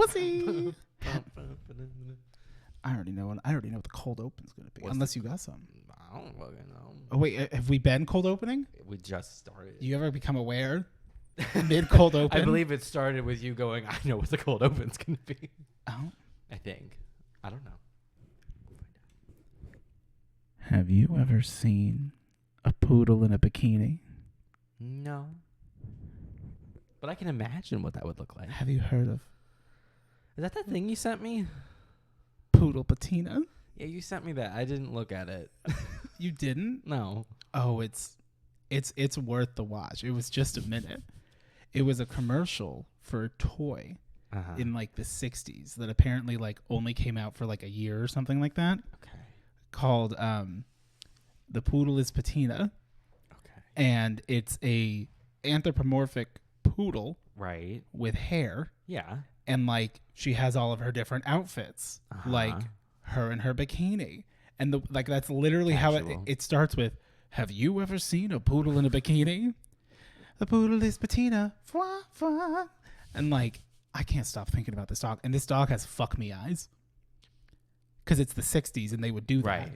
pussy. I already know what the cold open's gonna be. Unless you got something. I don't fucking know. Oh wait, have we been cold opening? We just started. Do you ever become aware mid cold open? I believe it started with you going, I know what the cold open's gonna be. Oh, I think. I don't know. Have you ever seen a poodle in a bikini? No. But I can imagine what that would look like. Have you heard of Is that the thing you sent me? poodle patina? Yeah, you sent me that. I didn't look at it. You didn't? No. Oh, it's worth the watch. It was just a minute. It was a commercial for a toy in like the 60s that apparently like only came out for like a year or something like that. Okay. Called The Poodle is Patina. Okay. And it's a anthropomorphic poodle. Right. With hair. Yeah. And like she has all of her different outfits. Like her in her bikini. And that's literally how it starts with, have you ever seen a poodle in a bikini? The poodle is patina. Fwa, fwa. And like, I can't stop thinking about this dog. And this dog has fuck me eyes. Because it's the 60s and they would do that. Right.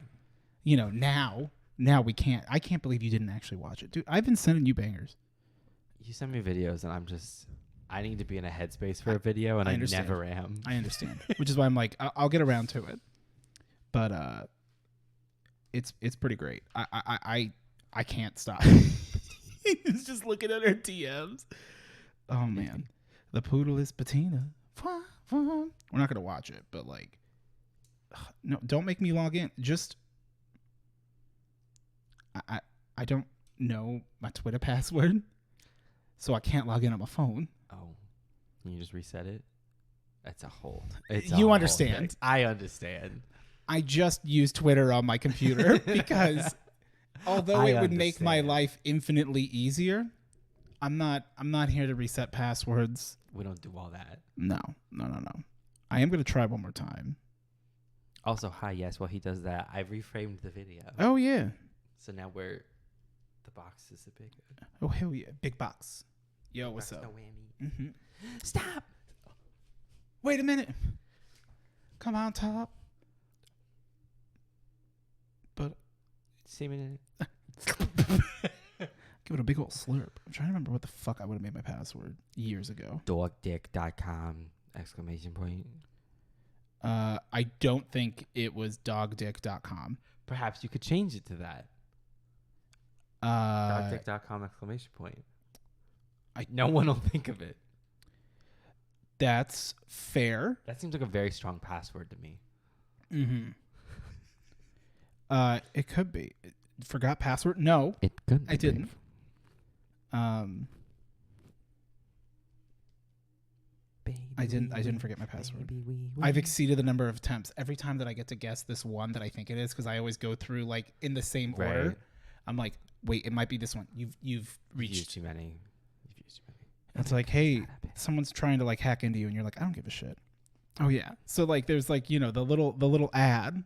You know, now we can't. I can't believe you didn't actually watch it. Dude, I've been sending you bangers. You send me videos and I need to be in a headspace for a video and I never am. I understand. Which is why I'm like, I'll get around to it. But it's pretty great. I can't stop. He's just looking at her DMs. Oh man, the poodle is patina. We're not gonna watch it, but like, no, don't make me log in. Just I don't know my Twitter password, so I can't log in on my phone. Oh, can you just reset it? That's a whole. You understand? I understand. I just use Twitter on my computer because although it would make my life infinitely easier, I'm not here to reset passwords. We don't do all that. No. I am going to try one more time. Also, hi, yes, while he does that, I reframed the video. Oh, yeah. So now the box is a big. Oh, hell yeah. Big box. Yo, what's up? No whammy. Mm-hmm. Stop. Wait a minute. Come on, top. But semen in it. Give it a big old slurp. I'm trying to remember what the fuck I would have made my password years ago. Dogdick.com ! I don't think it was dogdick.com. Perhaps you could change it to that. Dogdick.com ! No one will think of it. That's fair. That seems like a very strong password to me. Mm-hmm. It could be. Forgot password? No, it could. I didn't. I didn't forget my password. I've exceeded the number of attempts. Every time that I get to guess this one that I think it is, because I always go through like in the same order. I'm like, wait, it might be this one. You've reached too many. It's like, hey, someone's trying to like hack into you, and you're like, I don't give a shit. Oh yeah. So like, there's like the little ad.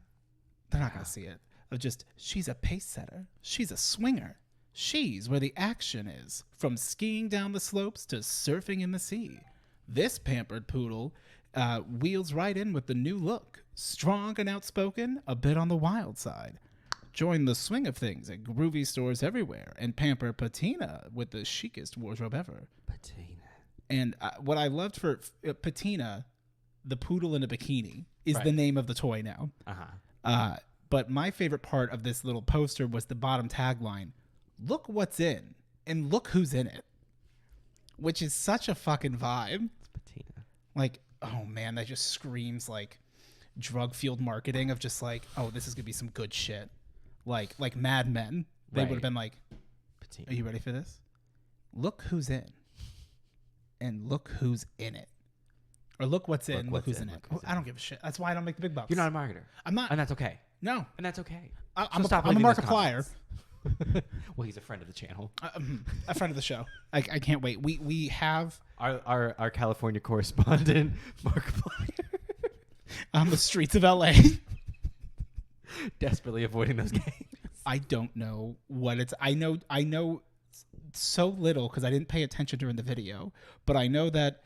They're not gonna see it. Of just, she's a pace setter. She's a swinger. She's where the action is. From skiing down the slopes to surfing in the sea. This pampered poodle wheels right in with the new look. Strong and outspoken, a bit on the wild side. Join the swing of things at groovy stores everywhere. And pamper Patina with the chicest wardrobe ever. Patina. And what I loved for Patina, the poodle in a bikini, is the name of the toy now. But my favorite part of this little poster was the bottom tagline, look what's in, and look who's in it. Which is such a fucking vibe. It's patina. Like, oh man, that just screams like drug-fueled marketing of just like, oh, this is going to be some good shit. Like Mad Men. They would have been like, patina. Are you ready for this? Look who's in. And look who's in it. Or look what's in, look who's in it. I don't give a shit. That's why I don't make the big bucks. You're not a marketer. I'm not. And that's okay. No. And that's okay. I'm a Markiplier. Well, he's a friend of the channel. A friend of the show. I can't wait. We have our California correspondent, Markiplier, on the streets of LA. Desperately avoiding those games. I don't know what it's. I know so little because I didn't pay attention during the video, but I know that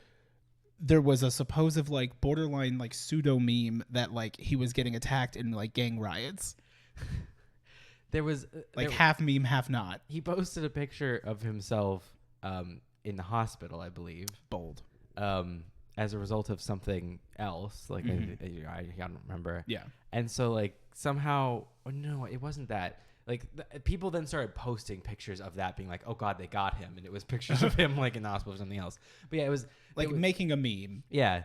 there was a supposed like borderline like pseudo meme that like he was getting attacked in like gang riots. There was like half meme, half not. He posted a picture of himself in the hospital, I believe. Bold. As a result of something else, like I don't remember. Yeah. And so like somehow, no, it wasn't that. Like people then started posting pictures of that, being like, "Oh God, they got him," and it was pictures of him like in the hospital or something else. But yeah, it was like making a meme. Yeah.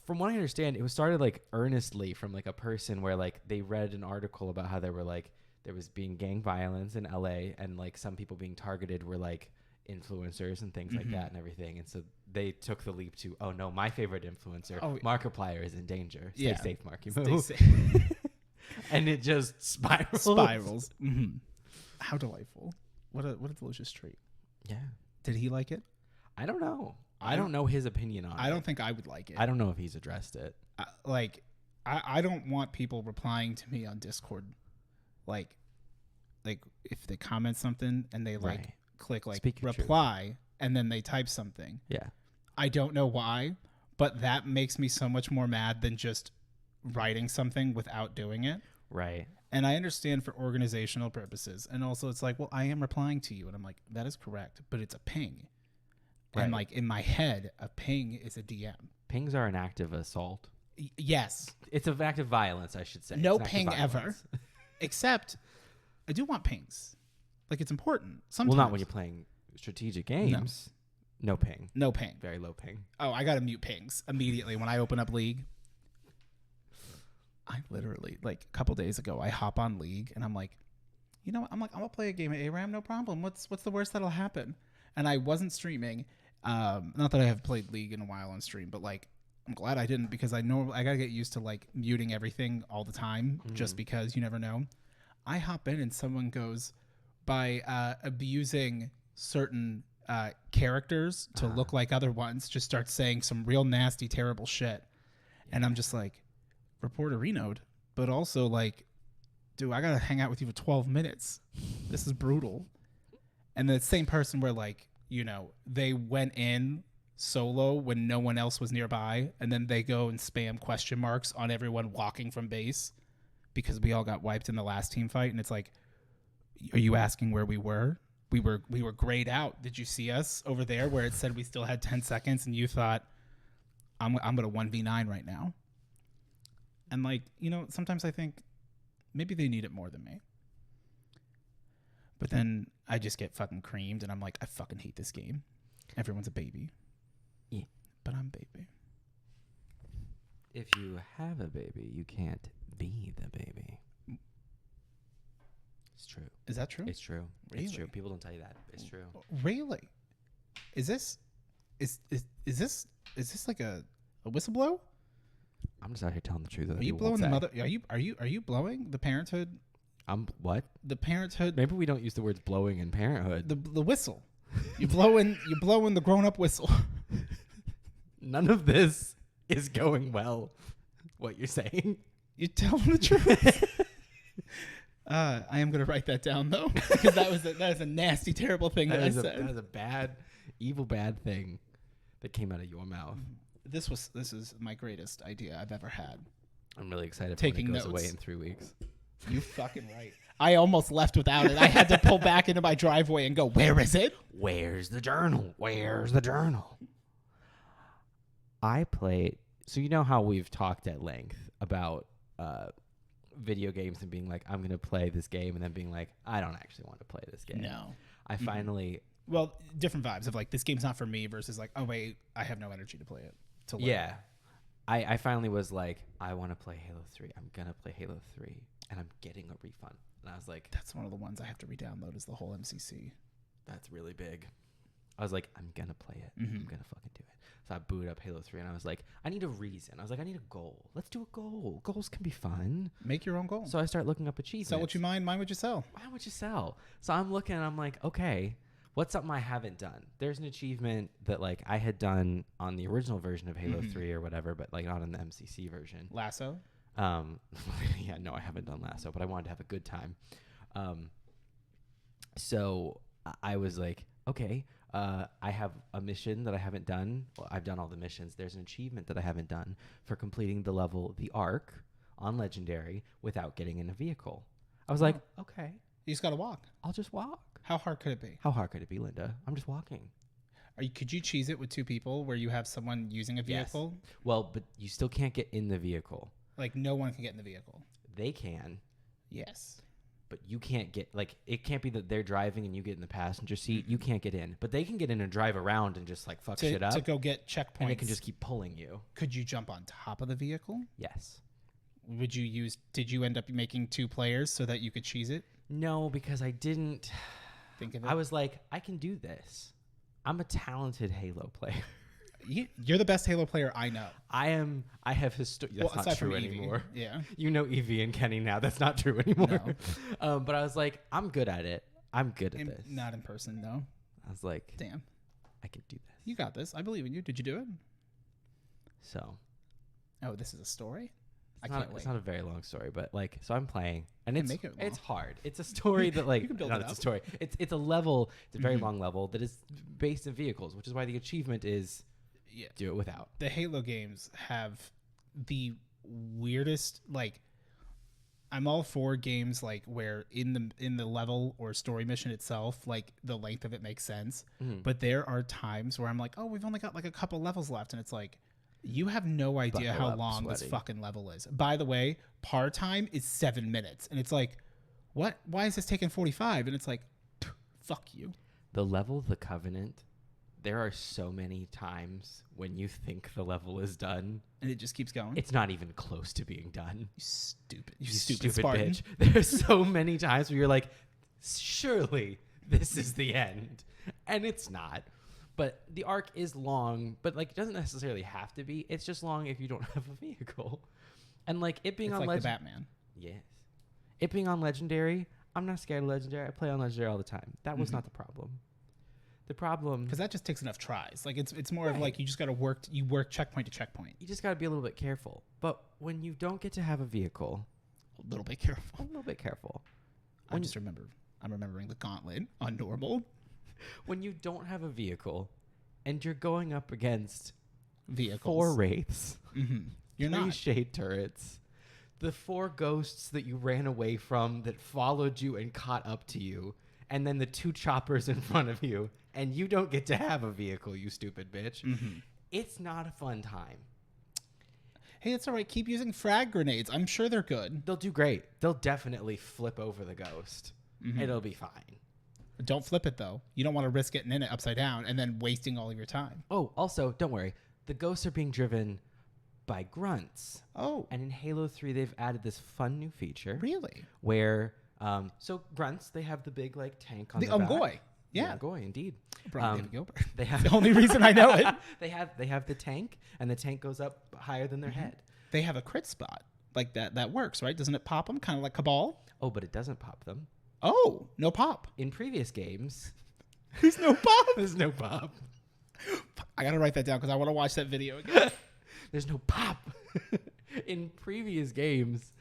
From what I understand, it was started like earnestly from like a person where like they read an article about how there was being gang violence in LA, and like some people being targeted were like influencers and things like that and everything. And so they took the leap to, oh no, my favorite influencer, Markiplier, is in danger. Stay safe, Marky. Stay safe. And it just spirals. Mm-hmm. How delightful. What a delicious treat. Yeah. Did he like it? I don't know. I don't know his opinion on it. I don't think I would like it. I don't know if he's addressed it. I don't want people replying to me on Discord. Like if they comment something and they like click like reply and then they type something. Yeah. I don't know why, but that makes me so much more mad than just writing something without doing it. Right. And I understand for organizational purposes. And also it's like, well, I am replying to you. And I'm like, that is correct, but it's a ping. Right. And like in my head, a ping is a DM. Pings are an act of assault. Yes. It's an act of violence, I should say. No ping ever. Except I do want pings. Like it's important. Sometimes. Well, not when you're playing strategic games. No ping. No ping. Very low ping. Oh, I got to mute pings immediately when I open up League. I literally, like a couple days ago, I hop on League and I'm like, you know what? I'm going to play a game of ARAM, no problem. What's the worst that'll happen? And I wasn't streaming. Not that I have played League in a while on stream, but like, I'm glad I didn't, because I got to get used to like muting everything all the time just because you never know. I hop in and someone goes, by abusing certain characters to look like other ones, just starts saying some real nasty, terrible shit. Yeah. And I'm just like, report a renode, but also like, dude, I gotta hang out with you for 12 minutes. This is brutal. And the same person where like, you know, they went in solo when no one else was nearby, and then they go and spam question marks on everyone walking from base because we all got wiped in the last team fight. And it's like, are you asking where we were? We were grayed out. Did you see us over there where it said we still had 10 seconds and you thought, I'm gonna 1v9 right now? And like, you know, sometimes I think maybe they need it more than me. But then I just get fucking creamed and I'm like, I fucking hate this game. Everyone's a baby. Yeah. But I'm baby. If you have a baby, you can't be the baby. It's true. Is that true? It's true. Really? It's true. People don't tell you that. It's true. Really? Is this like a whistleblow? I'm just out here telling the truth. Are you blowing the mother? Are you blowing the parenthood? What? The parenthood. Maybe we don't use the words blowing in parenthood. The whistle. You blowing the grown up whistle. None of this is going well. What you're saying? You're telling the truth. I am gonna write that down though, because that is a nasty, terrible thing that I said. That is a bad, evil, bad thing that came out of your mouth. This is my greatest idea I've ever had. I'm really excited Taking for when it goes notes. away in 3 weeks. You fucking right. I almost left without it. I had to pull back into my driveway and go, where is it? Where's the journal? Where's the journal? I played. So you know how we've talked at length about video games and being like, I'm going to play this game, and then being like, I don't actually want to play this game. No. I finally... Well, different vibes of like, this game's not for me versus like, oh, wait, I have no energy to play it. Yeah. I finally was like, I want to play Halo 3. I'm going to play Halo 3, and I'm getting a refund. And I was like... That's one of the ones I have to re-download is the whole MCC. That's really big. I was like, I'm going to play it. I'm going to fucking do it. So I booted up Halo 3, and I was like, I need a reason. I was like, I need a goal. Let's do a goal. Goals can be fun. Make your own goal. So I start looking up achievements. Sell what you mine what you sell. Mine what you sell. So I'm looking, and I'm like, okay, what's something I haven't done? There's an achievement that like I had done on the original version of Halo 3 or whatever, but like not in the MCC version. Lasso? Yeah, no, I haven't done Lasso, but I wanted to have a good time. So I was like, okay, I have a mission that I haven't done. Well, I've done all the missions. There's an achievement that I haven't done for completing the level, the Ark, on Legendary without getting in a vehicle. I was like, okay, You just got to walk. I'll just walk. How hard could it be? How hard could it be, Linda? I'm just walking. Could you cheese it with 2 people where you have someone using a vehicle? Yes. Well, but you still can't get in the vehicle. Like, no one can get in the vehicle. They can. Yes. But you can't get, like, it can't be that they're driving and you get in the passenger seat. You can't get in. But they can get in and drive around and just, like, fuck shit up. To go get checkpoints. And they can just keep pulling you. Could you jump on top of the vehicle? Yes. Did you end up making 2 players so that you could cheese it? No, because I didn't think of it. I was like, I can do this. I'm a talented Halo player. You're the best Halo player I know. I have history. That's not true anymore. Yeah. You know Evie and Kenny now. That's not true anymore. No. But I was like, I'm good at it. I'm good at this. Not in person, though. I was like, damn, I could do this. You got this. I believe in you. Did you do it? So. Oh, this is a story? It's not a very long story, but like, so I'm playing, and it's hard. It's a story that like, you can build it's a story. It's a level. It's a very long level that is based in vehicles, which is why the achievement is do it without. The Halo games have the weirdest, like, I'm all for games like where in the level or story mission itself, like the length of it makes sense. But there are times where I'm like, oh, we've only got like a couple levels left, and it's like, you have no idea how long this fucking level is. By the way, par time is 7 minutes. And it's like, what? Why is this taking 45? And it's like, fuck you. The level, the Covenant, there are so many times when you think the level is done. And it just keeps going. It's not even close to being done. You stupid Spartan. Bitch. There's so many times where you're like, surely this is the end. And it's not. But the arc is long, but like it doesn't necessarily have to be. It's just long if you don't have a vehicle. And like it being on like the Batman. Yes. It being on Legendary, I'm not scared of Legendary. I play on Legendary all the time. That was not the problem. The problem, because that just takes enough tries. Like it's more of like you just got to work checkpoint to checkpoint. You just got to be a little bit careful. But when you don't get to have a vehicle, a little bit careful. I'm remembering the Gauntlet on normal. When you don't have a vehicle and you're going up against vehicles, 4 wraiths, you're 3 not shade turrets, the 4 ghosts that you ran away from that followed you and caught up to you, and then the 2 choppers in front of you, and you don't get to have a vehicle, you stupid bitch. It's not a fun time. Hey, it's all right. Keep using frag grenades. I'm sure they're good. They'll do great. They'll definitely flip over the ghost. It'll be fine. Don't flip it, though. You don't want to risk getting in it upside down and then wasting all of your time. Oh, also, don't worry. The ghosts are being driven by grunts. Oh. And in Halo 3, they've added this fun new feature. Really? Where, so grunts, they have the big, like, tank on the their back. Umgoy. Yeah. The Umgoy, indeed. David Gilbert. They have the only reason I know it. They have the tank, and the tank goes up higher than their head. They have a crit spot. Like, that works, right? Doesn't it pop them? Kind of like Cabal? Oh, but it doesn't pop them. Oh, no pop. In previous games, there's no pop. There's no pop. I gotta write that down because I want to watch that video again. There's no pop. In previous games,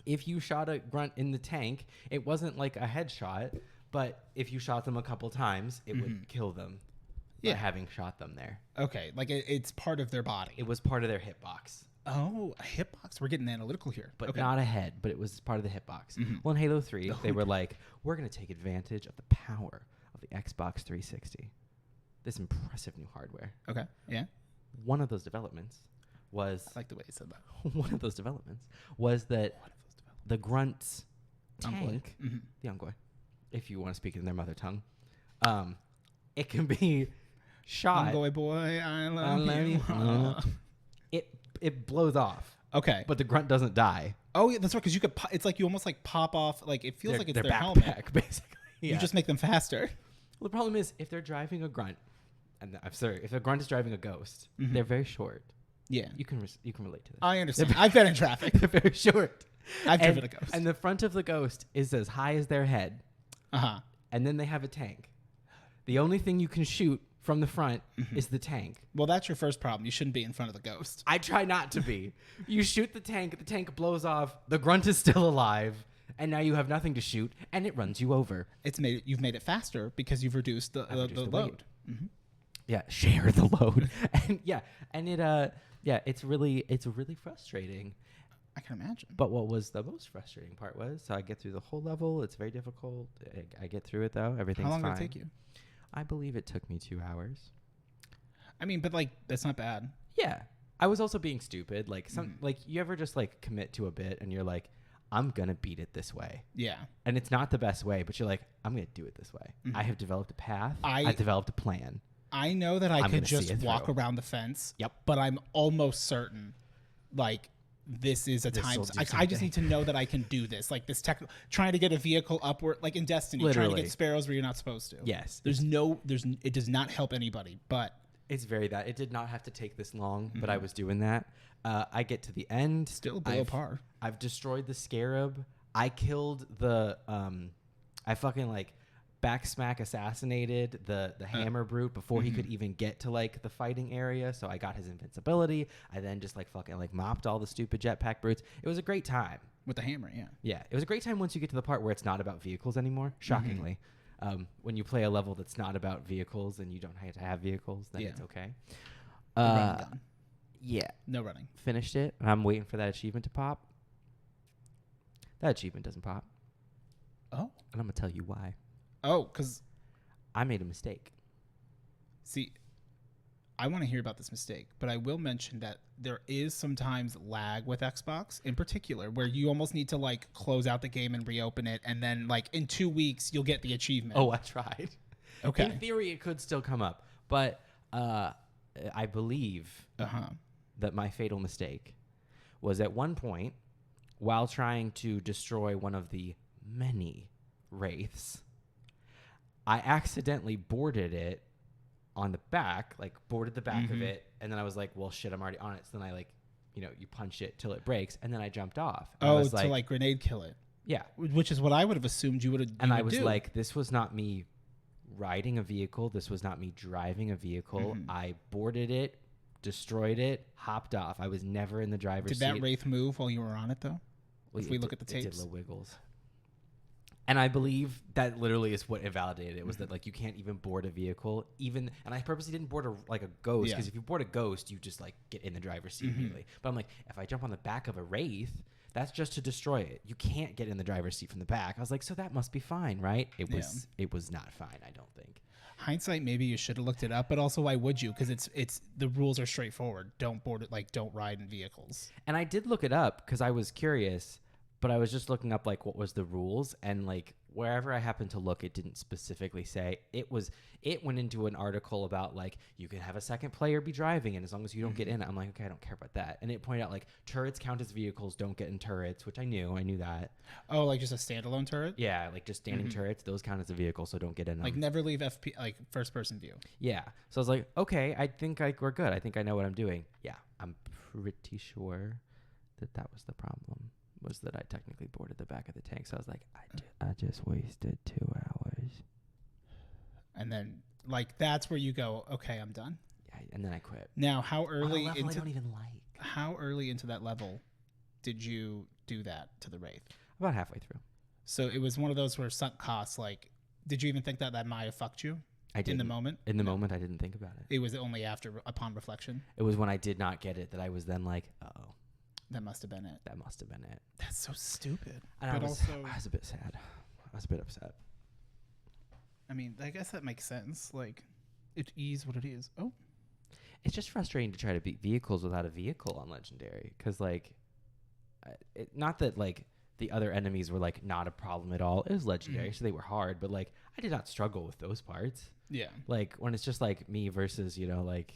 if you shot a grunt in the tank, it wasn't like a headshot, but if you shot them a couple times, it would kill them by having shot them there. Okay, like it's part of their body. It was part of their hitbox. Oh, a hitbox. We're getting analytical here. But not a head, but it was part of the hitbox. Well, in Halo 3, they were like, we're going to take advantage of the power of the Xbox 360. This impressive new hardware. Okay, yeah. One of those developments was... I like the way you said that. One of those developments was that the grunt's tank, the Umgoy, if you want to speak it in their mother tongue, it can be shot... Umgoy boy, I love you. It blows off. Okay. But the grunt doesn't die. Oh, yeah, that's right, because you could... it's like you almost like pop off... Like, it feels like it's their backpack, helmet. basically. You just make them faster. Well, the problem is, if they're driving a grunt, and I'm sorry, if a grunt is driving a ghost, they're very short. Yeah. You can relate to this. I understand. I've been in traffic. They're very short. I've driven a ghost. And the front of the ghost is as high as their head. And then they have a tank. The only thing you can shoot from the front is the tank. Well, that's your first problem. You shouldn't be in front of the ghost. I try not to be. You shoot the tank blows off, the grunt is still alive, And now you have nothing to shoot, and it runs you over. You've made it faster because you've reduced the load. Mm-hmm. Yeah, share the load. It's really frustrating. I can imagine. But what was the most frustrating part was, so I get through the whole level. It's very difficult. I get through it though. Everything's fine. How long did it take you? I believe it took me 2 hours. I mean, but like that's not bad. Yeah, I was also being stupid. Like like you ever just like commit to a bit and you're like, I'm gonna beat it this way. Yeah. And it's not the best way, but you're like, I'm gonna do it this way. Mm-hmm. I have developed a path. I've developed a plan. I know that I could just walk around the fence. Yep. But I'm almost certain, like, this is a time. I just need to know that I can do this. Like this trying to get a vehicle upward, like in Destiny, trying to get sparrows where you're not supposed to. Yes. It does not help anybody, but. It's it did not have to take this long, but I was doing that. I get to the end. Still below par. I've destroyed the scarab. I killed the, I fucking like backsmack assassinated the hammer brute before he could even get to like the fighting area. So I got his invincibility. I then just like fucking like mopped all the stupid jetpack brutes. It was a great time. With the hammer, yeah. Yeah, it was a great time once you get to the part where it's not about vehicles anymore, shockingly. When you play a level that's not about vehicles and you don't have to have vehicles, then it's okay. Yeah. No running. Finished it, and I'm waiting for that achievement to pop. That achievement doesn't pop. Oh. And I'm going to tell you why. Oh, because... I made a mistake. See, I want to hear about this mistake, but I will mention that there is sometimes lag with Xbox in particular where you almost need to like close out the game and reopen it, and then like in 2 weeks you'll get the achievement. Oh, I tried. Okay. In theory, it could still come up, but I believe that my fatal mistake was at one point while trying to destroy one of the many wraiths, I accidentally boarded it on the back, like boarded the back of it, and then I was like, well, shit, I'm already on it. So then I like, you punch it till it breaks, and then I jumped off. Oh, to like grenade kill it. Yeah. Which is what I would have assumed you would have And I was like, this was not me riding a vehicle. This was not me driving a vehicle. I boarded it, destroyed it, hopped off. I was never in the driver's seat. Did that wraith move while you were on it, though? If we look at the tapes? It did little wiggles. And I believe that literally is what invalidated it, was that like you can't even board a vehicle, and I purposely didn't board a ghost, because if you board a ghost, you just like get in the driver's seat immediately. But I'm like, if I jump on the back of a wraith, that's just to destroy it. You can't get in the driver's seat from the back. I was like, so that must be fine, right? It was not fine, I don't think. Hindsight, maybe you should have looked it up, but also why would you? Because it's the rules are straightforward. Don't board it, like don't ride in vehicles. And I did look it up because I was curious. But I was just looking up like what was the rules, and like wherever I happened to look, it didn't specifically say. It went into an article about like you can have a second player be driving, and as long as you don't get in it, I'm like, okay, I don't care about that. And it pointed out like turrets count as vehicles, don't get in turrets, which I knew that. Oh, like just a standalone turret? Yeah, like just standing turrets, those count as a vehicle, so don't get in them. Like never leave like first person view. Yeah. So I was like, okay, I think we're good. I think I know what I'm doing. Yeah, I'm pretty sure that was the problem. Was that I technically boarded the back of the tank. So I was like, I just wasted 2 hours. And then, like, that's where you go, okay, I'm done. Yeah, and then I quit. Now, how early I don't even like. How early into that level did you do that to the Wraith? About halfway through. So it was one of those where sunk costs, like, did you even think that might have fucked you? I did. In the moment? In the moment, I didn't think about it. It was only upon reflection? It was when I did not get it that I was then like, uh-oh. That must have been it. That must have been it. That's so stupid. And I was a bit sad. I was a bit upset. I mean, I guess that makes sense. Like, it is what it is. Oh. It's just frustrating to try to beat vehicles without a vehicle on Legendary. Because, like, not that, like, the other enemies were, like, not a problem at all. It was Legendary, so they were hard. But, like, I did not struggle with those parts. Yeah. Like, when it's just, like, me versus, like...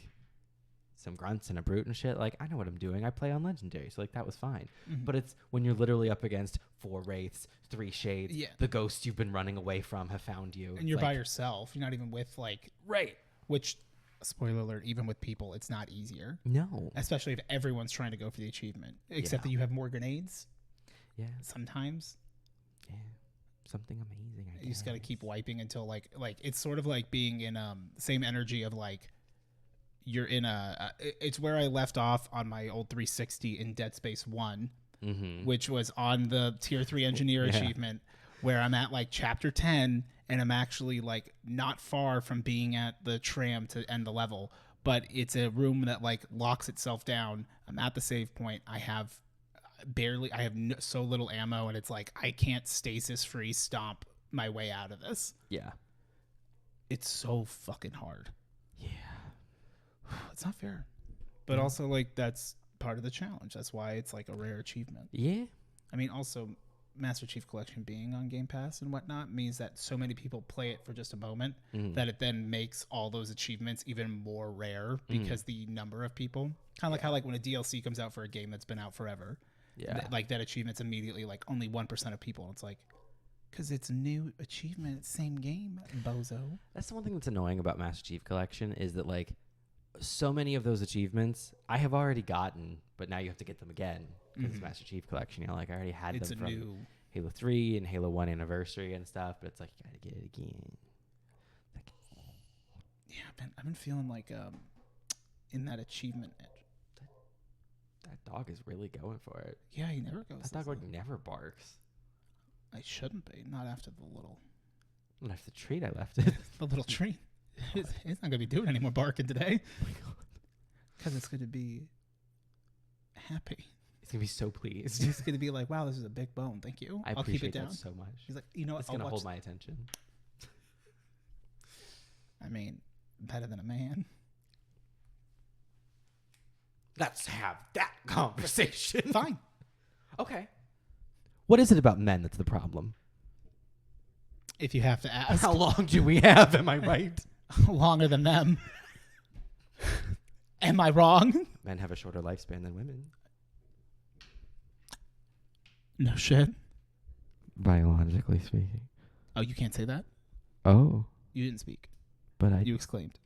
some grunts and a brute and shit, like I know what I'm doing. I play on Legendary, so like that was fine. But it's when you're literally up against 4 wraiths, 3 shades, the ghosts you've been running away from have found you, and you're by yourself. You're not even with like which, spoiler alert, even with people, it's not easier. No, especially if everyone's trying to go for the achievement, except that you have more grenades. Yeah, sometimes. Yeah, something amazing. You just got to keep wiping until like it's sort of like being in same energy of like. You're in it's where I left off on my old 360 in Dead Space 1, which was on the tier 3 engineer achievement, where I'm at like chapter 10 and I'm actually like not far from being at the tram to end the level, but it's a room that like locks itself down. I'm at the save point. I have so little ammo, and it's like I can't stasis free stomp my way out of this. Yeah. It's so fucking hard. Yeah. It's not fair. But also, like, that's part of the challenge. That's why it's like a rare achievement. Yeah. I mean, also, Master Chief Collection being on Game Pass and whatnot means that so many people play it for just a moment that it then makes all those achievements even more rare because the number of people, kind of like how like when a DLC comes out for a game that's been out forever, like that achievement's immediately like only 1% of people. It's like, because it's a new achievement, it's same game, bozo. That's the one thing that's annoying about Master Chief Collection is that like so many of those achievements I have already gotten, but now you have to get them again because it's Master Chief Collection. You know, like I already had them from Halo 3 and Halo 1 Anniversary and stuff, but it's like you gotta get it again. Like, yeah, I've been feeling like in that achievement edge. That dog is really going for it. Yeah, he never goes. That dog like never barks. I shouldn't be. Not after the little. Not after the treat I left it. The little treat. It's not going to be doing any more barking today. Oh my God. Because it's going to be happy. It's going to be so pleased. He's going to be like, wow, this is a big bone. Thank you. I'll keep it down. That so much. He's like, you know what? It's going to hold my attention. I mean, better than a man. Let's have that conversation. Fine. Okay. What is it about men that's the problem? If you have to ask. How long do we have? Am I right? Longer than them. Am I wrong? Men have a shorter lifespan than women. No shit. Biologically speaking. Oh, you can't say that? Oh. You didn't speak. But You exclaimed.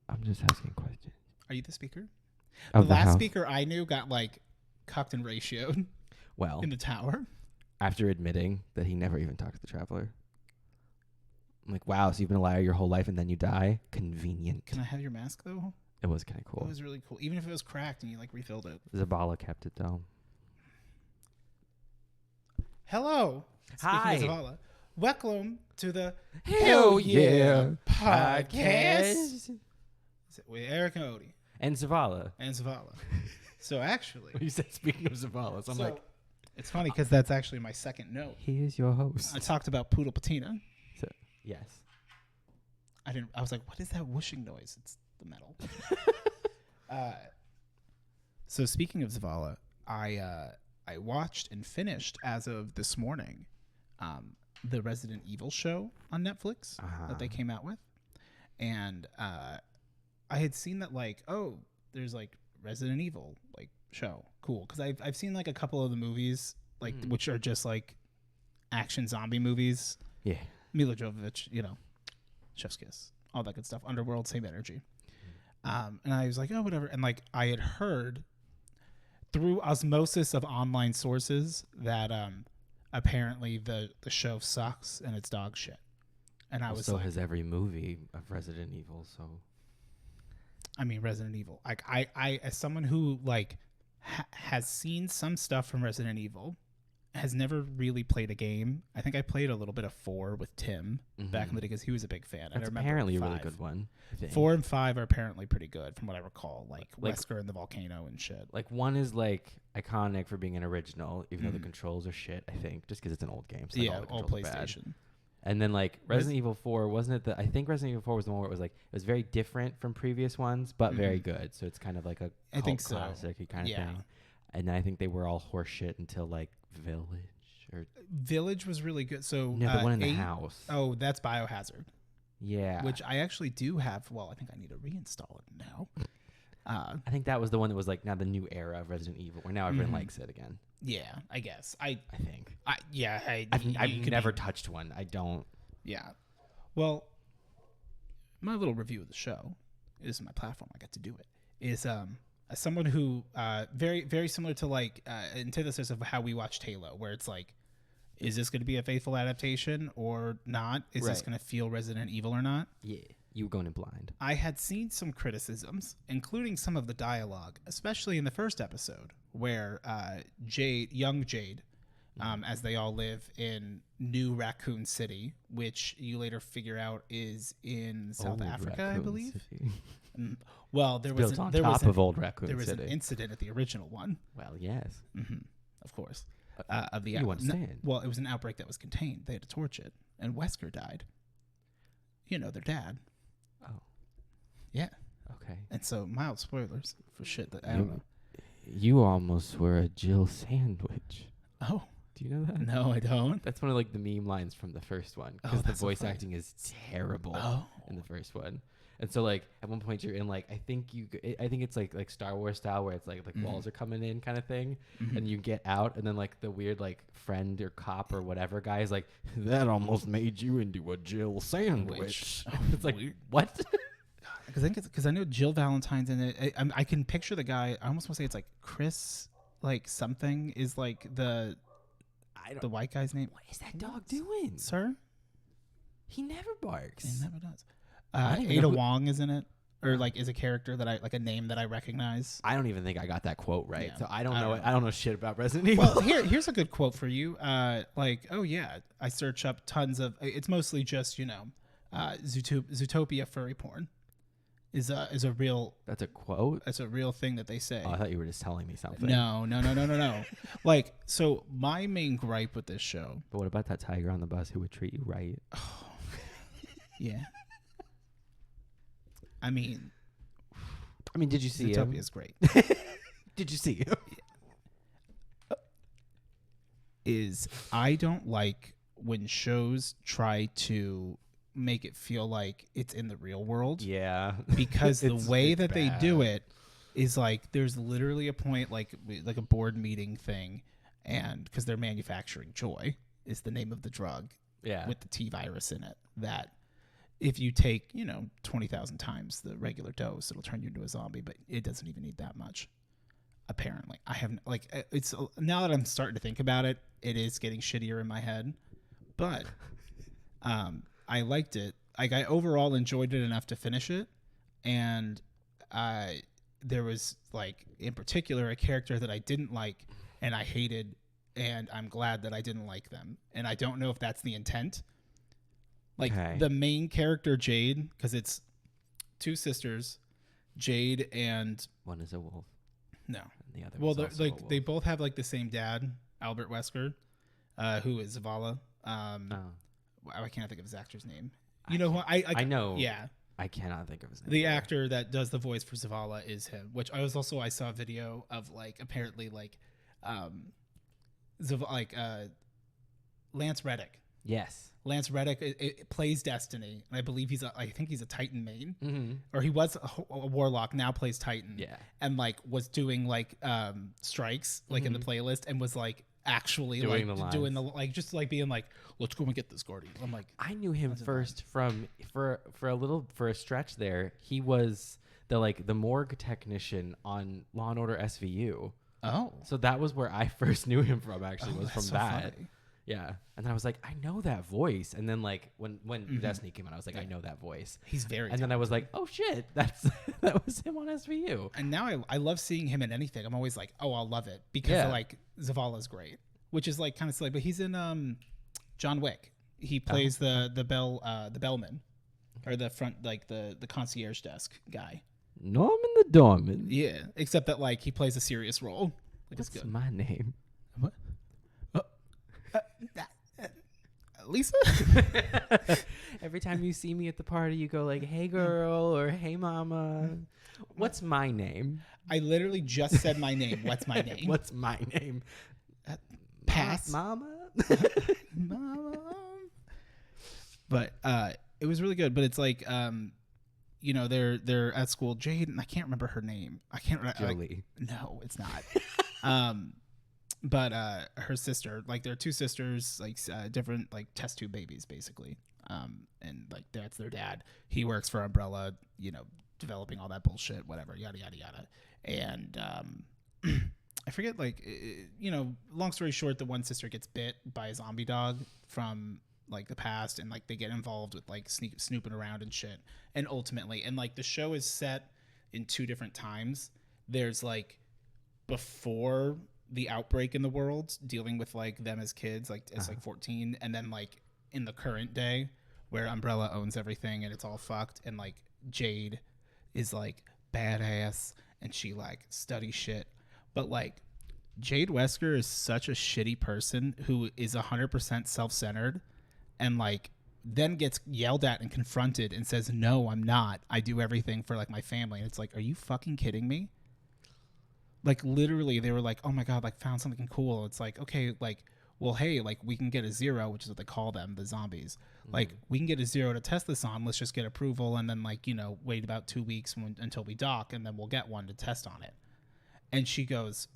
I'm just asking questions. Are you the speaker? Of the last speaker I knew got like cucked and ratioed. Well. In the tower. After admitting that he never even talked to the Traveler. I'm like, wow, so you've been a liar your whole life and then you die? Convenient. Can I have your mask, though? It was kind of cool. It was really cool. Even if it was cracked and you, like, refilled it. Zavala kept it, though. Hello. Hi. Speaking of Zavala, welcome to the Hell Yeah podcast. With Eric and Odie. And Zavala. So, actually. You said speaking of Zavala, so I'm like. It's funny because that's actually my second note. He is your host. I talked about poodle patina. Yes. I was like, what is that whooshing noise? It's the metal. So speaking of Zavala, I watched and finished as of this morning the Resident Evil show on Netflix that they came out with. And I had seen that like, oh, there's like Resident Evil like show. Cool. Because I've seen like a couple of the movies like which are just like action zombie movies. Yeah. Mila Jovovich, you know, Chef's Kiss, all that good stuff. Underworld, same energy. And I was like, oh, whatever. And like I had heard through osmosis of online sources that apparently the show sucks and it's dog shit. And I was so like, has every movie of Resident Evil. So I mean, Resident Evil. Like I as someone who like has seen some stuff from Resident Evil, has never really played a game. I think I played a little bit of 4 with Tim back in the day because he was a big fan. That's apparently a really good one. 4 and 5 are apparently pretty good from what I recall. Like Wesker and the volcano and shit. Like 1 is like iconic for being an original, even though the controls are shit, I think, just because it's an old game. So yeah, all PlayStation. And then like Resident Evil 4, wasn't it I think Resident Evil 4 was the one where it was like, it was very different from previous ones, but very good. So it's kind of like a cult classic kind of thing. And then I think they were all horseshit until like Village was really good. So no, the one in the house. Oh, that's Biohazard. Yeah. Which I actually do have. Well, I think I need to reinstall it now. I think that was the one that was like now the new era of Resident Evil, where now everyone likes it again. Yeah, I guess. I think. I've never touched one. I don't. Yeah. Well, my little review of the show, this is my platform. I got to do it. Is as someone who very very similar to like antithesis of how we watched Halo, where it's like, is this going to be a faithful adaptation or not? Is this going to feel Resident Evil or not? Yeah. You were going in blind. I had seen some criticisms, including some of the dialogue, especially in the first episode, where young Jade, as they all live in New Raccoon City, which you later figure out is in South Africa, Raccoon I believe. City. Well, there was Built on top of Old Raccoon there was City. an incident at the original one. Well, yes. Of course. Of the You understand. well, it was an outbreak that was contained. They had to torch it, and Wesker died. You know, their dad. Oh, Yeah. okay. And so, mild spoilers for shit that I don't know. You almost were a Jill sandwich. Oh, Do you know that? no, I don't. That's one of like the meme lines from the first one Oh, because the that's so voice funny. acting is terrible Oh. in the first one. And so like at one point you're in like I think it's like Star Wars style where it's like walls are coming in kind of thing, and you get out and then like the weird like friend or cop or whatever guy is like that almost made you into a Jill sandwich. It's like Weird. what? Because I know Jill Valentine's in it. I can picture the guy. I almost want to say it's like Chris, like something is like the white guy's name. What is that dog doing? Sir? He never barks. He never does. I don't even Ada know who- Wong is in it, or like is a character that I like a name that I recognize. I don't even think I got that quote right, Yeah. so I don't I know. don't know. I don't know shit about Resident Evil. Well, here's a good quote for you. Like, oh yeah, I search up tons of. It's mostly just Zootopia furry porn. Is a real That's a quote. It's a real thing that they say. Oh, I thought you were just telling me something. No. Like, so my main gripe with this show. But what about that tiger on the bus who would treat you right? Yeah. I mean, did you see Zootopia him? is great. Did you see him? I don't like when shows try to make it feel like it's in the real world. Yeah. Because the way it's that they do bad. it is like there's literally a point like a board meeting thing, and because they're manufacturing joy is the name of the drug Yeah. with the T virus in it, that if you take 20,000 times the regular dose, it'll turn you into a zombie, but it doesn't even need that much. Apparently, I haven't it's now that I'm starting to think about it, it is getting shittier in my head, but I liked it. Like, I overall enjoyed it enough to finish it, and there was like in particular a character that I didn't like and I hated, and I'm glad that I didn't like them, and I don't know if that's the intent. Like the main character Jade, because it's two sisters, Jade and one is a wolf. No. And the other. Well, is also a wolf. they both have like the same dad, Albert Wesker, who is Zavala. I can't think of his actor's name. You know who I know. Yeah, I cannot think of his name. the actor that does the voice for Zavala is him. Which I saw a video of like apparently like, Lance Reddick. Yes. Lance Reddick it plays Destiny, and I believe I think he's a Titan main, Mm-hmm. or he was a Warlock, now plays Titan. Yeah. And like was doing like strikes like in the playlist, and was like actually Doing like the doing the like just like being like, let's go and get this Guardian. I'm like, I knew him first for a stretch there. He was the morgue technician on Law and Order SVU. oh, So that was where I first knew him from. Actually, was that's from so that. funny. Yeah, and then I was like, I know that voice. And then like when Destiny came out, I was like, I know that voice. He's very. And then I was like, oh shit, that was him on SVU. And now I love seeing him in anything. I'm always like, oh, I'll love it because like Zavala's great, which is like kind of silly. But he's in John Wick. He plays the bellman, or the front like the concierge desk guy. Norman the Dorman. Yeah, except that like he plays a serious role. Like What's it's good. my name? What? Lisa? Every time you see me at the party, you go like, "Hey, girl," or "Hey, mama." What's my name? I literally just said my name. What's my name? What's my name? Pass. Mama. Mom. But it was really good. But it's like they're at school. Jade, and I can't remember her name. I can't remember. Jolie. No, it's not. But her sister, like they're two sisters, like different like test tube babies basically. And like that's their dad. He works for Umbrella, developing all that bullshit, whatever, yada yada yada. And I forget, like long story short, the one sister gets bit by a zombie dog from like the past, and like they get involved with like snooping around and shit. And ultimately, and like the show is set in 2 different times. There's like before the outbreak in the world, dealing with like them as kids, like as like 14, and then like in the current day where Umbrella owns everything and it's all fucked, and like Jade is like badass and she like studies shit. But like Jade Wesker is such a shitty person who is 100% self-centered, and like then gets yelled at and confronted and says, no, I'm not. I do everything for like my family. And it's like, are you fucking kidding me? Like literally they were like, oh my God, like found something cool. It's like, okay, like, well, hey, like we can get a 0, which is what they call them, the zombies. Like we can get a 0 to test this on. Let's just get approval. And then like, you know, wait about 2 weeks until we dock, and then we'll get one to test on it. And she goes,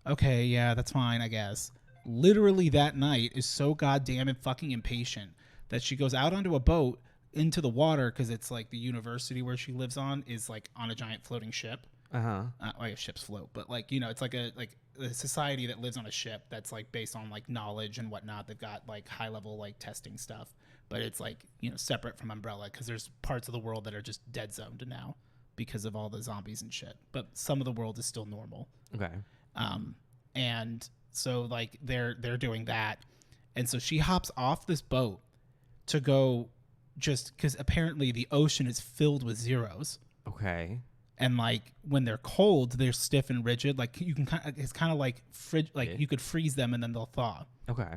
okay, yeah, that's fine, I guess. Literally that night is so goddamn and fucking impatient that she goes out onto a boat into the water, because it's like the university where she lives on is like on a giant floating ship. I guess ships float, but like, you know, it's like a society that lives on a ship that's like based on like knowledge and whatnot. They've got like high level like testing stuff, but it's like, you know, separate from Umbrella, because there's parts of the world that are just dead zoned now because of all the zombies and shit. But some of the world is still normal. Okay. And so like they're doing that, and so she hops off this boat to go, just because apparently the ocean is filled with zeros. Okay. And like when they're cold, they're stiff and rigid. Like you can it's kind of like you could freeze them and then they'll thaw. Okay.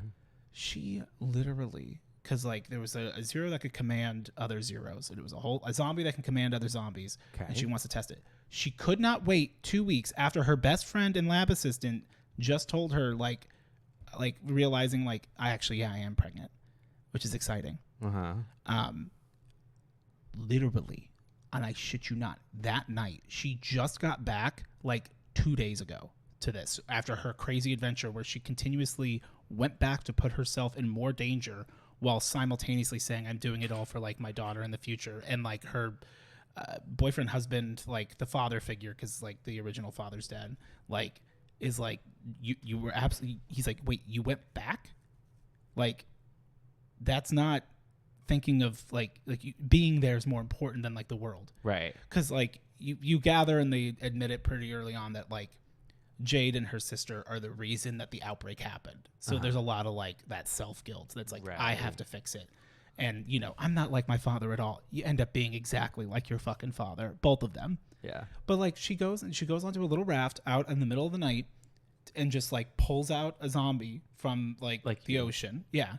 She literally, because like there was a 0 that could command other zeros, and it was a zombie that can command other zombies. Okay. And she wants to test it. She could not wait 2 weeks after her best friend and lab assistant just told her like realizing like I am pregnant, which is exciting. Literally, and I shit you not, that night she just got back like 2 days ago to this, after her crazy adventure where she continuously went back to put herself in more danger while simultaneously saying I'm doing it all for like my daughter in the future. And like her boyfriend, husband, like the father figure, because like the original father's dead, like is like you were absolutely, he's like, wait, you went back? Like that's not thinking of like being there is more important than like the world, right? Because like you gather, and they admit it pretty early on, that like Jade and her sister are the reason that the outbreak happened. So there's a lot of like that self guilt that's like, right, I have to fix it. And you know, I'm not like my father at all. You end up being exactly like your fucking father, both of them. Yeah. But like she goes onto a little raft out in the middle of the night and just like pulls out a zombie from like the ocean. Yeah.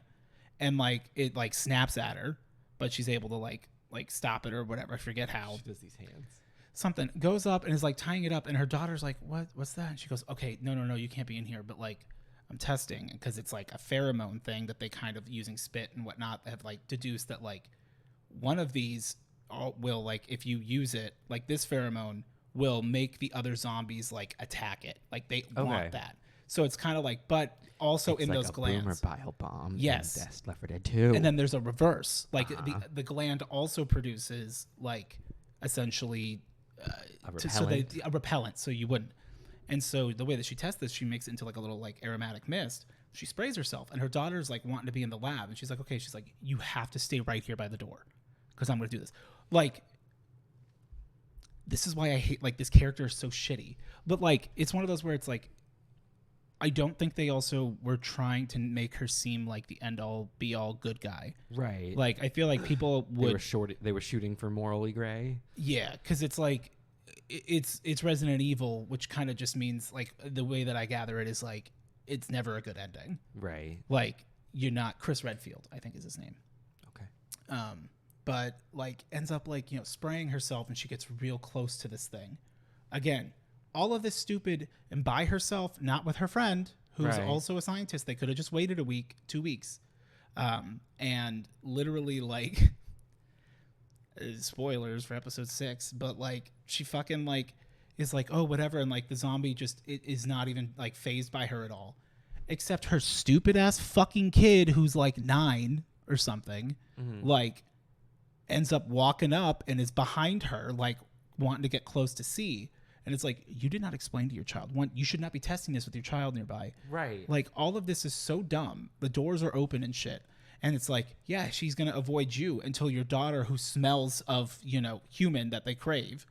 And like it like snaps at her, but she's able to like stop it or whatever. I forget how. She does these hands. Something goes up and is like tying it up, and her daughter's like, what's that? And she goes, okay, no, you can't be in here, but like I'm testing, because it's like a pheromone thing that they kind of, using spit and whatnot, have like deduced that like one of these will, like if you use it, like this pheromone will make the other zombies like attack it, like they want that. So it's kind of like, but also it's in like those glands. Boomer bile bomb. Yes. Left 4 Dead 2. And then there's a reverse. Like the gland also produces like essentially a repellent, so you wouldn't. And so the way that she tests this, she makes it into like a little like aromatic mist. She sprays herself, and her daughter's like wanting to be in the lab, and she's like, okay, she's like, you have to stay right here by the door, because I'm going to do this. Like, this is why I hate, like, this character is so shitty. But like, it's one of those where it's like, I don't think they also were trying to make her seem like the end all be all good guy. Right. Like, I feel like people would they were shooting for morally gray. Yeah, because it's like it's Resident Evil, which kind of just means, like, the way that I gather it is like it's never a good ending. Right. Like, you're not Chris Redfield, I think is his name. Okay. But like ends up like, you know, spraying herself, and she gets real close to this thing. Again, all of this stupid, and by herself, not with her friend, who's also a scientist. They could have just waited a week, 2 weeks. And literally, like, spoilers for episode 6, but like, she fucking like is like, oh, whatever. And like the zombie just is not even like phased by her at all, except her stupid ass fucking kid, who's like 9 or something, like ends up walking up and is behind her, like wanting to get close to see. And it's like, you did not explain to your child. One, you should not be testing this with your child nearby. Right. Like, all of this is so dumb. The doors are open and shit. And it's like, yeah, she's going to avoid you until your daughter, who smells of, you know, human that they crave,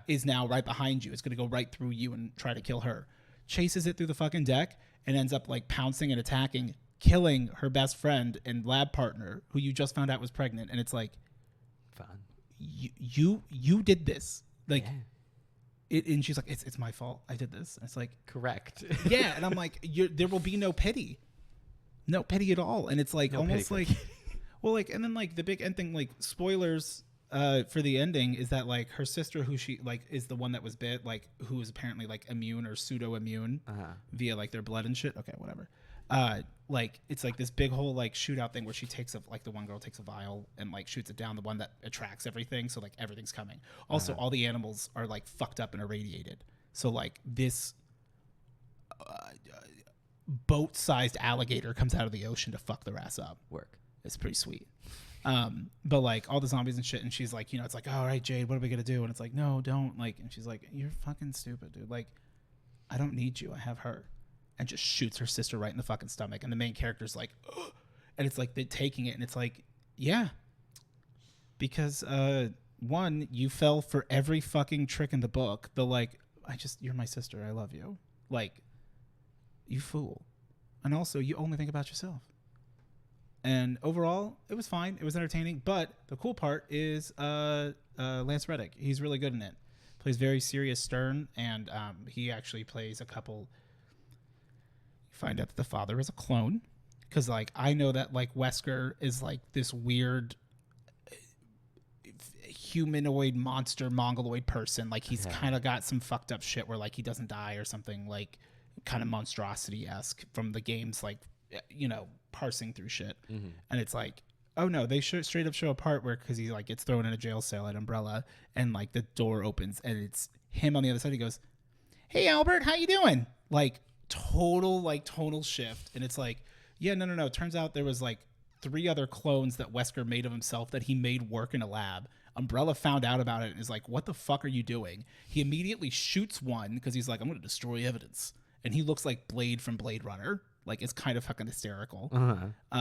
is now right behind you. It's going to go right through you and try to kill her. Chases it through the fucking deck and ends up like pouncing and attacking, killing her best friend and lab partner, who you just found out was pregnant. And it's like, fun. You did this. Like, and she's like, it's my fault. I did this. And it's like, correct. Yeah. And I'm like, there will be no pity. No pity at all. And it's like almost like, well, like, and then like the big end thing, like spoilers for the ending is that like her sister, who she like is the one that was bit, like who is apparently like immune or pseudo immune via like their blood and shit. Okay, whatever. Like it's like this big whole like shootout thing where she takes like the one girl takes a vial and like shoots it down, the one that attracts everything. So like everything's coming. Also, all the animals are like fucked up and irradiated. So like this boat-sized alligator comes out of the ocean to fuck their ass up. Work. It's pretty sweet. But like all the zombies and shit, and she's like, you know, it's like, all right, Jade, what are we gonna do? And it's like, no, don't. Like, and she's like, you're fucking stupid, dude. Like, I don't need you. I have her. And just shoots her sister right in the fucking stomach. And the main character's like, ugh. And it's like they're taking it, and it's like, yeah, because one, you fell for every fucking trick in the book. The like, you're my sister. I love you. Like, you fool. And also, you only think about yourself. And overall, it was fine. It was entertaining. But the cool part is Lance Reddick. He's really good in it. Plays very serious, stern, and he actually plays a couple. You find out that the father is a clone. Because, like, I know that, like, Wesker is, like, this weird humanoid monster mongoloid person. Like, he's kind of got some fucked up shit where, like, he doesn't die or something, like, kind of monstrosity-esque from the games, like, you know, parsing through shit. And it's like, oh no, they straight up show a part where, because he like gets thrown in a jail cell at Umbrella, and like the door opens and it's him on the other side. He goes, hey Albert, how you doing? Like total like tonal shift. And it's like, yeah, no, turns out there was like 3 other clones that Wesker made of himself that he made work in a lab. Umbrella found out about it and is like, what the fuck are you doing? He immediately shoots one because he's like, I'm going to destroy evidence. And he looks like Blade from Blade Runner. Like, it's kind of fucking hysterical.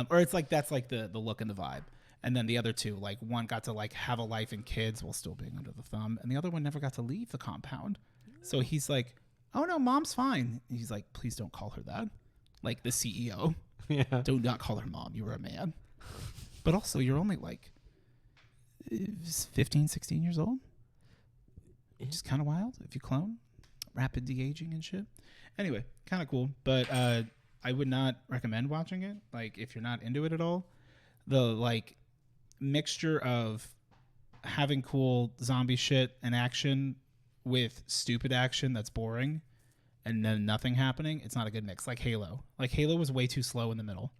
Or it's like, that's like the look and the vibe. And then the other 2, like one got to like have a life and kids while still being under the thumb. And the other one never got to leave the compound. So he's like, oh no, mom's fine. And he's like, please don't call her that. Like the CEO. Do not call her mom. You were a man. But also, you're only like 15, 16 years old. It's just kind of wild if you clone. Rapid de-aging and shit. Anyway, kind of cool. But I would not recommend watching it. Like, if you're not into it at all, the like mixture of having cool zombie shit and action with stupid action that's boring and then nothing happening, it's not a good mix. Like Halo. Like Halo was way too slow in the middle.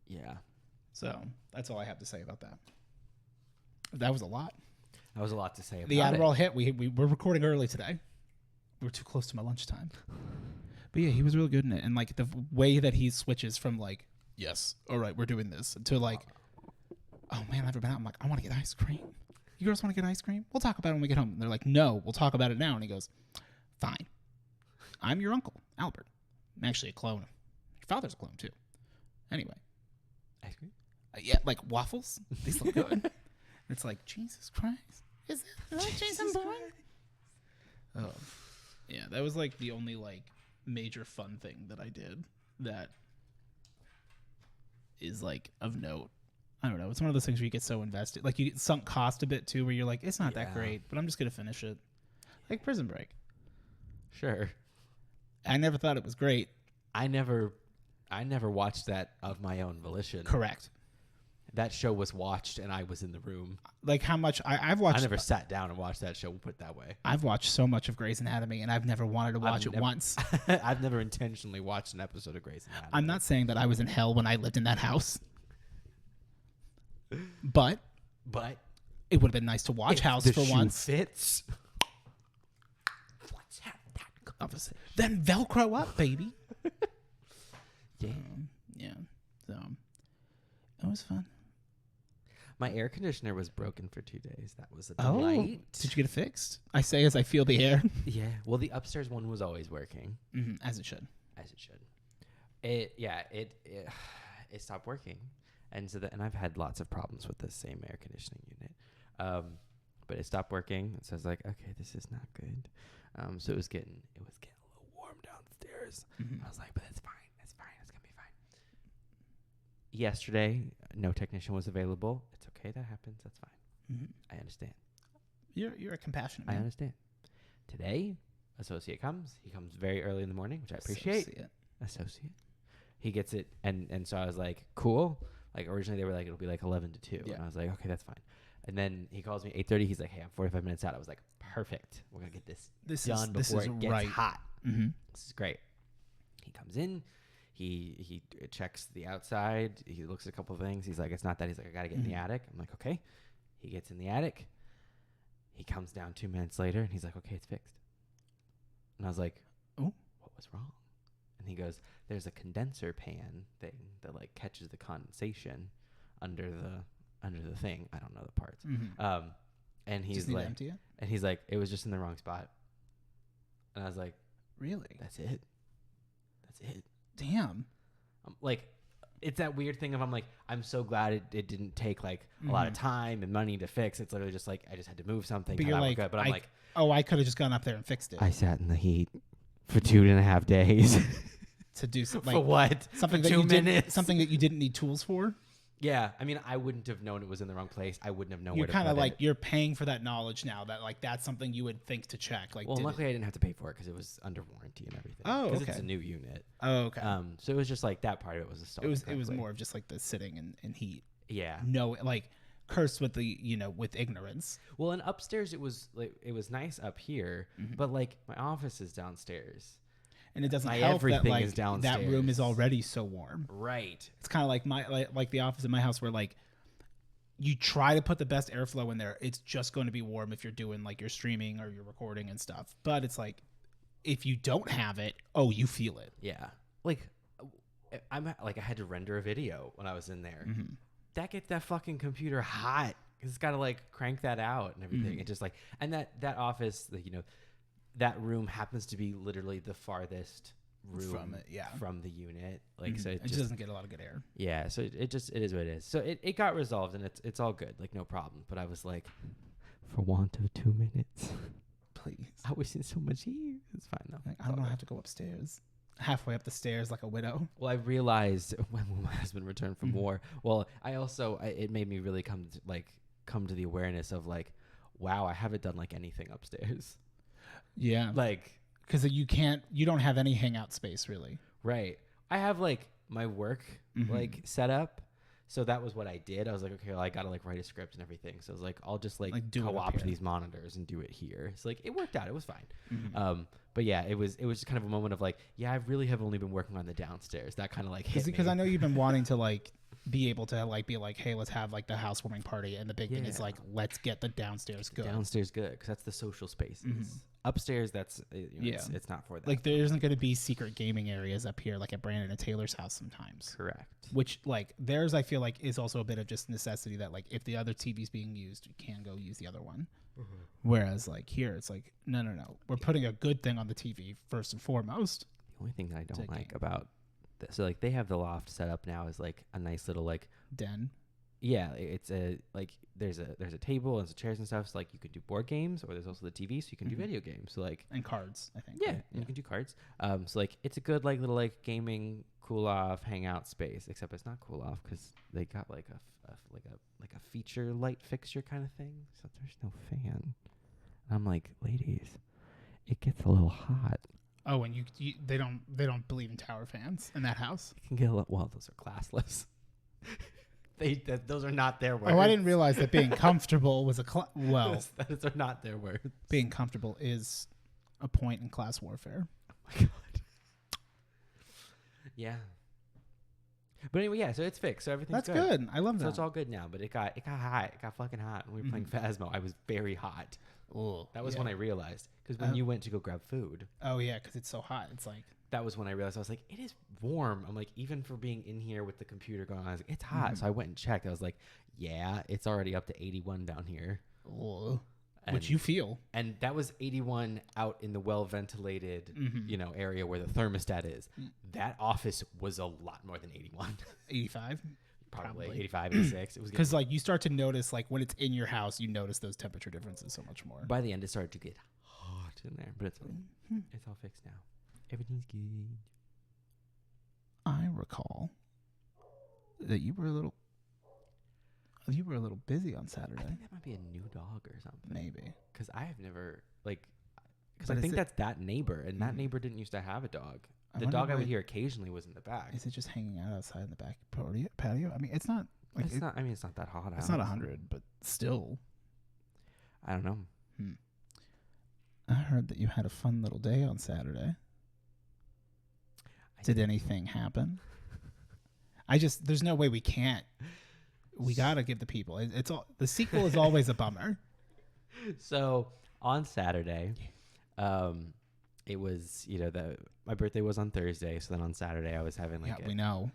Yeah. So that's all I have to say about that. That was a lot. That was a lot to say about the Adderall hit. We were recording early today. We were too close to my lunchtime. But yeah, he was really good in it. And like the way that he switches from like, yes, all right, we're doing this, to like, oh man, I've never been out. I'm like, I want to get ice cream. You girls want to get ice cream? We'll talk about it when we get home. And they're like, no, we'll talk about it now. And he goes, fine. I'm your uncle, Albert. I'm actually a clone. Your father's a clone too. Anyway. Ice cream? Yeah, like waffles. These look good. It's like, Jesus Christ. Is that Jason Bourne? Oh. Yeah, that was like the only like major fun thing that I did that is like of note. I don't know. It's one of those things where you get so invested. Like you get sunk cost a bit too, where you're like, it's not that great, but I'm just going to finish it. Like Prison Break. Sure. I never thought it was great. I never watched that of my own volition. Correct. That show was watched and I was in the room. Like how much I've watched. I never sat down and watched that show. We'll put it that way. I've watched so much of Grey's Anatomy and I've never wanted to watch it once. I've never intentionally watched an episode of Grey's Anatomy. I'm not saying that I was in hell when I lived in that house. But it would have been nice to watch House for once. Fits. Let's have that conversation. Then Velcro up, baby. Yeah. So it was fun. My air conditioner was broken for 2 days. That was a delight. Did you get it fixed? I say as I feel the air. Yeah. Well, the upstairs one was always working. As it should. As it should. It stopped working. And and I've had lots of problems with this same air conditioning unit. But it stopped working. So I was like, okay, this is not good. So it was getting a little warm downstairs. I was like, but it's fine. It's fine. It's going to be fine. Yesterday, no technician was available. It's okay. That happens. That's fine. I understand. You're a compassionate man. I understand. Today, associate comes. He comes very early in the morning, which I appreciate. Associate. He gets it. And so I was like, cool. Like originally they were like, it'll be like 11 to 2. Yeah. And I was like, okay, that's fine. And then he calls me 8:30. He's like, hey, I'm 45 minutes out. I was like, perfect. We're going to get this done before it gets hot. This is great. He comes in. He checks the outside. He looks at a couple of things. He's like, it's not that. He's like, I got to get in the attic. I'm like, okay. He gets in the attic. He comes down 2 minutes later, and he's like, okay, it's fixed. And I was like, oh, what was wrong? And he goes, there's a condenser pan thing that like catches the condensation under the thing. I don't know the parts. And he's like, empty it? And he's like, it was just in the wrong spot. And I was like, really? That's it. Damn. Like, it's that weird thing of I'm like, I'm so glad it didn't take like a lot of time and money to fix. It's literally just like I just had to move something. But you're like, but I'm like, oh, I could have just gone up there and fixed it. I sat in the heat for 2.5 days to do something. For what? Something for that 2 minutes. Something that you didn't need tools for. Yeah, I mean, I wouldn't have known it was in the wrong place. I wouldn't have known. You're where to kind of put like it. You're paying for that knowledge now. That like that's something you would think to check. Like, well, luckily I didn't have to pay for it because it was under warranty and everything. Oh, okay. Because it's a new unit. Oh, okay. So it was just like that part of it was a stall. It was more of just like the sitting and heat. Yeah. No, like cursed with the with ignorance. Well, and upstairs it was nice up here, but like my office is downstairs. And it doesn't my help everything that like is downstairs. that room is already so warm. Right. It's kind of like like the office in my house where like you try to put the best airflow in there. It's just going to be warm if you're doing like your streaming or your recording and stuff. But it's like if you don't have it, oh, you feel it. Yeah. Like I had to render a video when I was in there. That gets that fucking computer hot. It's got to like crank that out and everything. It just like and that office, that room happens to be literally the farthest room from the unit. Like so it just doesn't get a lot of good air. Yeah, so it is what it is. So it got resolved and it's all good. Like no problem. But I was like, for want of 2 minutes. Please. I was in so much heat. It's fine though. Like, I don't want to have to go upstairs. Halfway up the stairs like a widow. Well, I realized when my husband returned from war. Well, it made me really come to the awareness of like, wow, I haven't done like anything upstairs. Yeah. Like, because you don't have any hangout space really. Right. I have like my work like set up. So that was what I did. I was like, okay, well, I got to like write a script and everything. So I was like, I'll just like co-opt these monitors and do it here. It's like, it worked out. It was fine. But yeah, it was just kind of a moment of like, yeah, I really have only been working on the downstairs. That kind of like hit me. Because I know you've been wanting to like be able to like be like, hey, let's have like the housewarming party. And the big thing is like, let's get the downstairs good. Downstairs good because that's the social spaces. Upstairs, that's it's not for that. Like there isn't going to be secret gaming areas up here like at Brandon and Taylor's house sometimes. Correct. Which like theirs I feel like is also a bit of just necessity that like if the other TV's being used, you can go use the other one. Whereas like here it's like no, we're putting a good thing on the TV first and foremost. The only thing that I don't like about this, so like they have the loft set up now as like a nice little like den. Yeah, it's a like there's a table and some chairs and stuff. So like you could do board games, or there's also the TV, so you can do video games. So like and cards, I think. Yeah, you can do cards. So like it's a good like little like gaming cool off hangout space. Except it's not cool off because they got like a feature light fixture kind of thing. So there's no fan. And I'm like, ladies, it gets a little hot. Oh, and they don't believe in tower fans in that house. It can get a little. Well, those are classless. Those are not their words. Oh, I didn't realize that being comfortable was those are not their words. Being comfortable is a point in class warfare. Oh my god. Yeah. But anyway, yeah. So it's fixed. So everything's good. That's good. I love that. So it's all good now. But it got hot. It got fucking hot when we were playing Phasmo. I was very hot. Oh, that was when I realized because when you went to go grab food. Oh yeah, because it's so hot. It's like. That was when I realized I was like, it is warm. I'm like, even for being in here with the computer going on, I was like, it's hot. So I went and checked. I was like, yeah, it's already up to 81 down here. Oh, which you feel. And that was 81 out in the well-ventilated, area where the thermostat is. That office was a lot more than 81. 85? Probably Probably. 85, 86. It was Because like you start to notice like when it's in your house, you notice those temperature differences so much more. by the end, it started to get hot in there, but it's all fixed now. Everything's good. I recall that you were a little busy on Saturday. I think that might be a new dog or something. Maybe. Because I have never because But I is think it- that's that neighbor, and that Mhm. neighbor didn't used to have a dog. I The wonder dog I why- would hear occasionally was in the back. Is it just hanging out outside in the back patio? I mean, it's not like It's not. I mean, it's not that hot out. it's not 100, but still. I don't know. I heard that you had a fun little day on Saturday. Did anything happen? There's no way we can't. We gotta give the people. It's all the sequel is always a bummer. So on Saturday, it was my birthday was on Thursday, so then on Saturday I was having We know.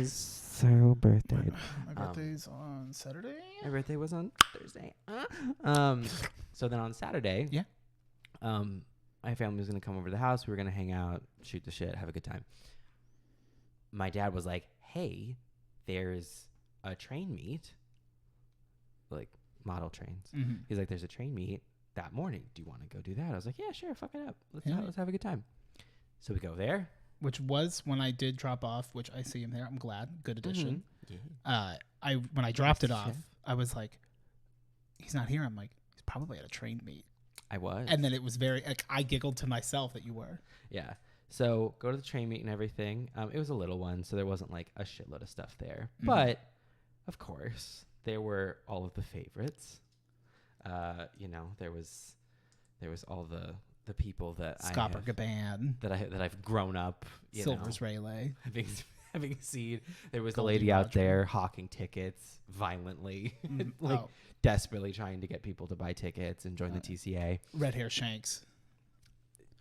So birthday. My birthday's on Saturday. My birthday was on Thursday. So then on Saturday, Yeah. My family was gonna come over to the house. We were gonna hang out, shoot the shit, have a good time. My dad was like, "Hey, there's a train meet, like model trains." Mm-hmm. He's like, "There's a train meet that morning. Do you want to go do that?" I was like, "Yeah, sure, fuck it up. Let's have a good time." So we go there. Which was when I did drop off, which I see him there. I'm glad. Good addition. Yeah. When I dropped it off, Shit. I was like, he's not here. I'm like, he's probably at a train meet. I was. And then it was very like I giggled to myself that you were. Yeah. So go to the train meet and everything. It was a little one, so there wasn't like a shitload of stuff there. Mhm. But of course, there were all of the favorites. There was all the people that Scopper Gaban, that I've grown up, Silver's Rayleigh. having seen. There was Goldie the lady out Roger. there hawking tickets violently, Oh, desperately trying to get people to buy tickets and join the TCA. Red Hair Shanks.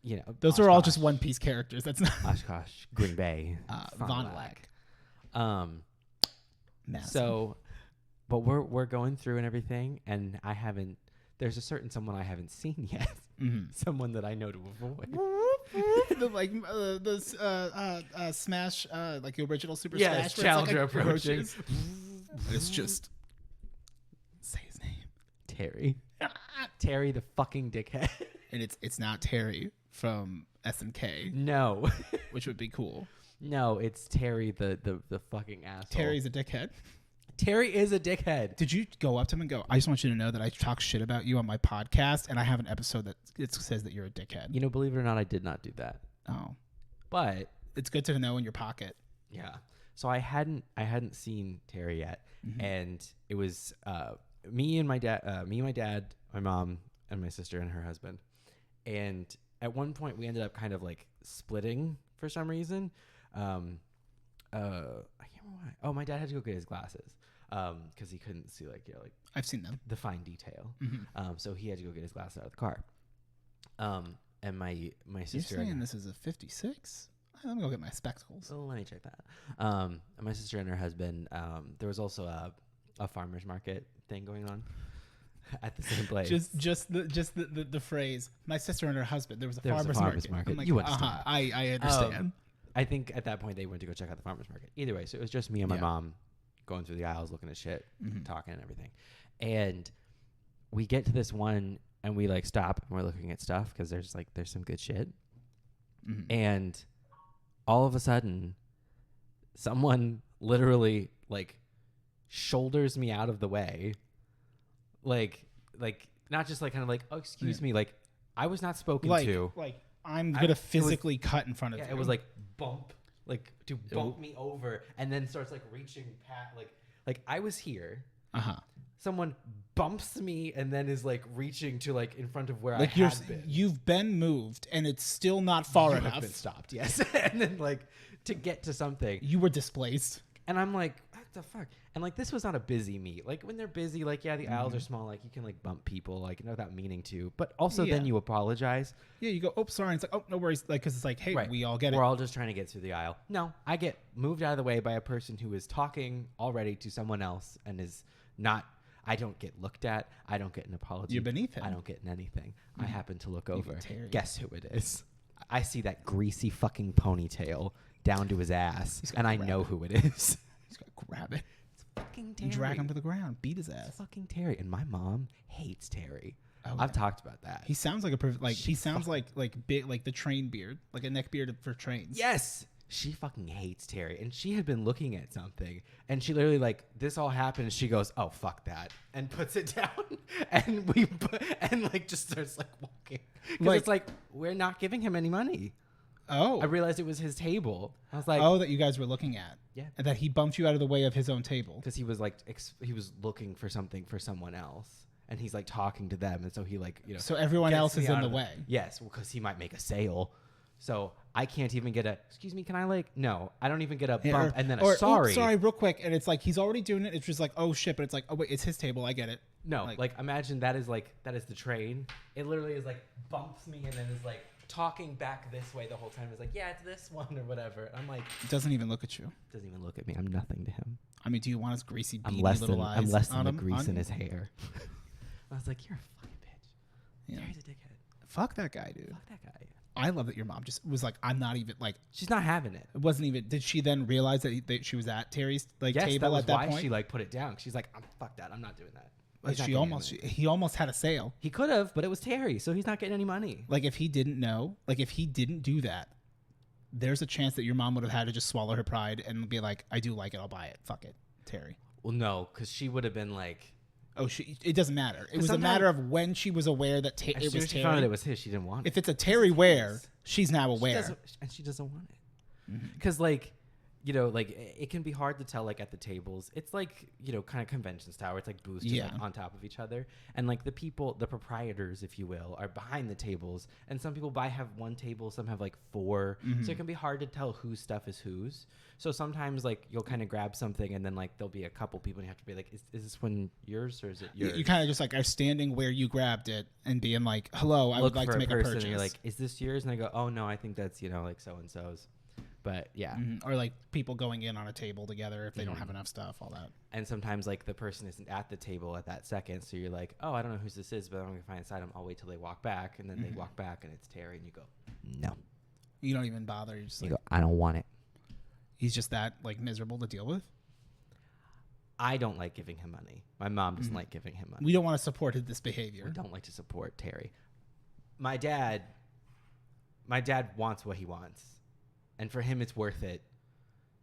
Those Those are all just One Piece characters. That's not Oshkosh, Green Bay, Von Lack. Lack. Madison. So, but we're going through and everything, and there's a certain someone I haven't seen yet, someone that I know to avoid. Smash, like the original Super Yeah, Smash. Challenger where it's like approaching. approaches. It's just say his name, Terry. Terry the fucking dickhead. and it's not Terry from SNK, No. which would be cool. No, it's Terry the fucking asshole. Terry's a dickhead. Terry is a dickhead. Did you go up to him and go, I just want you to know that I talk shit about you on my podcast, and I have an episode that it says that you're a dickhead. Believe it or not, I did not do that. Oh, But it's good to know in your pocket. yeah. So I hadn't seen Terry yet, and it was me and my dad, my mom, and my sister and her husband. And at one point, we ended up kind of like splitting for some reason. I can't remember why. Oh, my dad had to go get his glasses because he couldn't see I've seen them. the fine detail. Mm-hmm. So he had to go get his glasses out of the car. And my You're sister. saying this is a 56? Let me go get my spectacles. So let me check that. And my sister and her husband. There was also a farmer's market thing going on at the same place. Just the phrase. My sister and her husband. There was a There was a farmer's farmer's market. I'm market. like, You understand. I understand. I think at that point they went to go check out the farmer's market. Either way, so it was just me and my mom going through the aisles, looking at shit, talking and everything. And we get to this one, and we like stop and we're looking at stuff because there's some good shit. And all of a sudden, someone literally like shoulders me out of the way, like not just like kind of like, oh, excuse me, like I was not spoken to. Like I'm gonna physically cut in front of you. It was like bump, like to bump me over, and then starts like reaching past, like I was here. Someone bumps me and then is like reaching to like in front of where I had been. You've been moved and it's still not far You enough. have been stopped, yes. And then like to get to something. You were displaced. And I'm like, what the fuck? And like this was not a busy meet. Like when they're busy, like the aisles are small, like you can like bump people like without meaning to. But also then you apologize. Yeah, you go, oh, sorry. And it's like, oh, no worries. Like, because it's like, hey, we all get We're it. all just trying to get through the aisle. No, I get moved out of the way by a person who is talking already to someone else and is not. I don't get looked at. I don't get an apology. You're beneath him. I don't get anything. I happen to look over. Terry. Guess who it is? I see that greasy fucking ponytail down to his ass, He's and gonna I grab know it. who it is. He's got to grab it. It's fucking And Terry. drag him to the ground. Beat his ass. It's fucking Terry. And my mom hates Terry. Oh, I've yeah. talked about that. He sounds like he sounds like big, like the train beard, like a neck beard for trains. Yes. She fucking hates Terry. And she had been looking at something. And she literally, like, this all happened. And she goes, oh, fuck that. And puts it down. And like, just starts, like, walking. Because Like- it's like, we're not giving him any money. Oh. I realized it was his table. I was like, Oh, that you guys were looking at. Yeah. And that he bumped you out of the way of his own table. because he was, like, he was looking for something for someone else. And he's, like, talking to them. And so he, like, you know. So everyone gets else me is in out the of way. Yes, because he might make a sale. So I can't even get excuse me, can I, like, no, I don't even get a bump and then a sorry. "Oops, sorry, real quick." And it's like, he's already doing it. It's just like, oh shit. But it's like, oh wait, it's his table. I get it. No, like imagine that is the train. It literally is like bumps me and then is like talking back this way the whole time. It's like, yeah, it's this one or whatever. I'm like, Doesn't even look at you. doesn't even look at me. I'm nothing to him. I mean, do you want his greasy, I'm beady less little than eyes? I'm less than on the him, grease on in you? his hair. I was like, you're a fucking bitch. Yeah. Terry's a dickhead. Fuck that guy, dude. Fuck that guy. I love that your mom just was like, I'm not even like. She's not having it. It wasn't even. Did she then realize that she was at Terry's like Yes, table that was at that why point? she like put it down. She's like, fuck that. I'm not doing that. But He's not she getting almost. any money. He almost had a sale. He could have, but it was Terry, so he's not getting any money. Like if he didn't know, like if he didn't do that, there's a chance that your mom would have had to just swallow her pride and be like, I do like it. I'll buy it. Fuck it, Terry. Well, no, because she would have been like, Oh, it doesn't matter. It was a matter of when she was aware that as it soon was as she Terry. found out it was his, she didn't want it. If it's a Terry wear, she's now She aware. doesn't- and she doesn't want it. Because, like, you know, like, it can be hard to tell, like, at the tables. It's like, you know, kind of convention style where it's like booths just Yeah. like, on top of each other. And, like, the proprietors, if you will, are behind the tables. And some people have one table, some have, like, 4. So it can be hard to tell whose stuff is whose. So sometimes, like, you'll kind of grab something and then, like, there'll be a couple people and you have to be like, is this one yours or is it yours? You kind of just like are standing where you grabbed it and being like, hello, I would like to make a purchase. And you're like, is this yours? And I go, oh, no, I think that's, you know, like, so-and-so's. But, yeah. Or like people going in on a table together if they don't have enough stuff, all that. And sometimes, like, the person isn't at the table at that second. So you're like, oh, I don't know whose this is, but I'm going to find inside them. I'll wait till they walk back. And then they walk back and it's Terry. And you go, no. You don't even bother. You're just You like, go, I don't want it. he's just that like miserable to deal with. I don't like giving him money. My mom doesn't like giving him money. We don't want to support this behavior. We don't like to support Terry. My dad wants what he wants. And for him, it's worth it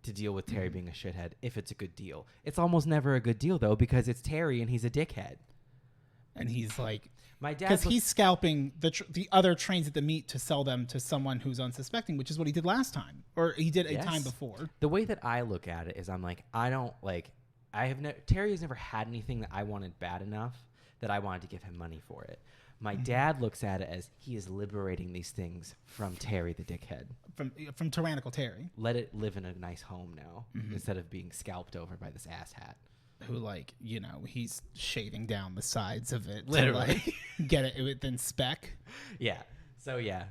to deal with Terry being a shithead if it's a good deal. It's almost never a good deal, though, because it's Terry and he's a dickhead. And he's like, My dad because he's scalping the other trains at the meet to sell them to someone who's unsuspecting, which is what he did last time, or he did a time before. The way that I look at it is I'm like, Terry has never had anything that I wanted bad enough that I wanted to give him money for it. My dad looks at it as he is liberating these things from Terry the dickhead. From tyrannical Terry, Let it live in a nice home now instead of being scalped over by this asshat. who like, you know, he's shaving down the sides of it Literally. to like get it within spec. Yeah. So yeah,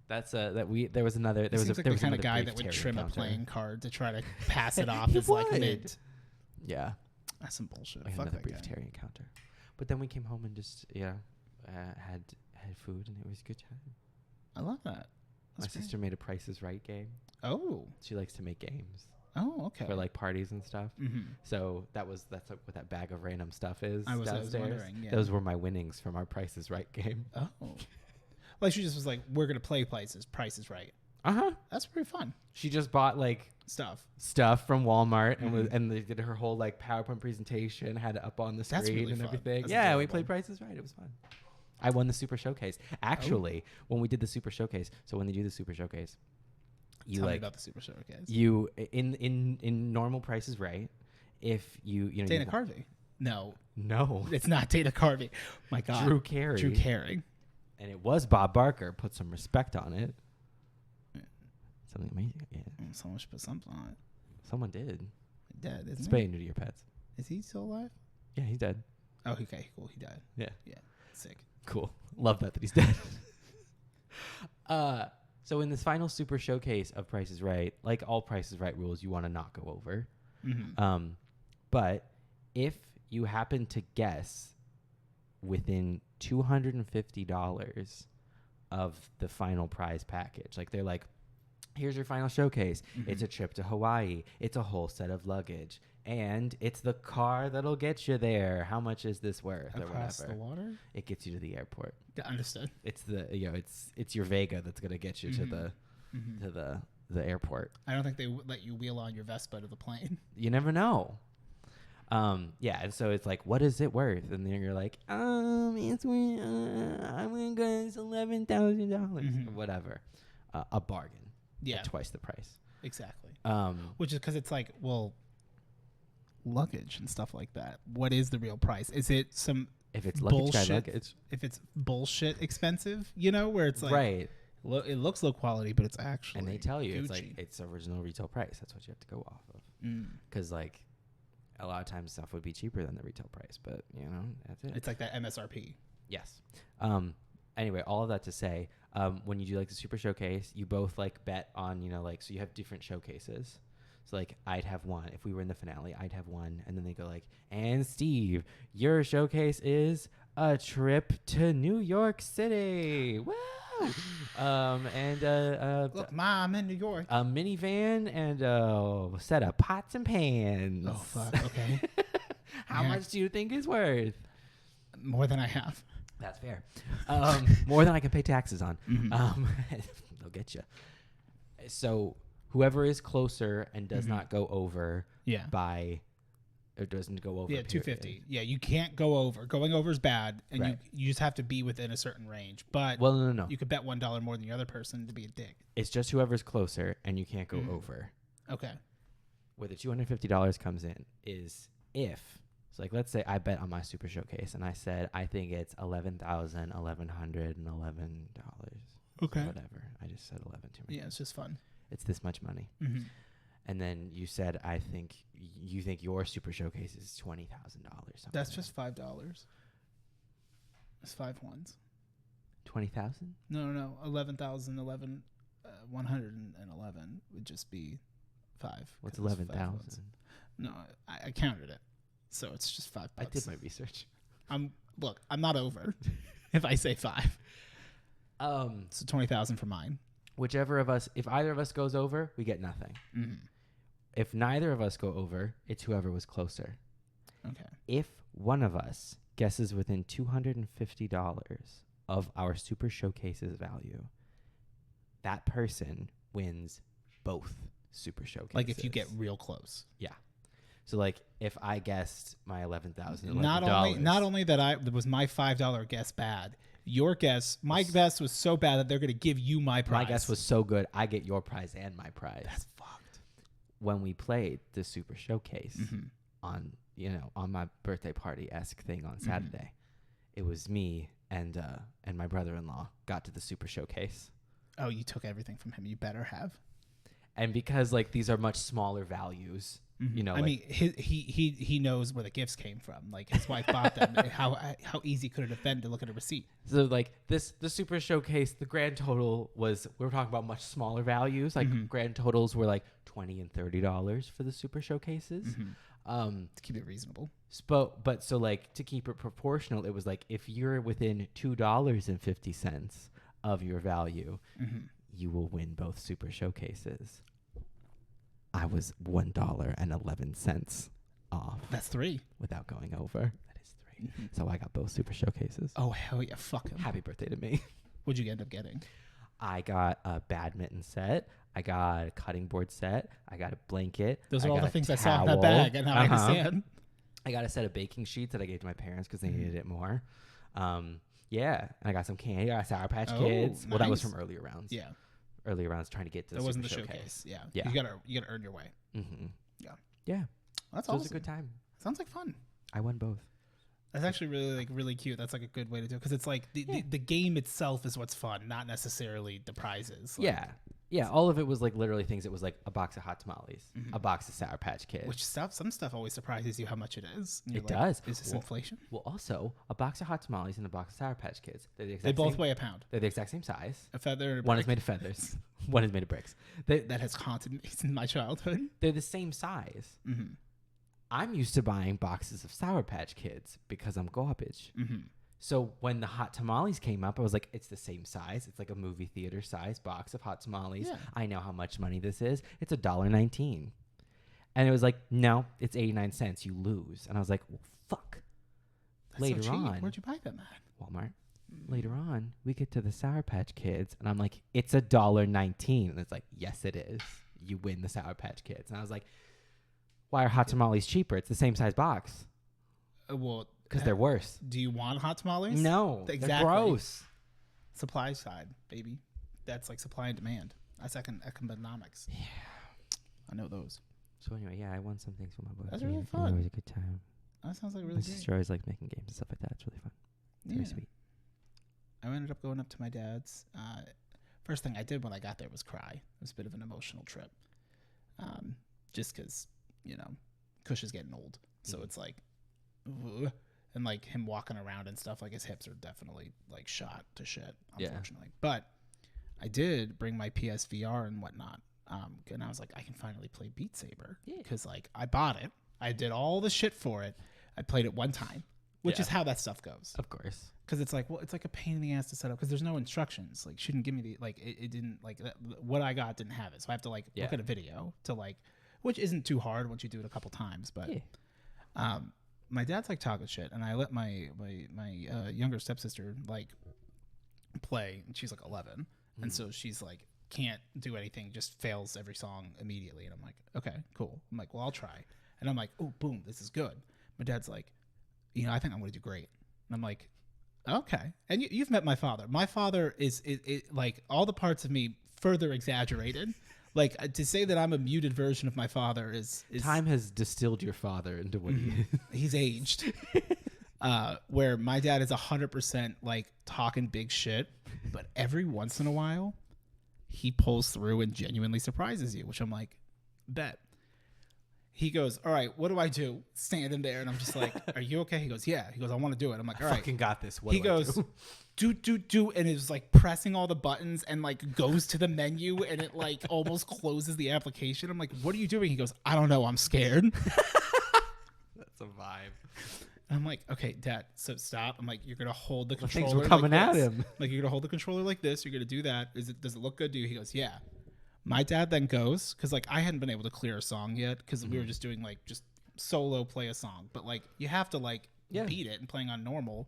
that's there was another there was Seems a like there the was kind of another guy brief that would Terry trim encounter. a playing card to try to pass it off He as like would. mint. Yeah. That's some bullshit. I had Fuck another that brief guy. Terry encounter. But then we came home and just had food and it was a good time. I love that. My sister made a Price is Right game. Oh. She likes to make games Oh, okay. for like parties and stuff. So that's what that bag of random stuff is I was downstairs. wondering, yeah. Those were my winnings from our Price is Right game. Oh. Like she just was like, we're gonna play Price is Right. That's pretty fun She just bought like stuff from Walmart and they did her whole like PowerPoint presentation, had it up on the That's screen really and fun. everything. That's Yeah, we adorable. played Price is Right. It was fun. I won the Super Showcase. Actually, when we did the Super Showcase, so when they do the Super Showcase, you Tell me like about the Super Showcase. you in normal Price is Right. If you know Dana you, Carvey. No, no, it's not Dana Carvey. My God. Drew Carey. Drew Carey. And it was Bob Barker. Put some respect on it. Something amazing. Yeah, Someone should put something on it. someone did. Dead, isn't Spay he? and neuter your pets. Is he still alive? Yeah, he's dead. Oh, okay, cool. He died. Yeah. Yeah, sick. Cool. Love that he's dead. So in this final Super Showcase of Price is Right, like all Price is Right rules, you want to not go over. But if you happen to guess within $250 of the final prize package, like they're like, Here's your final showcase. It's a trip to Hawaii. It's a whole set of luggage. And it's the car that'll get you there. How much is this worth? Across or the whatever. water? It gets you to the airport. Yeah, understood. It's the it's your Vega that's gonna get you to the airport. I don't think they let you wheel on your Vespa to the plane. You never know. Yeah, and so it's like, what is it worth? And then you're like, it's worth, I'm gonna go, it's $11,000, whatever. A bargain. Yeah, at twice the price. Exactly. Which is because it's like, well, luggage and stuff like that. What is the real price? Is it some if it's luggage bullshit? guy luggage. If it's bullshit expensive, where it's like right. It looks low quality, but it's actually and they tell you Gucci. It's like it's original retail price. That's what you have to go off of. Because like a lot of times stuff would be cheaper than the retail price, but that's it. It's like that MSRP. Yes. Anyway, all of that to say, when you do like the super showcase, you both like bet on so you have different showcases. So like I'd have one if we were in the finale. I'd have one, and then they go like, and Steve, your showcase is a trip to New York City. Woo! Look, Ma, I'm in New York. A minivan and a set of pots and pans. Oh fuck! Okay. How much do you think is worth? More than I have. That's fair. More than I can pay taxes on. They'll get you. So whoever is closer and does not go over by or doesn't go over. Yeah, 250. Yeah, you can't go over. Going over is bad, and you just have to be within a certain range. But no. You could bet $1 more than the other person to be a dick. It's just whoever's closer, and you can't go over. Okay. Where the $250 comes in is if. So like, let's say I bet on my super showcase, and I said I think it's $11,111. Okay. Whatever. I just said 11 too much. Yeah, it's just fun. It's this much money. And then you said you think your super showcase is $20,000. That's just $5. It's 5 ones. 20,000? No. 11,011. 111 would just be 5. What's 11,000? No, I counted it, so it's just $5. I did my research. I'm not over. If I say 5, so 20,000 for mine. Whichever of us, if either of us goes over, we get nothing. If neither of us go over, it's whoever was closer. Okay. If one of us guesses within $250 of our super showcase's value, that person wins both super showcases. Like if you get real close. Yeah. So like if I guessed my $11,000, not only that was my $5 guess bad. Your guess, my guess was so bad that they're going to give you my prize. My guess was so good, I get your prize and my prize. That's fucked. When we played the super showcase on my birthday party-esque thing on Saturday, it was me and my brother-in-law got to the super showcase. Oh, you took everything from him. You better have. And because like these are much smaller values, I mean, he knows where the gifts came from. Like his wife bought them. How easy could it have been to look at a receipt? So like the super showcase, the grand total was, we were talking about much smaller values. Like grand totals were like $20 and $30 for the super showcases. To keep it reasonable. But so like to keep it proportional, it was like if you're within $2.50 of your value, you will win both super showcases. I was $1.11 off. That's 3 without going over. That is 3. So I got both super showcases. Oh hell yeah! Fuck him. Happy birthday to me. What'd you end up getting? I got a badminton set. I got a cutting board set. I got a blanket. Those are all the things I saw in that bag, and I understand. I got a set of baking sheets that I gave to my parents because they needed it more. Yeah, and I got some candy. I got Sour Patch Kids. Nice. Well, that was from earlier rounds. Yeah. Earlier rounds trying to get to that the wasn't the super showcase. Yeah. Yeah. You gotta earn your way. Yeah. Yeah. That's so awesome. It was a good time. Sounds like fun. I won both. That's actually really cute. That's like a good way to do it because it's like the game itself is what's fun, not necessarily the prizes. Like, Yeah. All of it was like literally things. It was like a box of hot tamales, a box of Sour Patch Kids. Which some stuff always surprises you how much it is. It does. Is this inflation? Well, also a box of hot tamales and a box of Sour Patch Kids. They both weigh a pound. They're the exact same size. A feather. And a One brick. is made of feathers. One is made of bricks. That has haunted me since my childhood. They're the same size. I'm used to buying boxes of Sour Patch Kids because I'm garbage. So when the hot tamales came up, I was like, it's the same size. It's like a movie theater size box of hot tamales. Yeah. I know how much money this is. It's $1.19. And it was like, no, it's 89 cents. You lose. And I was like, well, fuck. That's Later so cheap. on, Where'd you buy them at? Walmart. Later on, we get to the Sour Patch Kids, and I'm like, it's $1.19. And it's like, yes, it is. You win the Sour Patch Kids. And I was like, why are hot tamales cheaper? It's the same size box. Well, Because they're worse. do you want hot tamales? No, Exactly. they're gross. Supply side, baby. That's like supply and demand. That's economics. Yeah. I know those. So anyway, yeah, I won some things for my birthday. That's really and fun. It was a good time. That sounds like really My great. sister always liked making games and stuff like that. It's really fun. It's very sweet. I ended up going up to my dad's. First thing I did when I got there was cry. It was a bit of an emotional trip. Just because, Kush is getting old. So it's like, ugh. And like him walking around and stuff, like his hips are definitely like shot to shit, unfortunately. But I did bring my PSVR and whatnot. And I was like, I can finally play Beat Saber. Because like I bought it. I did all the shit for it. I played it one time, which is how that stuff goes. Of course. Because it's like, well, it's like a pain in the ass to set up because there's no instructions. Like, she didn't give me the, like, it didn't, like, what I got didn't have it. So I have to, like, look at a video to, like, which isn't too hard once you do it a couple times. But my dad's, like, talking shit. And I let my younger stepsister, like, play. And she's, like, 11. And so she's, like, can't do anything, just fails every song immediately. And I'm like, okay, cool. I'm like, well, I'll try. And I'm like, oh, boom, this is good. My dad's like, I think I'm going to do great. And I'm like, okay. And you've met my father. My father is like all the parts of me further exaggerated. Like to say that I'm a muted version of my father is time has distilled your father into what he is. He's aged. Where my dad is 100% like talking big shit, but every once in a while he pulls through and genuinely surprises you, which I'm like, bet. He goes, all right, what do I do? Standing there, and I'm just like, are you okay? He goes, yeah. He goes, I want to do it. I'm like, all right. Fucking got this. What he do I goes, do? and it's like pressing all the buttons and like goes to the menu and it like almost closes the application. I'm like, what are you doing? He goes, I don't know. I'm scared. That's a vibe. And I'm like, okay, Dad, so stop. I'm like, you're going to hold the controller. Things were coming like at this. him. Like, you're going to hold the controller like this. You're going to do that. Does it look good? He goes, yeah. My dad then goes, because like I hadn't been able to clear a song yet because we were just doing like just solo play a song. But like you have to like beat it and playing on normal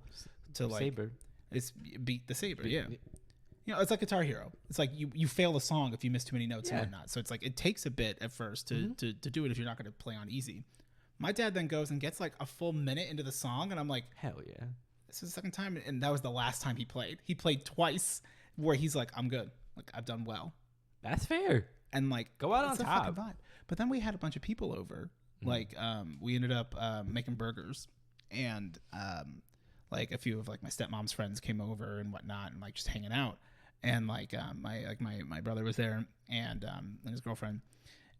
to like Saber. It's beat the saber. Yeah. It's like Guitar Hero. It's like you fail the song if you miss too many notes and whatnot. So it's like it takes a bit at first to do it if you're not going to play on easy. My dad then goes and gets like a full minute into the song and I'm like, hell yeah. This is the second time. And that was the last time he played. He played twice where he's like, I'm good. Like I've done well. That's fair. And like go out on top. Vibe. But then we had a bunch of people over. Like we ended up making burgers and like a few of like my stepmom's friends came over and whatnot and like just hanging out. And like my brother was there and his girlfriend.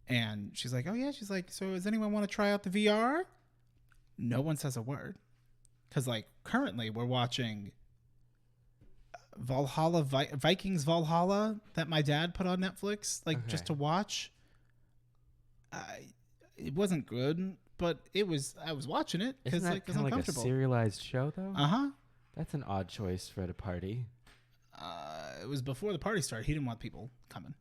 And she's like, oh yeah, she's like, so does anyone want to try out the VR? No one says a word. Cause like currently we're watching Valhalla, Vikings Valhalla that my dad put on Netflix, like just to watch. It wasn't good, but I was watching it because like it was uncomfortable. Like a serialized show though. Uh-huh. That's an odd choice for at a party. It was before the party started. He didn't want people coming.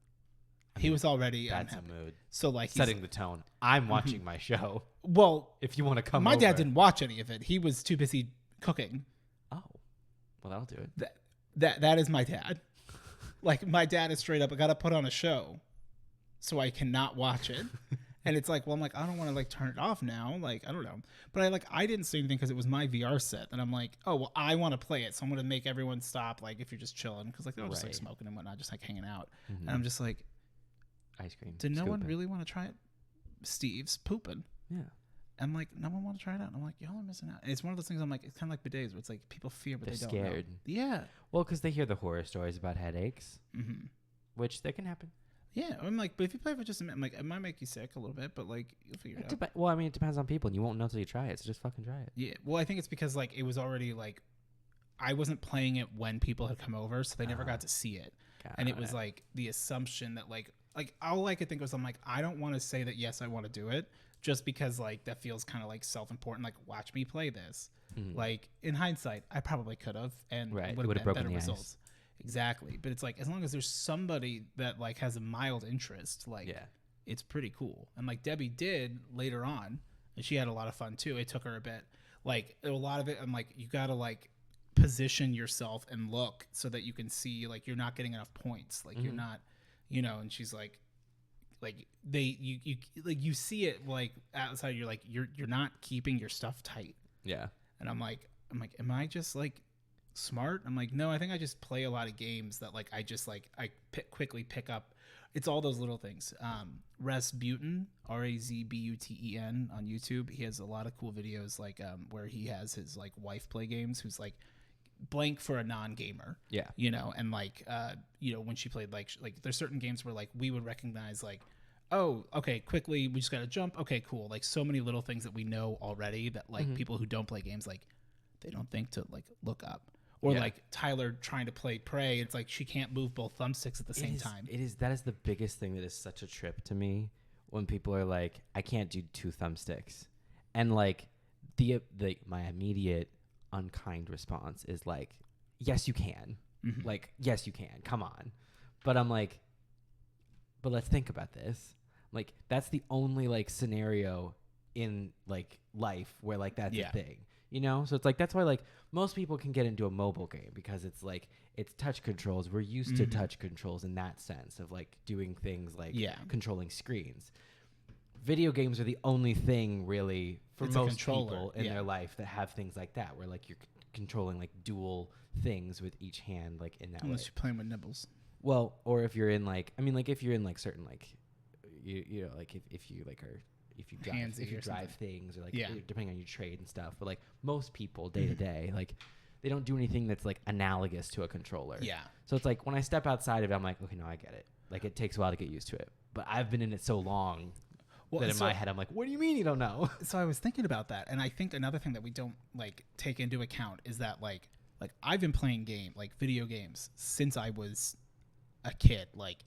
He was already that's unhappy. a mood. So like setting the tone. I'm watching my show. Well, if you want to come, my over. dad didn't watch any of it. He was too busy cooking. Oh, well that'll do it. That is my dad. Like my dad is straight up, I got to put on a show so I cannot watch it. And it's like, well, I'm like, I don't want to like turn it off now. Like, I don't know. But I didn't say anything because it was my VR set. And I'm like, oh, well, I want to play it. So I'm going to make everyone stop. Like if you're just chilling. Cause like they're all just like smoking and whatnot, just like hanging out. And I'm just like, ice cream. Did no one really want to try it? Steve's pooping. Yeah. I'm like, no one want to try it out. And I'm like, y'all are missing out. And it's one of those things I'm like, it's kind of like bidets where it's like people fear, but they're they don't scared. know. Yeah. Well, because they hear the horror stories about headaches, which they can happen. Yeah. I'm like, but if you play for just a minute, I'm like, it might make you sick a little bit, but like, you'll figure it out. Well, I mean, it depends on people and you won't know until you try it. So just fucking try it. Yeah. Well, I think it's because like it was already like, I wasn't playing it when people had come over, so they never got to see it. And it was like the assumption that like like all I could think was, I'm like, I don't want to say that yes I want to do it just because like that feels kind of like self-important, like watch me play this. Like in hindsight I probably could have, and Right. would It have been broken better the ice. results. Exactly. But it's like, as long as there's somebody that like has a mild interest, like it's pretty cool. And like Debbie did later on, and she had a lot of fun too. It took her a bit. Like a lot of it, I'm like, you gotta like position yourself and look so that you can see like you're not getting enough points. Like you're not, you know. And she's like you like you see it like outside. You're like you're not keeping your stuff tight. Yeah. And I'm like, am I just like smart? I'm like, no, I think I just play a lot of games that like I just like quickly pick up. It's all those little things. Rasputin, Razbuten on YouTube. He has a lot of cool videos like where he has his like wife play games, who's like blank for a non-gamer. Yeah. You know, and like you know, when she played like there's certain games where like we would recognize like, oh, okay, quickly we just gotta jump. Okay, cool. Like so many little things that we know already that like people who don't play games like they don't think to like look up. Or like Tyler trying to play Prey, it's like she can't move both thumbsticks at the same time. That is the biggest thing that is such a trip to me when people are like, I can't do 2 thumbsticks. And like my immediate unkind response is like, yes you can. Like, yes you can. Come on. But I'm like, but let's think about this. Like that's the only like scenario in like life where like that's a thing. You know, so it's like that's why like most people can get into a mobile game because it's like it's touch controls. We're used to touch controls in that sense of like doing things like controlling screens. Video games are the only thing really for most people in their life that have things like that, where like you're controlling like dual things with each hand, like in that way. Unless you're playing with nibbles. Well, or if you're in like, I mean, like if you're in like certain like, you know, like if you like are. If you drive things or like depending on your trade and stuff, but like most people day to day, like they don't do anything that's like analogous to a controller. Yeah. So it's like when I step outside of it, I'm like, okay, no, I get it. Like it takes a while to get used to it, but I've been in it so long that in my head I'm like, what do you mean you don't know? So I was thinking about that, and I think another thing that we don't like take into account is that like I've been playing video games since I was a kid. Like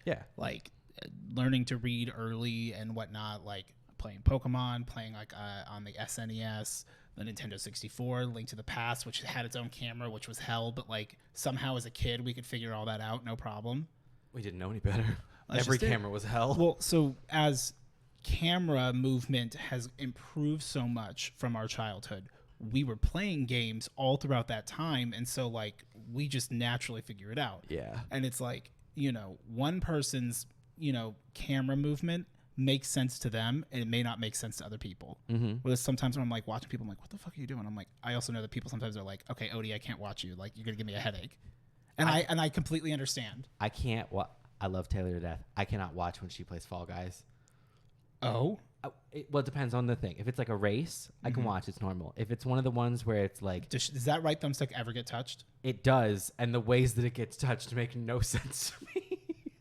learning to read early and whatnot. Like playing Pokemon, playing like on the SNES, the Nintendo 64, Link to the Past, which had its own camera, which was hell, but like somehow as a kid we could figure all that out, no problem. We didn't know any better. Every camera was hell. Well, so as camera movement has improved so much from our childhood, we were playing games all throughout that time, and so like we just naturally figure it out. Yeah. And it's like, you know, one person's, you know, camera movement makes sense to them and it may not make sense to other people. Whereas sometimes when I'm like watching people, I'm like, what the fuck are you doing? I'm like, I also know that people sometimes are like, okay, Odie, I can't watch you, like you're gonna give me a headache. And I completely understand. I can't I love Taylor to death. I cannot watch when she plays Fall Guys. Oh? Well, it depends on the thing. If it's like a race, I can watch. It's normal. If it's one of the ones where it's like, does that right thumbstick ever get touched? It does, and the ways that it gets touched make no sense to me.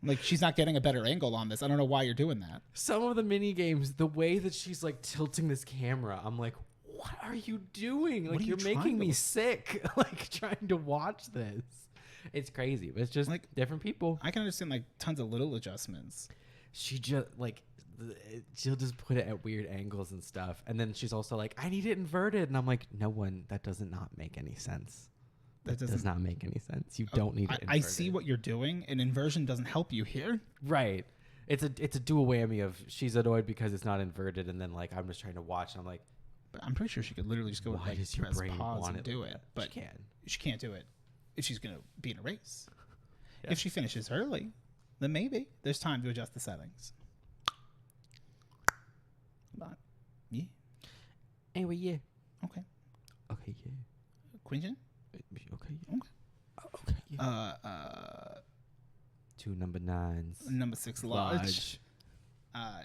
Like, she's not getting a better angle on this. I don't know why you're doing that. Some of the mini games, the way that she's like tilting this camera, I'm like, what are you doing? Like, you're making me sick. Like, trying to watch this. It's crazy, but it's just like different people. I can understand like tons of little adjustments. She just like, she'll just put it at weird angles and stuff. And then she's also like, I need it inverted. And I'm like, that does not make any sense. That does not make any sense. You don't need it inverted. I see what you're doing, and inversion doesn't help you here. Right. It's a dual whammy of she's annoyed because it's not inverted, and then like I'm just trying to watch, and I'm like, but I'm pretty sure she could literally just go why like does your press brain pause want and it do like it. that? But she can't do it if she's gonna be in a race. Yeah. If she finishes early, then maybe there's time to adjust the settings. But yeah. Anyway, yeah. Okay. Okay, yeah. Quinton? Okay. Okay. Okay. Yeah. 2 number 9s. Number 6 large.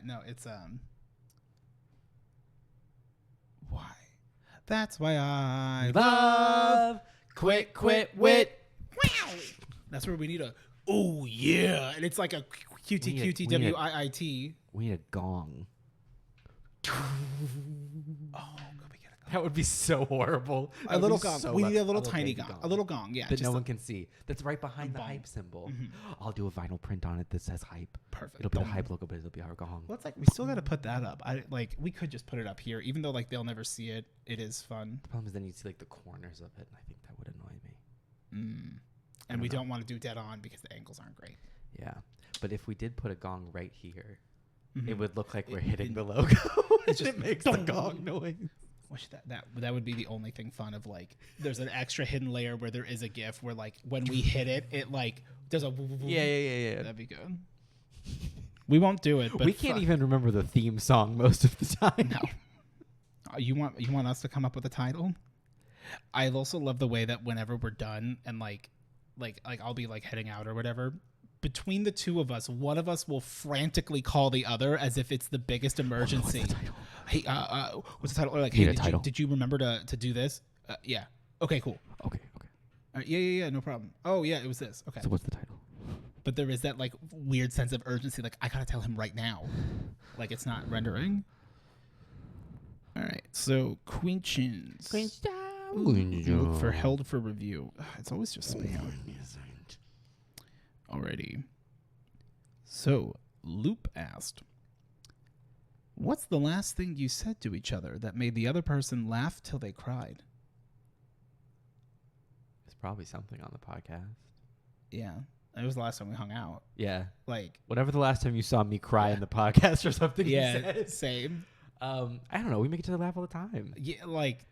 No, it's why? That's why I love Quit Wit. Wow. That's where we need a oh yeah, and it's like a QTQTWIIT. We need a gong. Oh, go we get a That would be so horrible. A little gong. We need a little tiny gong. A little gong, yeah. That no one can see. That's right behind the bong. hype symbol. I'll do a vinyl print on it that says hype. Perfect. It'll be the hype logo, but it'll be our gong. Well, it's like we still got to put that up. We could just put it up here, even though like they'll never see it. It is fun. The problem is then you see like the corners of it, and I think that would annoy me. And we don't want to do dead on because the angles aren't great. Yeah, but if we did put a gong right here, it would look like we're hitting the logo. It makes the gong noise. Wish that would be the only thing fun of like there's an extra hidden layer where there is a GIF where like when we hit it, it like does a yeah. That'd be good. We won't do it, but we can't even remember the theme song most of the time. No. You want us to come up with a title? I also love the way that whenever we're done and like I'll be like heading out or whatever, between the two of us, one of us will frantically call the other as if it's the biggest emergency. What's the title? Hey, what's the title? Or like, Need hey, a title. did you remember to do this? Yeah. Okay, cool. Okay. Yeah, no problem. Oh, yeah, it was this. Okay. So what's the title? But there is that like weird sense of urgency. Like I gotta tell him right now. Like it's not rendering. All right. So Quinchins. Look for held for review. It's always just spam. Alrighty. So Loop asked, "What's the last thing you said to each other that made the other person laugh till they cried?" It's probably something on the podcast. Yeah. It was the last time we hung out. Yeah. Like whatever the last time you saw me cry in the podcast or something. Yeah, you said. same. I don't know. We make each other laugh all the time. Yeah, like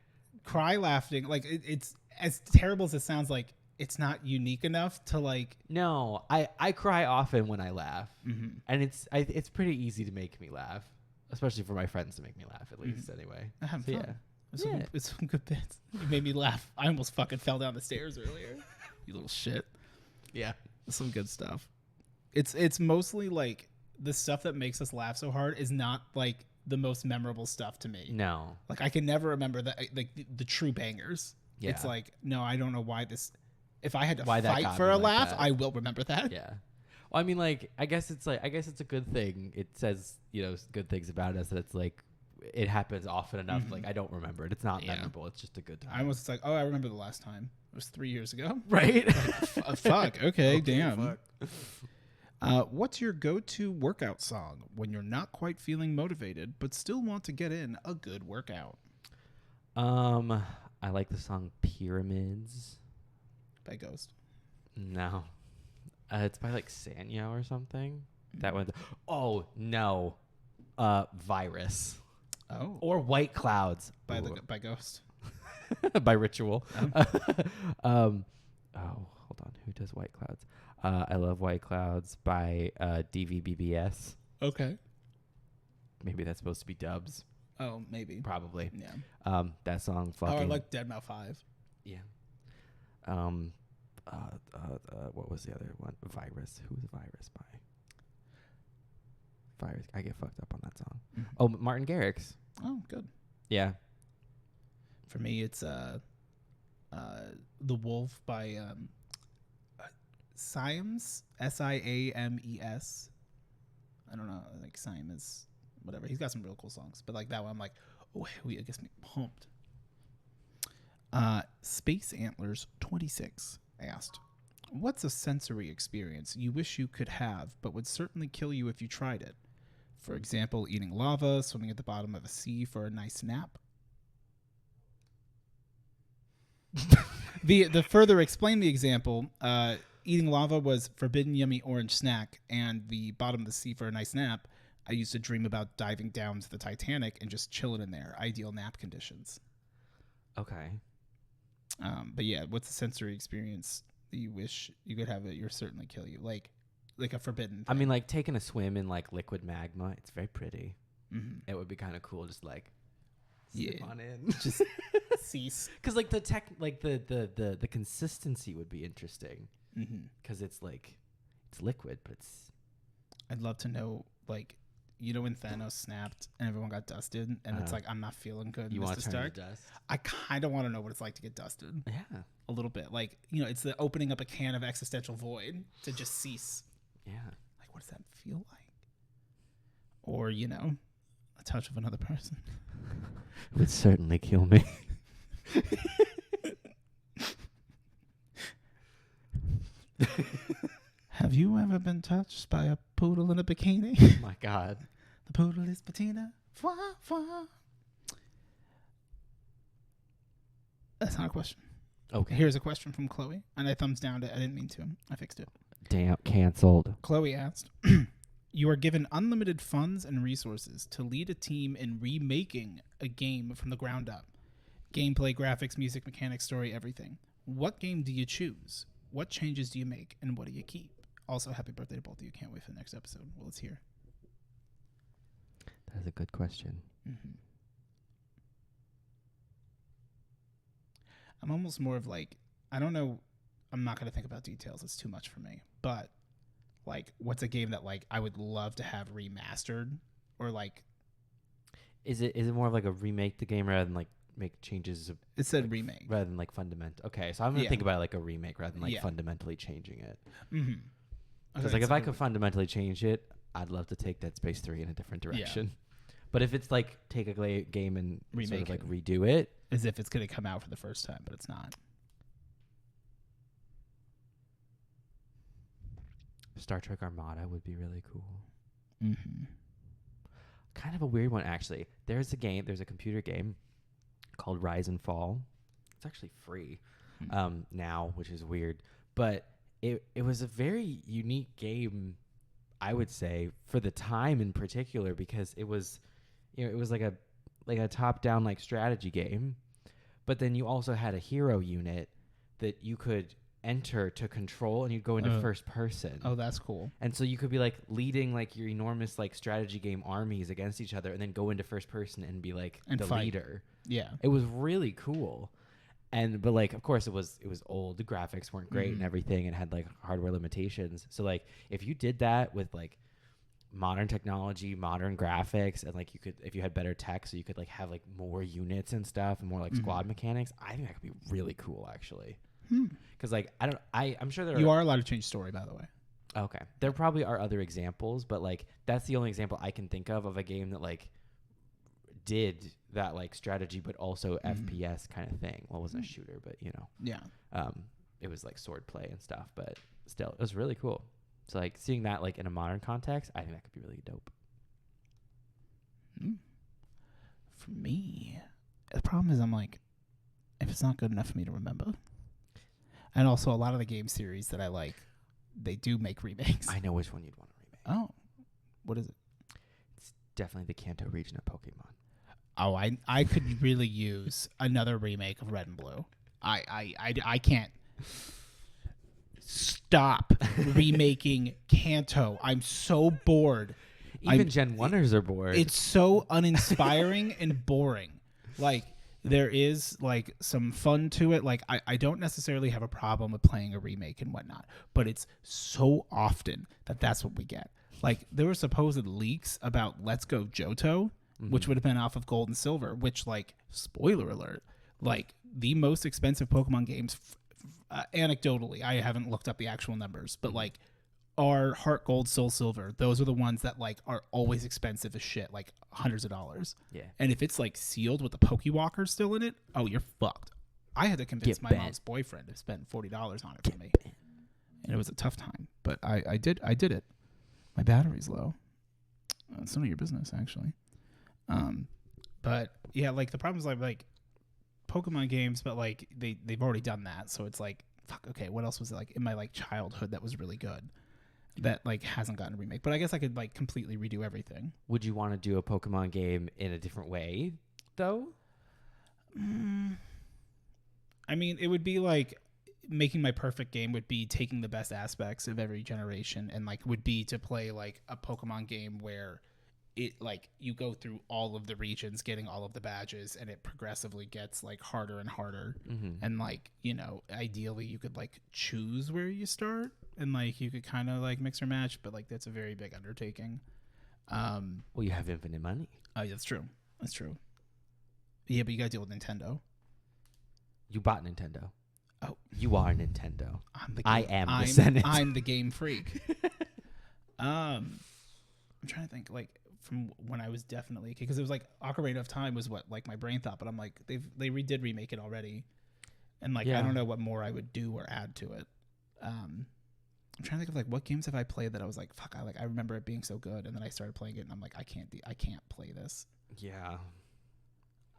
cry laughing. Like it's as terrible as it sounds. Like it's not unique enough to like. No, I cry often when I laugh, and it's pretty easy to make me laugh, especially for my friends to make me laugh. At least anyway. I have So, fun. It's some good bits. You made me laugh. I almost fucking fell down the stairs earlier. You little shit. Yeah. Some good stuff. It's mostly like the stuff that makes us laugh so hard is not like the most memorable stuff to me. No. Like I can never remember that like the true bangers. Yeah. It's like no, I don't know why this. If I had to Why that fight got for me a like laugh, that. I will remember that. Yeah. Well, I mean, like, I guess it's a good thing. It says, good things about us that it's like, it happens often enough. Like, I don't remember it. It's not memorable. It's just a good time. I almost like, oh, I remember the last time. It was 3 years ago. Right? Fuck. Okay, damn. Fuck. What's your go-to workout song when you're not quite feeling motivated but still want to get in a good workout? I like the song Pyramids. By Ghost. No. It's by like Sanyo or something. That one. Oh, no. Virus. Oh. Or White Clouds. By Ghost. By Ritual. Oh. Hold on. Who does White Clouds? I Love White Clouds by DVBBS. Okay. Maybe that's supposed to be dubs. Oh, maybe. Probably. Yeah. That song fucking. Oh, I like Deadmau 5. Yeah. What was the other one? Virus. Who was Virus by? Virus. I get fucked up on that song. Oh, Martin Garrix. Oh, good. Yeah. For me, it's The Wolf by Symes. Siames. I don't know. Like Symes, whatever. He's got some real cool songs, but like that one, I'm like, oh, it gets me pumped. Space Antlers 26 asked, "What's a sensory experience you wish you could have, but would certainly kill you if you tried it? For example, eating lava, swimming at the bottom of a sea for a nice nap." The further explain the example, eating lava was forbidden yummy orange snack, and the bottom of the sea for a nice nap. I used to dream about diving down to the Titanic and just chilling in there. Ideal nap conditions. Okay. But yeah, what's the sensory experience that you wish you could have? It you're certainly kill you, like a forbidden thing. I mean, like taking a swim in like liquid magma. It's very pretty. Mm-hmm. It would be kind of cool, just like Yeah. on in, Just cease. because like the consistency would be interesting. Because it's like it's liquid, but it's. I'd love to know, like, when Thanos snapped and everyone got dusted, and it's like, I'm not feeling good. You want Mr. to turn Stark. to dust? I kind of want to know what it's like to get dusted. Yeah. A little bit. Like, it's the opening up a can of existential void to just cease. Yeah. Like, what does that feel like? Or, a touch of another person. Would certainly kill me. Have you ever been touched by a poodle in a bikini? Oh my God. The poodle is patina. Fwa, fwa. That's not a question. Okay. Here's a question from Chloe, and I thumbs down it. I didn't mean to. I fixed it. Damn, canceled. Chloe asked, you are given unlimited funds and resources to lead a team in remaking a game from the ground up. Gameplay, graphics, music, mechanics, story, everything. What game do you choose? What changes do you make? And what do you keep? Also, happy birthday to both of you. Can't wait for the next episode. Well, let's hear. That's a good question. Mm-hmm. I'm almost more of like, I don't know. I'm not going to think about details. It's too much for me. But like, what's a game that like I would love to have remastered or like? Is it more of like a remake the game rather than like make changes? It said like remake rather than like fundamental. Okay, so I'm gonna think about it like a remake rather than like fundamentally changing it. Mm-hmm. Because like if I could fundamentally change it, I'd love to take Dead Space 3 in a different direction. But if it's like take a game and remake sort of like redo it, as if it's going to come out for the first time, but it's not. Star Trek Armada would be really cool. Mm-hmm. Kind of a weird one, actually. There's a computer game called Rise and Fall. It's actually free now, which is weird. But it was a very unique game, I would say, for the time in particular, because it was, it was like a top-down like strategy game, but then you also had a hero unit that you could enter to control, and you'd go into first person. Oh, that's cool. And so you could be like leading like your enormous like strategy game armies against each other, and then go into first person and be like the leader. Yeah, it was really cool. But like, of course, it was old. The graphics weren't great and everything, and had like hardware limitations. So like, if you did that with like modern technology, modern graphics, and like you could, if you had better tech, so you could like have like more units and stuff and more like squad mechanics, I think that could be really cool, actually. Because like I'm sure you are allowed to change story, by the way. Okay, there probably are other examples, but like that's the only example I can think of a game that like did that like strategy but also FPS kind of thing. Well, it wasn't a shooter, but it was like sword play and stuff, but still it was really cool. So like seeing that like in a modern context, I think that could be really dope. For me, the problem is I'm like, if it's not good enough for me to remember. And also a lot of the game series that I like, they do make remakes. I know which one you'd want to remake. Oh, what is it? It's definitely the Kanto region of Pokemon. Oh, I could really use another remake of Red and Blue. I can't stop remaking Kanto. I'm so bored. Even Gen 1ers are bored. It's so uninspiring and boring. Like, there is like some fun to it. Like I don't necessarily have a problem with playing a remake and whatnot, but it's so often that's what we get. Like there were supposed leaks about Let's Go Johto, which would have been off of Gold and Silver, which like spoiler alert, like the most expensive Pokemon games, anecdotally, I haven't looked up the actual numbers, but like are Heart Gold, Soul Silver. Those are the ones that like are always expensive as shit, like hundreds of dollars. Yeah. And if it's like sealed with the Pokewalker still in it, oh, you're fucked. I had to convince my mom's boyfriend to spend $40 on it for me, and it was a tough time. But I did it. My battery's low. It's none of your business, actually. But yeah, like the problem is like Pokemon games, but like they've already done that, so it's like fuck. Okay, what else was like in my like childhood that was really good? That like hasn't gotten a remake, but I guess I could like completely redo everything. Would you want to do a Pokemon game in a different way, though? I mean, it would be like making my perfect game would be taking the best aspects of every generation and like would be to play like a Pokemon game where it like you go through all of the regions, getting all of the badges, and it progressively gets like harder and harder. And like, you know, ideally you could like choose where you start and like you could kind of like mix or match, but like that's a very big undertaking. Well, you have infinite money. Oh, yeah, that's true. That's true. Yeah, but you gotta deal with Nintendo. You bought Nintendo. Oh, you are Nintendo. I'm the game, I am the Senate. I'm the game freak. I'm trying to think like from when I was definitely because it was like Ocarina of Time was what like my brain thought, but I'm like they did remake it already, and like I don't know what more I would do or add to it. I'm trying to think of like what games have I played that I was like fuck I remember it being so good, and then I started playing it and I'm like I can't play this. Yeah.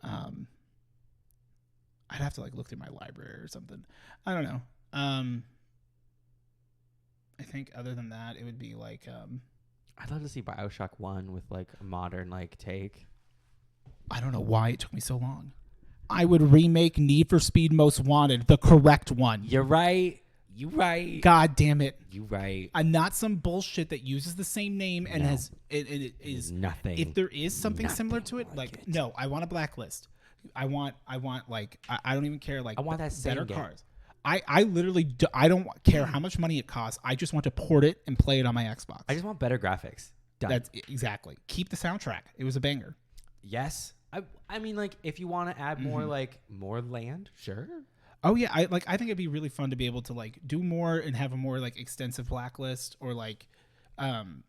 I'd have to like look through my library or something. I don't know. I think other than that, it would be like. I'd love to see BioShock 1 with like a modern like take. I don't know why it took me so long. I would remake Need for Speed Most Wanted, the correct one. You're right. You right. God damn it. You right. I'm not some bullshit that uses the same name and has it is nothing. If there is something similar to it, like no, I want a blacklist. I want like I don't even care like I want that same better game. cars. I literally I don't care how much money it costs. I just want to port it and play it on my Xbox. I just want better graphics. Done. That's exactly. Keep the soundtrack. It was a banger. Yes. I mean like if you want to add more like more land, sure. Oh yeah, I think it'd be really fun to be able to like do more and have a more like extensive blacklist or like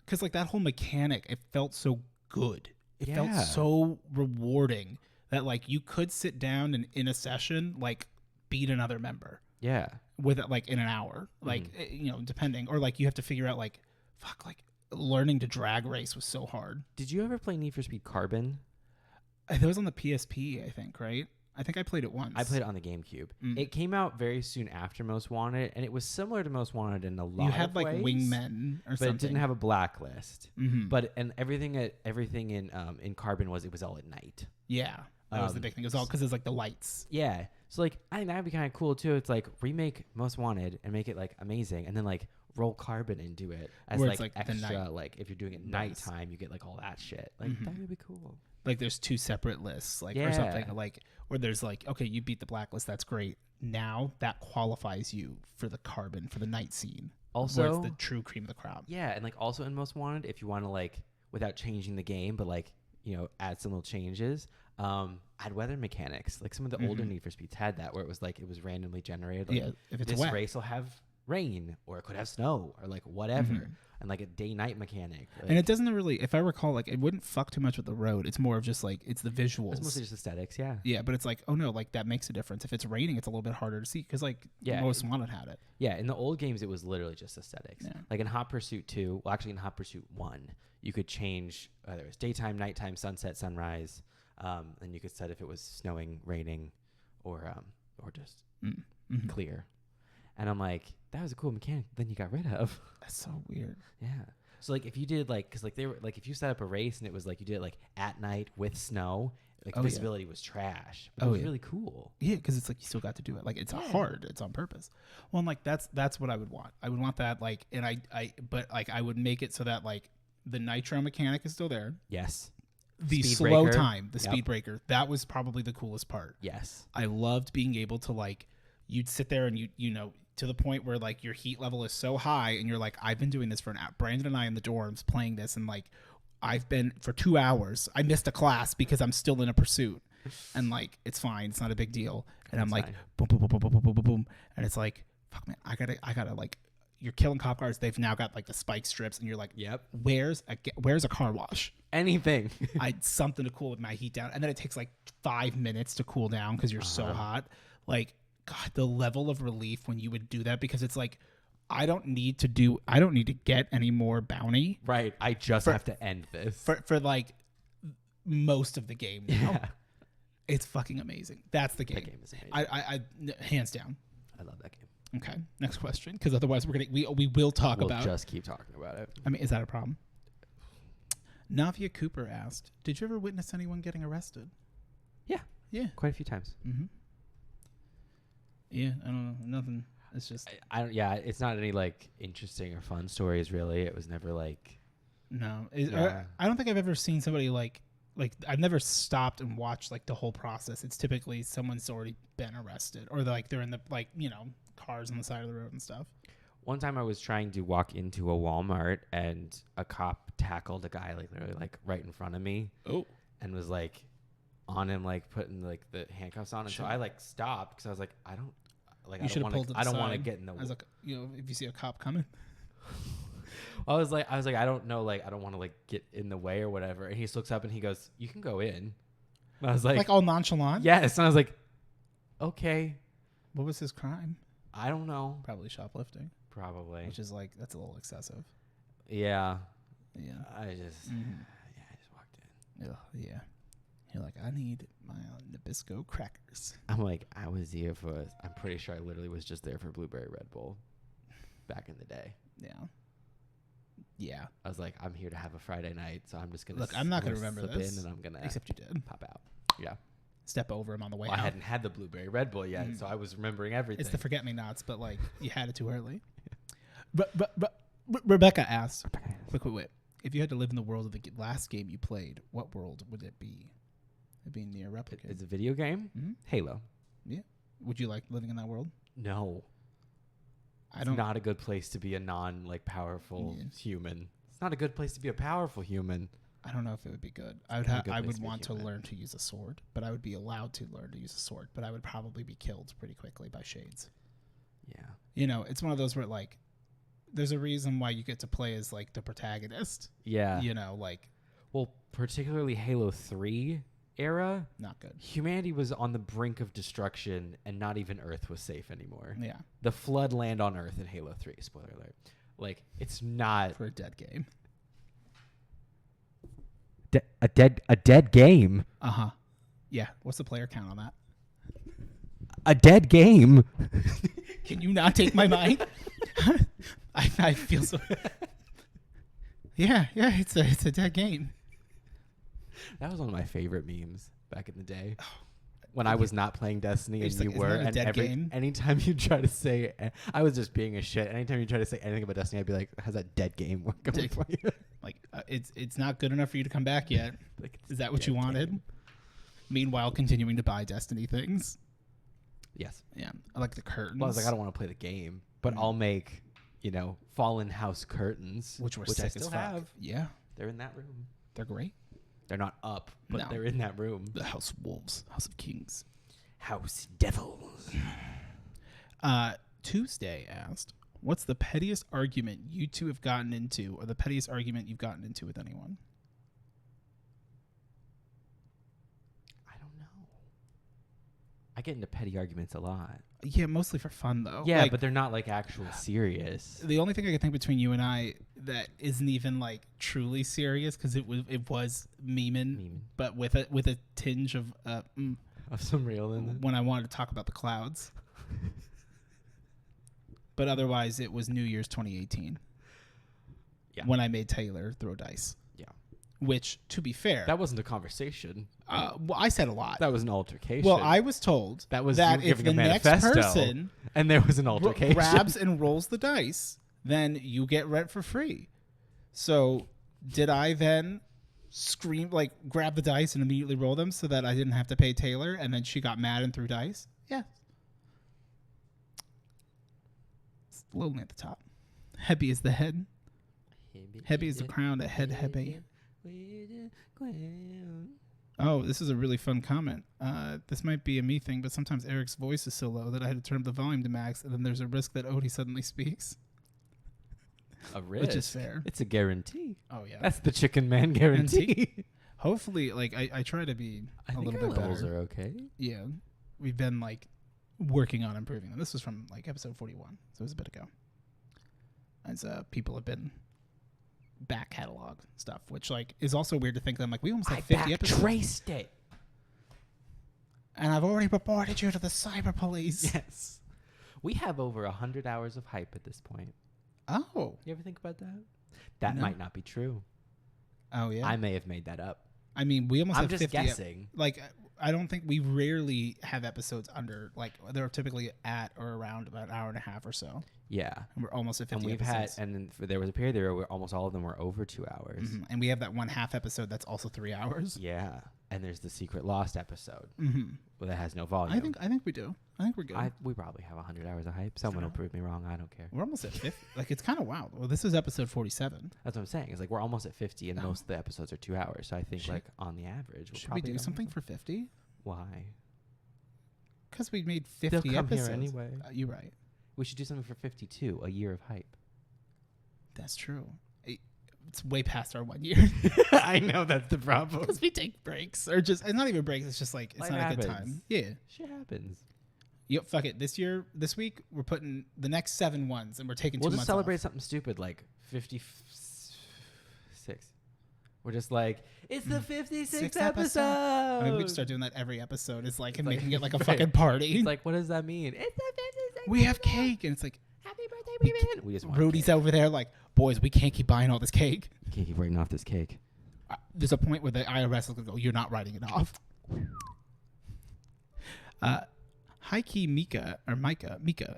cuz like that whole mechanic, it felt so good. It felt so rewarding that like you could sit down and in a session like beat another member. Yeah. With it like in an hour. Like you know, depending or like you have to figure out like fuck like learning to drag race was so hard. Did you ever play Need for Speed Carbon? It was on the PSP, I think, right? I think I played it once. I played it on the GameCube. It came out very soon after Most Wanted, and it was similar to Most Wanted in a lot of ways. You had like wingmen or something. But it didn't have a blacklist. But and everything in Carbon was it was all at night. Yeah. That was the big thing. It was all because it's like the lights. Yeah. So like I think that'd be kind of cool too. It's like remake Most Wanted and make it like amazing, and then like roll Carbon into it as like extra. Like if you're doing it nighttime, you get like all that shit. Like that would be cool. Like there's two separate lists, like or something like, or there's like, okay, you beat the blacklist, that's great. Now that qualifies you for the Carbon for the night scene. Also, where it's the true cream of the crop. Yeah, and like also in Most Wanted, if you want to like without changing the game, but like you know add some little changes, add weather mechanics. Like some of the older Need for Speeds had that where it was like it was randomly generated. Like, yeah, if it's this wet. race will have rain or it could have snow or like whatever. And like a day-night mechanic. Like, and it doesn't really, if I recall, like it wouldn't fuck too much with the road. It's more of just like, it's the visuals. It's mostly just aesthetics, yeah. Yeah, but it's like, oh no, like that makes a difference. If it's raining, it's a little bit harder to see because like Most Wanted had it. Yeah, in the old games, it was literally just aesthetics. Yeah. Like in Hot Pursuit 2, well actually in Hot Pursuit 1, you could change whether it was daytime, nighttime, sunset, sunrise, and you could set if it was snowing, raining, or just clear. And I'm like, that was a cool mechanic. Then you got rid of. That's so weird. Yeah. So like if you did like, cause like they were like if you set up a race and it was like you did it like at night with snow, like visibility was trash. But it was really cool. Yeah, because it's like you still got to do it. Like it's hard. It's on purpose. Well, and like that's what I would want. I would want that like, and but like I would make it so that like the nitro mechanic is still there. Yes. The Speed slow breaker. time, the speed breaker, that was probably the coolest part. Yes. I loved being able to like, you'd sit there and you know, to the point where like your heat level is so high and you're like, I've been doing this for an hour. Brandon and I in the dorms playing this and like, I've been for 2 hours. I missed a class because I'm still in a pursuit and like, it's fine. It's not a big deal. And I'm like, boom, boom, boom, boom, boom, boom, boom, boom, boom. And it's like, fuck man, I gotta like, you're killing cop cars. They've now got like the spike strips and you're like, yep. Where's a car wash? Anything. I something to cool with my heat down. And then it takes like 5 minutes to cool down because you're so hot. Like, God, the level of relief when you would do that, because it's like, I don't need to get any more bounty. Right. I just have to end this. For like most of the game now. Yeah. It's fucking amazing. That's the game. That game is amazing. I hands down. I love that game. Okay. Next question. Because otherwise we will talk about. We'll just keep talking about it. I mean, is that a problem? Navia Cooper asked, did you ever witness anyone getting arrested? Yeah. Yeah. Quite a few times. Mm-hmm. Yeah, I don't know. Nothing. It's just I don't. Yeah, it's not any like interesting or fun stories really. It was never like. No, I don't think I've ever seen somebody like I've never stopped and watched like the whole process. It's typically someone's already been arrested or like they're in the like cars on the side of the road and stuff. One time I was trying to walk into a Walmart and a cop tackled a guy like literally like right in front of me. Oh, and was like on him like putting like the handcuffs on, and so I like stopped because I was like I don't want to get in the way. As like, if you see a cop coming. I was like, I don't know, like, I don't want to like get in the way or whatever. And he just looks up and he goes, "You can go in." And I was like all nonchalant. yes. And I was like, okay, What was his crime? I don't know. Probably shoplifting, Probably. which is like that's a little excessive. Yeah. Yeah. I just walked in. Yeah. You're like, I need my Nabisco crackers. I'm like, I was here for. I'm pretty sure I literally was just there for Blueberry Red Bull, back in the day. Yeah. Yeah. I was like, I'm here to have a Friday night, so I'm just gonna. Look, I'm not gonna remember slip this. in and I'm gonna. Except you did. pop out. Yeah. Step over him on the way Well, I out. hadn't had the Blueberry Red Bull yet, so I was remembering everything. It's the forget-me-nots, but like you had it too early. But Rebecca asked, wait. If you had to live in the world of the last game you played, what world would it be? It'd be Nier Replicant. It's a video game. Mm-hmm. Halo. Yeah. Would you like living in that world? No. I don't. It's not a good place to be a powerful human. It's not a good place to be a powerful human. I don't know if it would be good. Not a good I place would to be want to human. learn to use a sword, but I would be allowed to learn to use a sword, but I would probably be killed pretty quickly by shades. Yeah. You know, it's one of those where like there's a reason why you get to play as like the protagonist. Yeah. You know, like Well, particularly Halo 3 era, not good. humanity was on the brink of destruction and not even Earth was safe anymore. Yeah. The flood land on Earth in Halo 3, spoiler alert. Like, it's not For a dead game. a dead game. Uh-huh. Yeah. What's the player count on that? A dead game. Can you not take my mind? I feel so. Yeah, it's a dead game. That was one of my favorite memes back in the day. When I was not playing Destiny and It's you like, were, isn't that a and dead game? anytime you try to say, I was just being a shit. Anytime you try to say anything about Destiny, I'd be like, "How's that dead game going for you?" Like it's not good enough for you to come back yet. Like, Is that what you wanted? Meanwhile, continuing to buy Destiny things. Yes. Yeah, I like the curtains. Well, I was like, I don't want to play the game, but I'll make, Fallen House curtains, which were I sick still as fuck. have. Yeah, They're in that room. they're great. They're not up, but No. they're in that room. The House of Wolves, House of Kings. House Devils. Tuesday asked, "What's the pettiest argument you two have gotten into, or the pettiest argument you've gotten into with anyone?" I don't know. I get into petty arguments a lot. Yeah, mostly for fun though. Yeah, Like, but they're not like actual serious. the only thing I can think between you and I that isn't even like truly serious because it was memeing, but with a tinge of Of some real in it. when I wanted to talk about the clouds. But otherwise, it was New Year's 2018. Yeah. When I made Taylor throw dice. Yeah. Which, to be fair, That wasn't a conversation. well, I said a lot. That was an altercation. Well, I was told That was that you if giving the a next manifesto, person and there was an altercation. grabs and rolls the dice, then you get rent for free. So did I then scream, like grab the dice and immediately roll them so that I didn't have to pay Taylor, and then she got mad and threw dice? Yeah. It's lonely at the top. Heavy is the head. Heavy is the crown. The head heavy. Oh, this is a really fun comment. This might be a me thing, but sometimes Eric's voice is so low that I had to turn up the volume to max, and then there's a risk that Odie suddenly speaks. A risk. Which is fair. It's a guarantee. Oh, yeah. That's the chicken man guarantee. Hopefully, like, I try to be I a think little our bit levels better. are okay. Yeah. We've been, like, working on improving them. This was from, like, episode 41, so it was a bit ago. As people have been back catalog stuff, which, like, is also weird to think that I'm like, we almost have 50 episodes. traced it. And I've already reported you to the cyber police. Yes. We have over 100 hours of hype at this point. Oh. You ever think about that? That No. might not be true. Oh, yeah. I may have made that up. I mean, we almost I'm have just 50 guessing. Like, I don't think we rarely have episodes under, like, they're typically at or around about an hour and a half or so. Yeah. And we're almost at 50 And we've episodes. had, and then there was a period there where almost all of them were over 2 hours. Mhm. And we have that one half episode that's also 3 hours. Yeah. And there's the Secret Lost episode Mm-hmm. that has no volume. I think we do. I think we're good. We probably have 100 hours of hype. Someone will prove me wrong. I don't care. We're almost at 50. Like, it's kind of wild. Well, this is episode 47. That's what I'm saying. It's like we're almost at 50, and Oh. most of the episodes are 2 hours. So I think, Should- like, on the average, we'll Should we probably do something for 50? Why? Because we made 50 They'll come episodes. here anyway. You're right. We should do something for 52, a year of hype. That's true. It's way past our 1 year. I know that's the problem. Because we take breaks. Or just, it's not even breaks. It's just like, it's Life not a good happens. time. Yeah. Shit happens. Yep, fuck it. This week, we're putting the next 7 ones and we're taking 2 We'll months just celebrate off. something stupid like 56. We're just like, it's the 56th Sixth episode. I mean, we can start doing that every episode. It's like, and like- making it like a right. fucking party. It's like, what does that mean? It's the 56th We have episode. cake. And it's like, Happy birthday, We Remaking. We just want Rudy's cake. over there like, boys, we can't keep buying all this cake. Can't keep writing off this cake. There's a point where the IRS is going to go, you're not writing it off. Heike Mika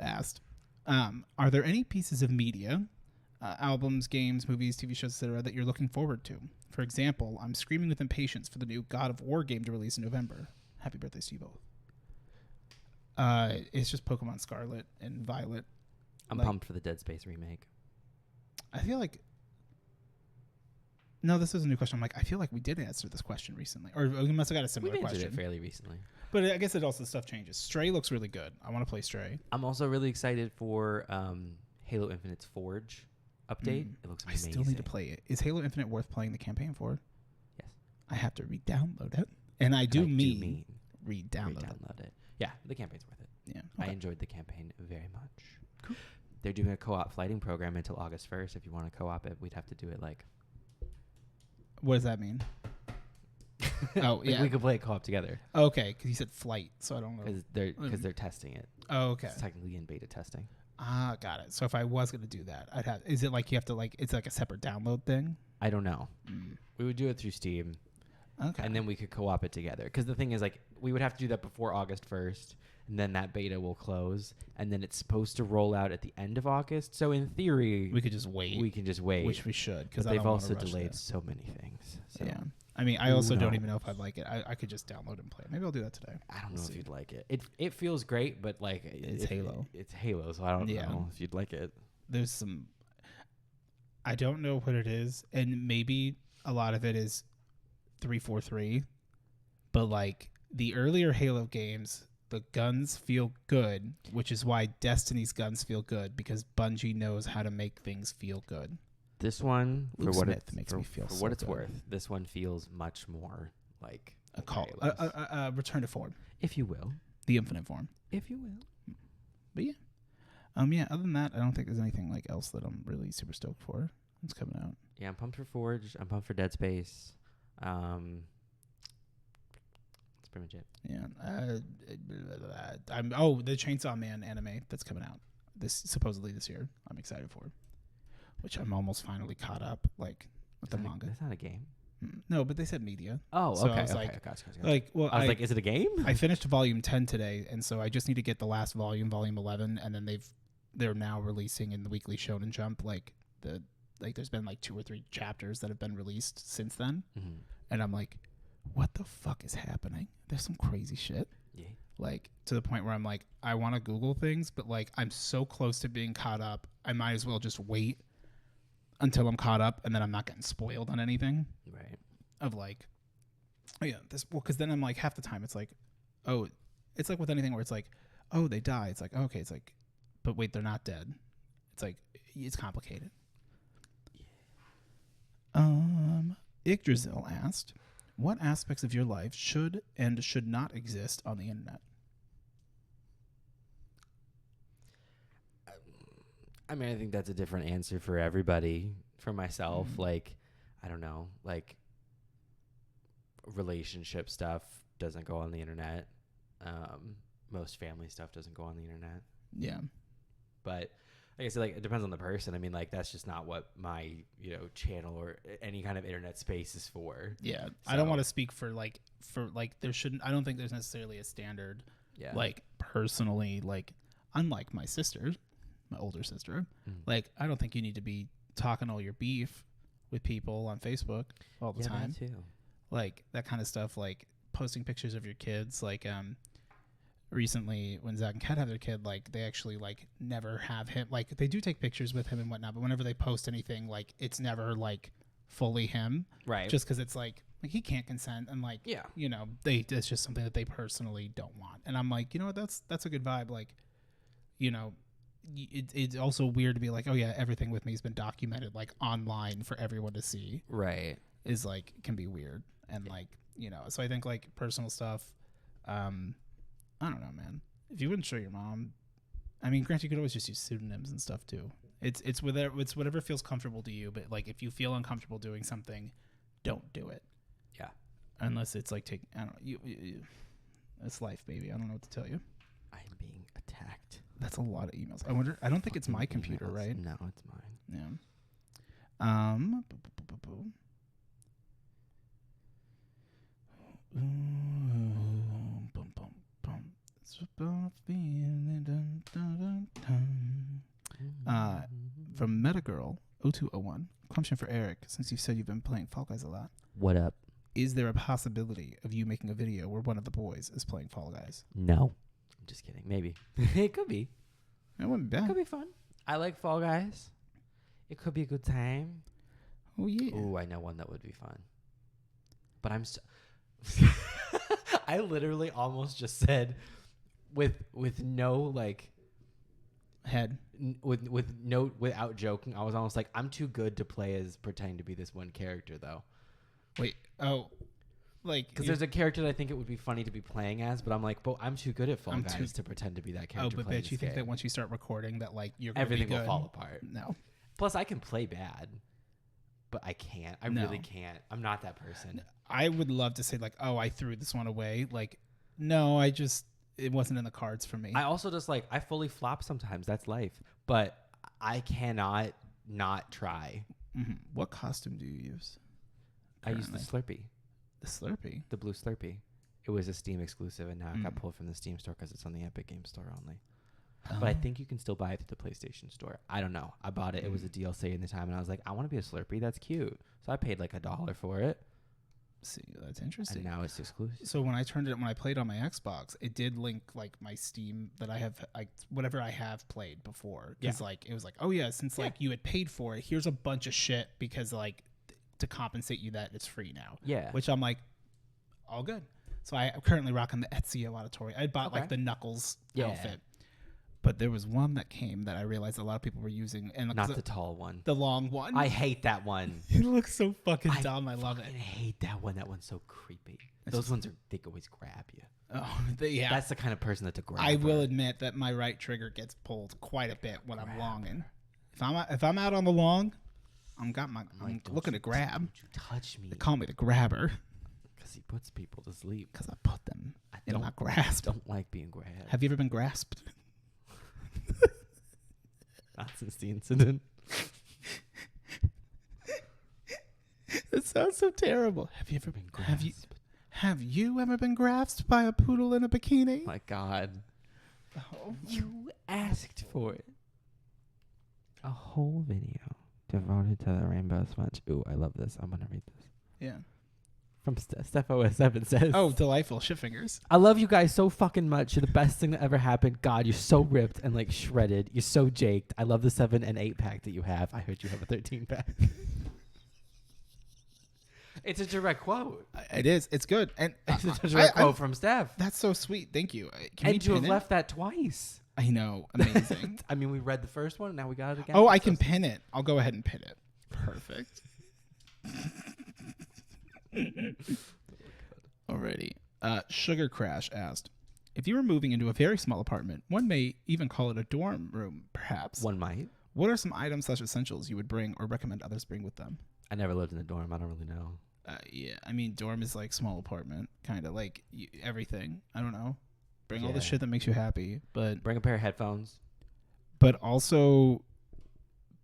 asked, are there any pieces of media, albums, games, movies, TV shows, etc., that you're looking forward to? For example, I'm screaming with impatience for the new God of War game to release in November. Happy birthday, Steve-O. It's just Pokemon Scarlet and Violet. I'm Like- pumped for the Dead Space remake. I feel like... No, this is a new question. I'm like, I feel like we did answer this question recently. Or we must have got a similar We've answered question. it fairly recently. But I guess it also stuff changes. Stray looks really good. I want to play Stray. I'm also really excited for Halo Infinite's Forge update. It looks I amazing. still need to play it. Is Halo Infinite worth playing the campaign for? Yes. I have to re-download it. And I do And mean re-download it. Re-download it. Yeah, the campaign's worth it. Yeah. I Okay. enjoyed the campaign very much. Cool. They're doing a co-op flighting program until August 1st. If you want to co-op it, we'd have to do it like... What does that mean? Oh, like yeah. we could play it co-op together Okay, because you said flight, so I don't know. because they're testing it. Oh, okay. It's technically in beta testing. Ah, got it. So if I was going to do that, I'd have... Is it like you have to like... It's like a separate download thing? I don't know. We would do it through Steam, Okay. and then we could co-op it together. Because the thing is, like, we would have to do that before August 1st, and then that beta will close, and then it's supposed to roll out at the end of August. So in theory, we could just wait. we can just wait. Which we should, because But they've also delayed so many things. So Yeah. I mean, I also Who don't even know knows? if I'd like it. I could just download and play it. Maybe I'll do that today. I don't We'll know see. if you'd like it. It feels great, but like It's Halo. It's Halo, so I don't Yeah. know if you'd like it. There's some... I don't know what it is, and maybe a lot of it is 343, but like the earlier Halo games, the guns feel good, which is why Destiny's guns feel good, because Bungie knows how to make things feel good. This one, Luke for what Smith it's, makes for, me feel for so what it's good. worth, this one feels much more like A call, Halo's. return to form, if you will, the infinite form. if you will. But yeah, yeah. Other than that, I don't think there's anything like else that I'm really super stoked for. It's coming out. Yeah, I'm pumped for Forge. I'm pumped for Dead Space. That's pretty much it. Yeah. The Chainsaw Man anime that's coming out supposedly this year. I'm excited for, which I'm almost finally caught up like with the manga. That's not a game. No, but they said media. Oh, So I okay. was Okay, like- gotcha. Like, well, I was like, is it a game? I finished volume 10 today, and so I just need to get the last volume 11, and then they're now releasing in the Weekly Shonen Jump there's been like 2 or 3 chapters that have been released since then, Mhm. and I'm like, what the fuck is happening? There's some crazy shit. Yeah. Like, to the point where I'm like, I want to Google things, but like I'm so close to being caught up, I might as well just wait until I'm caught up, and then I'm not getting spoiled on anything Right. of like, oh yeah, because then I'm like, half the time it's like, oh, it's like with anything where it's like, oh, they die. It's like, okay, it's like, but wait, they're not dead. It's like, it's complicated. Yggdrasil asked, what aspects of your life should and should not exist on the internet? I mean, I think that's a different answer for everybody. For myself, like, I don't know, like, relationship stuff doesn't go on the internet. Most family stuff doesn't go on the internet. Yeah. But like I said, like, it depends on the person. I mean, like, that's just not what my, channel or any kind of internet space is for. Yeah. I don't So- want to speak for there shouldn't, I don't think there's necessarily a standard, Yeah. like, personally, like, unlike my sister, my older sister, like, I don't think you need to be talking all your beef with people on Facebook all the time. That too. Like, that kind of stuff, like posting pictures of your kids. Like, recently when Zach and Kat have their kid, like, they actually like never have him, like, they do take pictures with him and whatnot, but whenever they post anything, like, it's never like fully him, Right. just because it's like he can't consent, and like, Yeah. it's just something that they personally don't want. And I'm like, you know what, that's a good vibe. Like, it's also weird to be like, oh yeah, everything with me has been documented like online for everyone to see. Right. Is like can be weird and like so I think like personal stuff. I don't know, man. If you wouldn't show your mom, I mean, granted, you could always just use pseudonyms and stuff too. It's whatever feels comfortable to you. But like, if you feel uncomfortable doing something, don't do it. Yeah. Unless it's like I don't know. You it's life, baby. I don't know what to tell you. I'm being attacked. That's a lot of emails. I wonder. I don't think it's my computer, emails. right? No, it's mine. Yeah. From Metagirl 0201, question for Eric. Since you said you've been playing Fall Guys a lot, What up? is there a possibility of you making a video where one of the boys is playing Fall Guys? No. I'm just kidding. Maybe. It could be. It wouldn't be It bad. could be fun. I like Fall Guys. It could be a good time. Oh yeah. Ooh, I know one that would be fun. But I'm I literally almost just said with no like Head. without joking, I was almost like, I'm too good to play as pretending to be this one character though. Wait. Oh. Like, because there's a character that I think it would be funny to be playing as, but I'm like, but I'm too good at Fall Guys to pretend to be that character. Oh, but bitch, you think that once you start recording that like you're gonna everything be good? will fall apart? No. Plus, I can play bad, but I can't. I really can't. I'm not that person. I would love to say like, oh, I threw this one away. Like, no, it wasn't in the cards for me. I also just like, I fully flop sometimes. That's life. But I cannot not try. Mm-hmm. What costume do you use? I use the Slurpee. The Slurpee? The blue Slurpee. It was a Steam exclusive, and now it got pulled from the Steam store because it's on the Epic Games Store only. But I think you can still buy it through the PlayStation Store. I don't know. I bought it. It was a DLC in the time, and I was like, I want to be a Slurpee. That's cute. So I paid like $1 for it. See, that's interesting. And now it's exclusive. So when I played on my Xbox, it did link like my Steam that I have, like whatever I have played before. Because like it was like, oh yeah, since like you had paid for it, here's a bunch of shit because like to compensate you that it's free now. Yeah. Which I'm like, all good. So I'm currently rocking the Etsy Auditory. I bought like the Knuckles outfit. But there was one that came that I realized a lot of people were using. And not the tall one. The long one. I hate that one. It looks so fucking dumb. I love it. I hate that one. That one's so creepy. Those ones they always grab you. Oh, yeah. That's the kind of person that's a grabber. I will admit that my right trigger gets pulled quite a bit when I'm longing. If I'm out on the long, I'm looking to grab. Don't you touch me. They call me the grabber. Because he puts people to sleep. Because I put them in my grasp. I don't like being grabbed. Have you ever been grasped? Not since the incident. That sounds so terrible. Have you ever been grasped? Have you ever been grasped by a poodle in a bikini? My God. Oh. You asked for it. A whole video devoted to the rainbow sponge. Ooh, I love this. I'm going to read this. Yeah. From Steph07 says, oh, delightful shit fingers. I love you guys so fucking much. You're the best thing that ever happened. God, you're so ripped and like shredded. You're so jaked. I love the 7 and 8 pack that you have. I heard you have a 13 pack. It's a direct quote. It is. It's good. And it's a direct quote from Steph. That's so sweet. Thank you. And you have left that twice. I know. Amazing. I mean, we read the first one. Now we got it again. Oh, I can pin it. I'll go ahead and pin it. Perfect. Alrighty. Sugar Crash asked, if you were moving into a very small apartment, one may even call it a dorm room, perhaps. One might. What are some items / essentials you would bring or recommend others bring with them? I never lived in a dorm. I don't really know. Yeah. I mean, dorm is like small apartment, kind of like everything. I don't know. Bring all the shit that makes you happy, but bring a pair of headphones. But also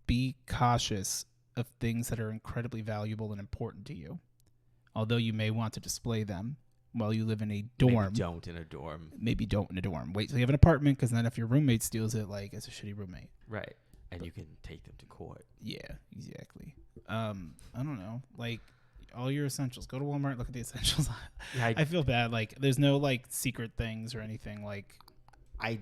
be cautious of things that are incredibly valuable and important to you. Although you may want to display them while you live in a dorm. Maybe don't in a dorm. Maybe don't in a dorm. Wait till you have an apartment, because then if your roommate steals it, like, it's a shitty roommate. Right. And you can take them to court. Yeah, exactly. I don't know. Like, all your essentials. Go to Walmart, look at the essentials. Yeah, I feel bad. Like, there's no, like, secret things or anything. Like, I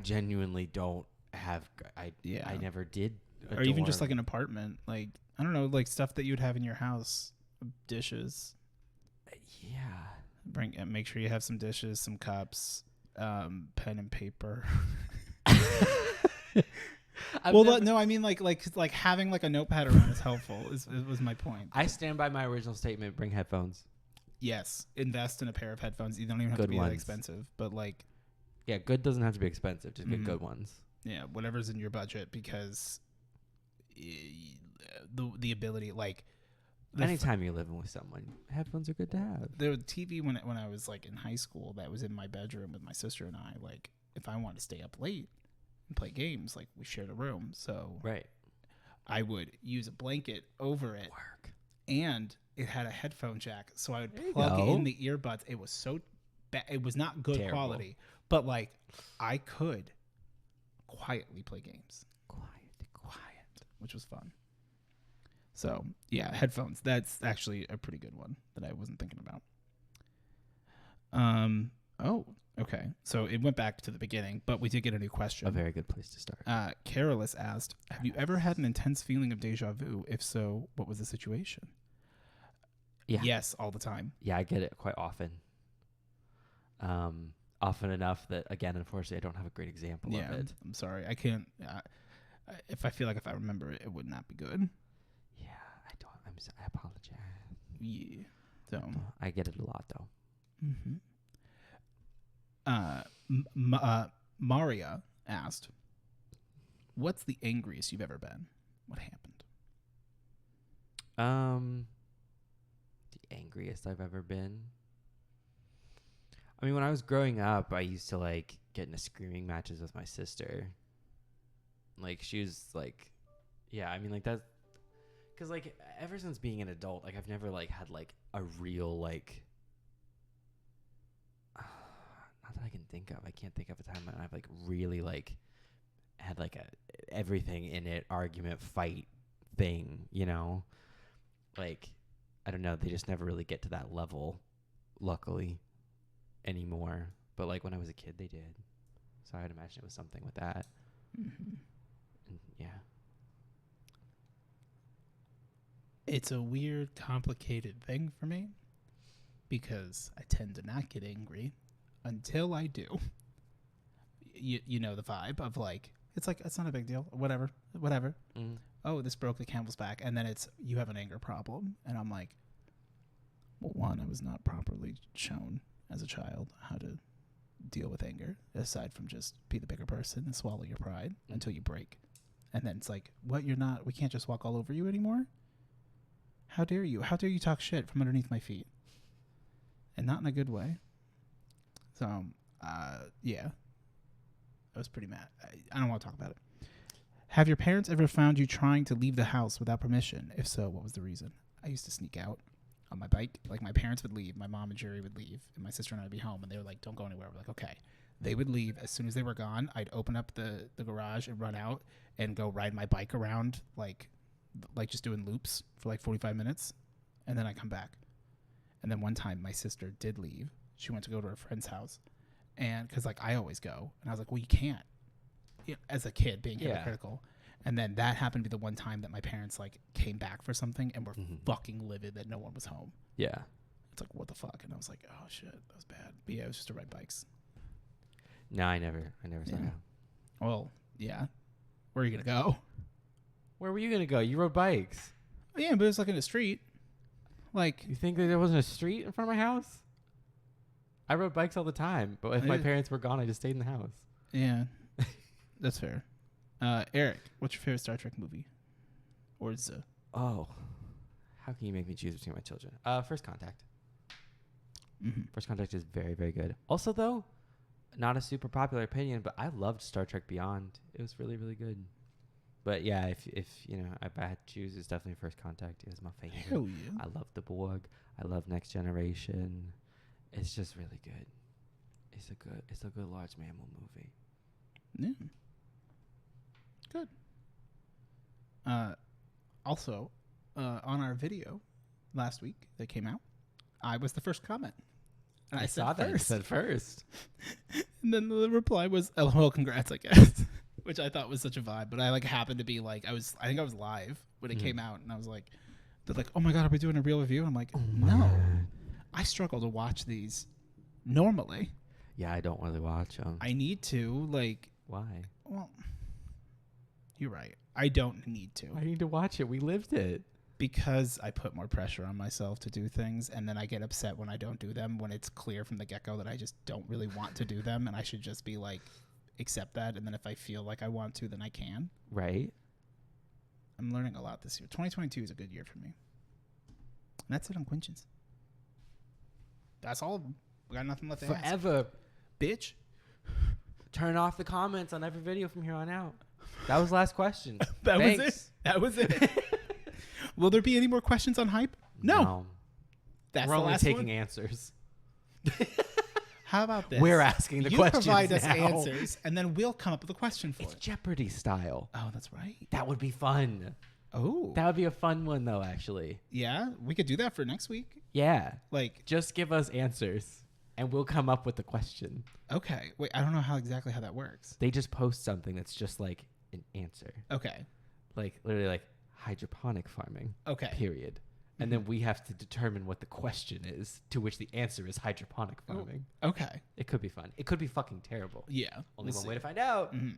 genuinely don't have... I never did a or dorm. even just, like, an apartment. Like, I don't know, like, stuff that you'd have in your house. Dishes. Yeah. Make sure you have some dishes, some cups, pen and paper. No, I mean like having like a notepad around is helpful. Was my point. I stand by my original statement. Bring headphones. Yes, invest in a pair of headphones. You don't even have Good to be ones. that expensive, but like, Yeah, good doesn't have to be expensive. Just get good ones. yeah, whatever's in your budget, because the ability, like, anytime you're living with someone, headphones are good to have. The TV when I was like in high school, that was in my bedroom with my sister and I. Like, if I wanted to stay up late and play games, like, we shared a room, so Right. I would use a blanket over it. Work. And it had a headphone jack, so I would There you plug go. in the earbuds. It was so bad. It was not good Terrible. quality, but like, I could quietly play games. Quiet, which was fun. So yeah, headphones. That's actually a pretty good one that I wasn't thinking about. Oh, okay. So it went back to the beginning, but we did get a new question. A very good place to start. Carolus asked, have you ever had an intense feeling of deja vu? If so, what was the situation? Yeah. Yes, all the time. Yeah, I get it quite often. Often enough that, again, unfortunately, I don't have a great example of it. I'm sorry. I can't. If I remember it, it would not be good. Yeah, I don't. I apologize. Yeah. So I get it a lot, though. Maria asked, what's the angriest you've ever been? What happened? The angriest I've ever been. I mean, when I was growing up, I used to like get into screaming matches with my sister. Like, she was like, yeah, I mean, like, that's because, like, ever since being an adult, like, I've never like had like a real like, not that I can think of. I can't think of a time when I've like really like had like a everything in it argument fight thing, you know? Like, I don't know, they just never really get to that level, luckily, anymore. But like when I was a kid, they did. So I'd imagine it was something with that. And yeah. It's a weird, complicated thing for me because I tend to not get angry until I do. You know the vibe of like, it's like, it's not a big deal. Whatever. Mm. Oh, this broke the camel's back. And then it's, you have an anger problem. And I'm like, well, one, I was not properly shown as a child how to deal with anger, aside from just be the bigger person and swallow your pride until you break. And then it's like, what, we can't just walk all over you anymore? How dare you? How dare you talk shit from underneath my feet? And not in a good way. So, yeah. I was pretty mad. I don't want to talk about it. Have your parents ever found you trying to leave the house without permission? If so, what was the reason? I used to sneak out on my bike. Like, my parents would leave, my mom and Jerry would leave, and my sister and I would be home, and they were like, don't go anywhere. We're like, okay. They would leave. As soon as they were gone, I'd open up the garage and run out and go ride my bike around, like just doing loops for like 45 minutes, and then I come back. And then one time my sister did leave. She went to go to her friend's house, and because like I always go, and I was like, well, you can't, as a kid being hypocritical. And then that happened to be the one time that my parents like came back for something and were fucking livid that no one was home. Yeah. It's like, what the fuck? And I was like, oh shit, that was bad. But yeah, it was just to ride bikes. No, I never saw that. Well, yeah. Where are you gonna go? Where were you gonna go? You rode bikes. Yeah, but it was like in the street. Like, You think that there wasn't a street in front of my house? I rode bikes all the time, but if my parents were gone, I just stayed in the house. Yeah, that's fair. Eric, what's your favorite Star Trek movie? Or Z? Oh, how can you make me choose between my children? First Contact. First Contact is very, very good. Also, though, not a super popular opinion, but I loved Star Trek Beyond. It was really, really good. But yeah, if you know, if I had to choose, it's definitely First Contact. It was my favorite. Hell yeah. I love the Borg. I love Next Generation. It's just really good. It's a good large mammal movie. Yeah. Good. Also, on our video last week that came out, I was the first comment. And I saw that. You said first. And then the reply was, "LOL, congrats," I guess, which I thought was such a vibe. But I like happened to be like, I think I was live when it came out, and I was like, they're like, "Oh my god, are we doing a real review?" And I'm like, no, I struggle to watch these normally. Yeah, I don't really watch them. I need to, like. Why? Well, You're right. I don't need to. I need to watch it. We lived it. Because I put more pressure on myself to do things, and then I get upset when I don't do them, when it's clear from the get-go that I just don't really want to do them, and I should just be like, accept that, and then if I feel like I want to, then I can. Right. I'm learning a lot this year. 2022 is a good year for me. And that's it on Quinchins. That's all of them. We got nothing left to ask. Forever. Bitch. Turn off the comments on every video from here on out. That was the last question. That was it. That was it. Will there be any more questions on hype? No. That's We're the only last taking one? answers. How about this? We're asking the you questions provide us now. answers, and then we'll come up with a question for It's it. Jeopardy style. Oh, that's right. That would be fun. Oh. That would be a fun one, though, actually. Yeah, we could do that for next week. Yeah. Like, Just give us answers, and we'll come up with the question. okay. Wait, I don't know exactly how that works. They just post something that's just like an answer. Okay. Like, literally, like, hydroponic farming. Okay. Period. And then we have to determine what the question is, to which the answer is hydroponic farming. Okay. It could be fun. It could be fucking terrible. Yeah. Only we'll one see. way to find out. Mhm.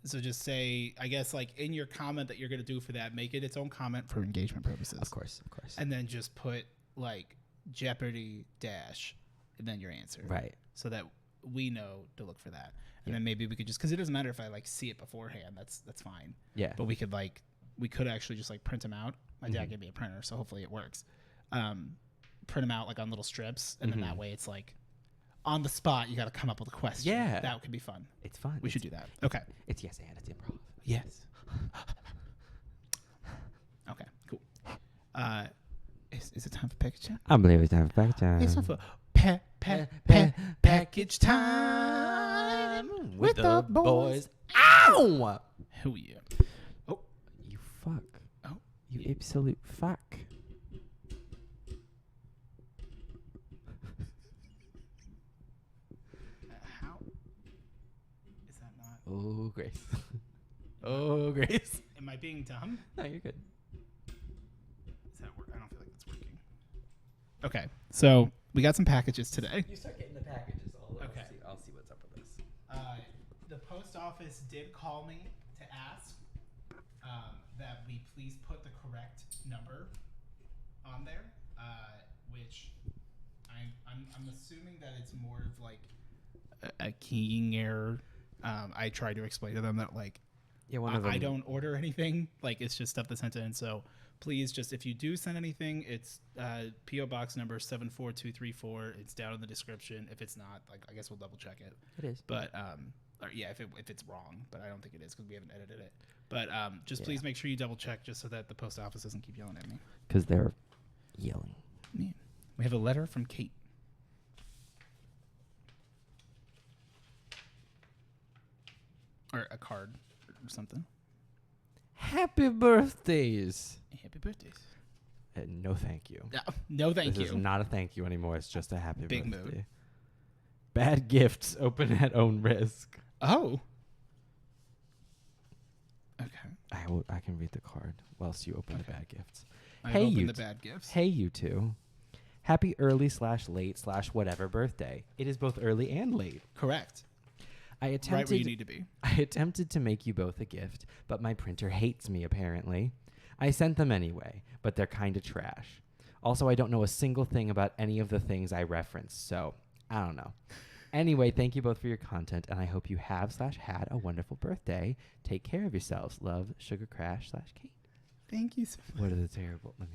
So just say, I guess, like in your comment that you're going to do for that, make it its own comment for engagement purposes. Of course, of course. And then just put like Jeopardy dash and then your answer. Right. So that we know to look for that. And Yeah. then maybe we could just, because it doesn't matter if I like see it beforehand. That's fine. Yeah. But we could actually just like print them out. My dad Mhm. gave me a printer, so hopefully it works. Print them out like on little strips, and then that way it's like on the spot. You got to come up with a question. Yeah. That could be fun. It's fun. We should do that. Okay. It's yes and it's improv. Yes. Okay. Cool. Is it time for package time? I believe it's time for package time. It's time for package time with the boys. Ow! Who you? Oh. You fuck. Oh. You absolute fuck. How is that not? Oh, Grace. Oh, Grace. Am I being dumb? No, you're good. Does that work? I don't feel like that's working. Okay, so we got some packages today. You start getting the packages. Okay. I'll see what's up with this. The post office did call me to ask that we please put the correct number on there, which I'm assuming that it's more of like a keying error. I tried to explain to them that like I don't order anything, like it's just stuff that's sent in. So please, just if you do send anything, it's PO Box number 74234. It's down in the description. If it's not, like I guess we'll double check it. It is. But or yeah, if it's wrong, but I don't think it is because we haven't edited it. But just please make sure you double check just so that the post office doesn't keep yelling at me. Because they're yelling. Yeah. We have a letter from Kate. Or a card or something. Happy birthdays. Happy birthdays. No, thank you. No, thank This you. is not a thank you anymore. It's just a happy Big birthday. mood. Bad gifts. Open at own risk. Oh. Okay. I can read the card whilst you open the bad gifts. I Hey, opened you the bad gifts. Hey, you two. Happy early/late/whatever birthday. It is both early and late. Correct. I Right where you attempted need to be. I attempted to make you both a gift, but my printer hates me apparently. I sent them anyway, but they're kind of trash. Also, I don't know a single thing about any of the things I referenced, so I don't know. Anyway, thank you both for your content, and I hope you have/had a wonderful birthday. Take care of yourselves. Love, Sugar Crash/Kate. Thank you so much. What are the terrible? What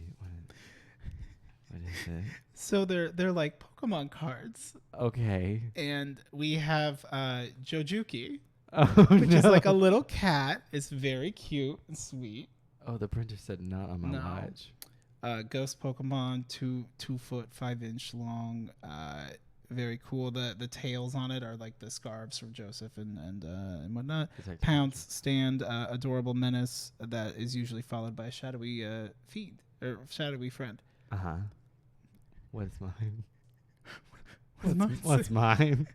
is it? So they're like Pokemon cards, Okay. and we have Jojuki, Oh, which is like a little cat. It's very cute and sweet. Oh, the printer said not on my No. watch. Ghost Pokemon, 2 foot 5 inch long. Very cool. The tails on it are like the scarves from Joseph and whatnot. It's actually- Pounce stand, adorable menace that is usually followed by a shadowy feed or shadowy friend. Uh-huh. What's mine? What's mine? What's mine?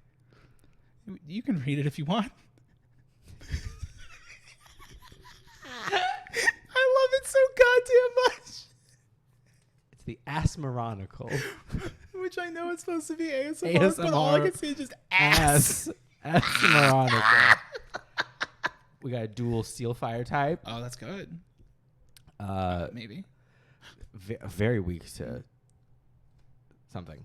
You can read it if you want. I love it so goddamn much. It's the Asmeronical. Which I know is supposed to be ASMR, but all I ASMR can see is just ass. Asmeronical. We got a dual steel fire type. Oh, that's good. Maybe. Very weak to something.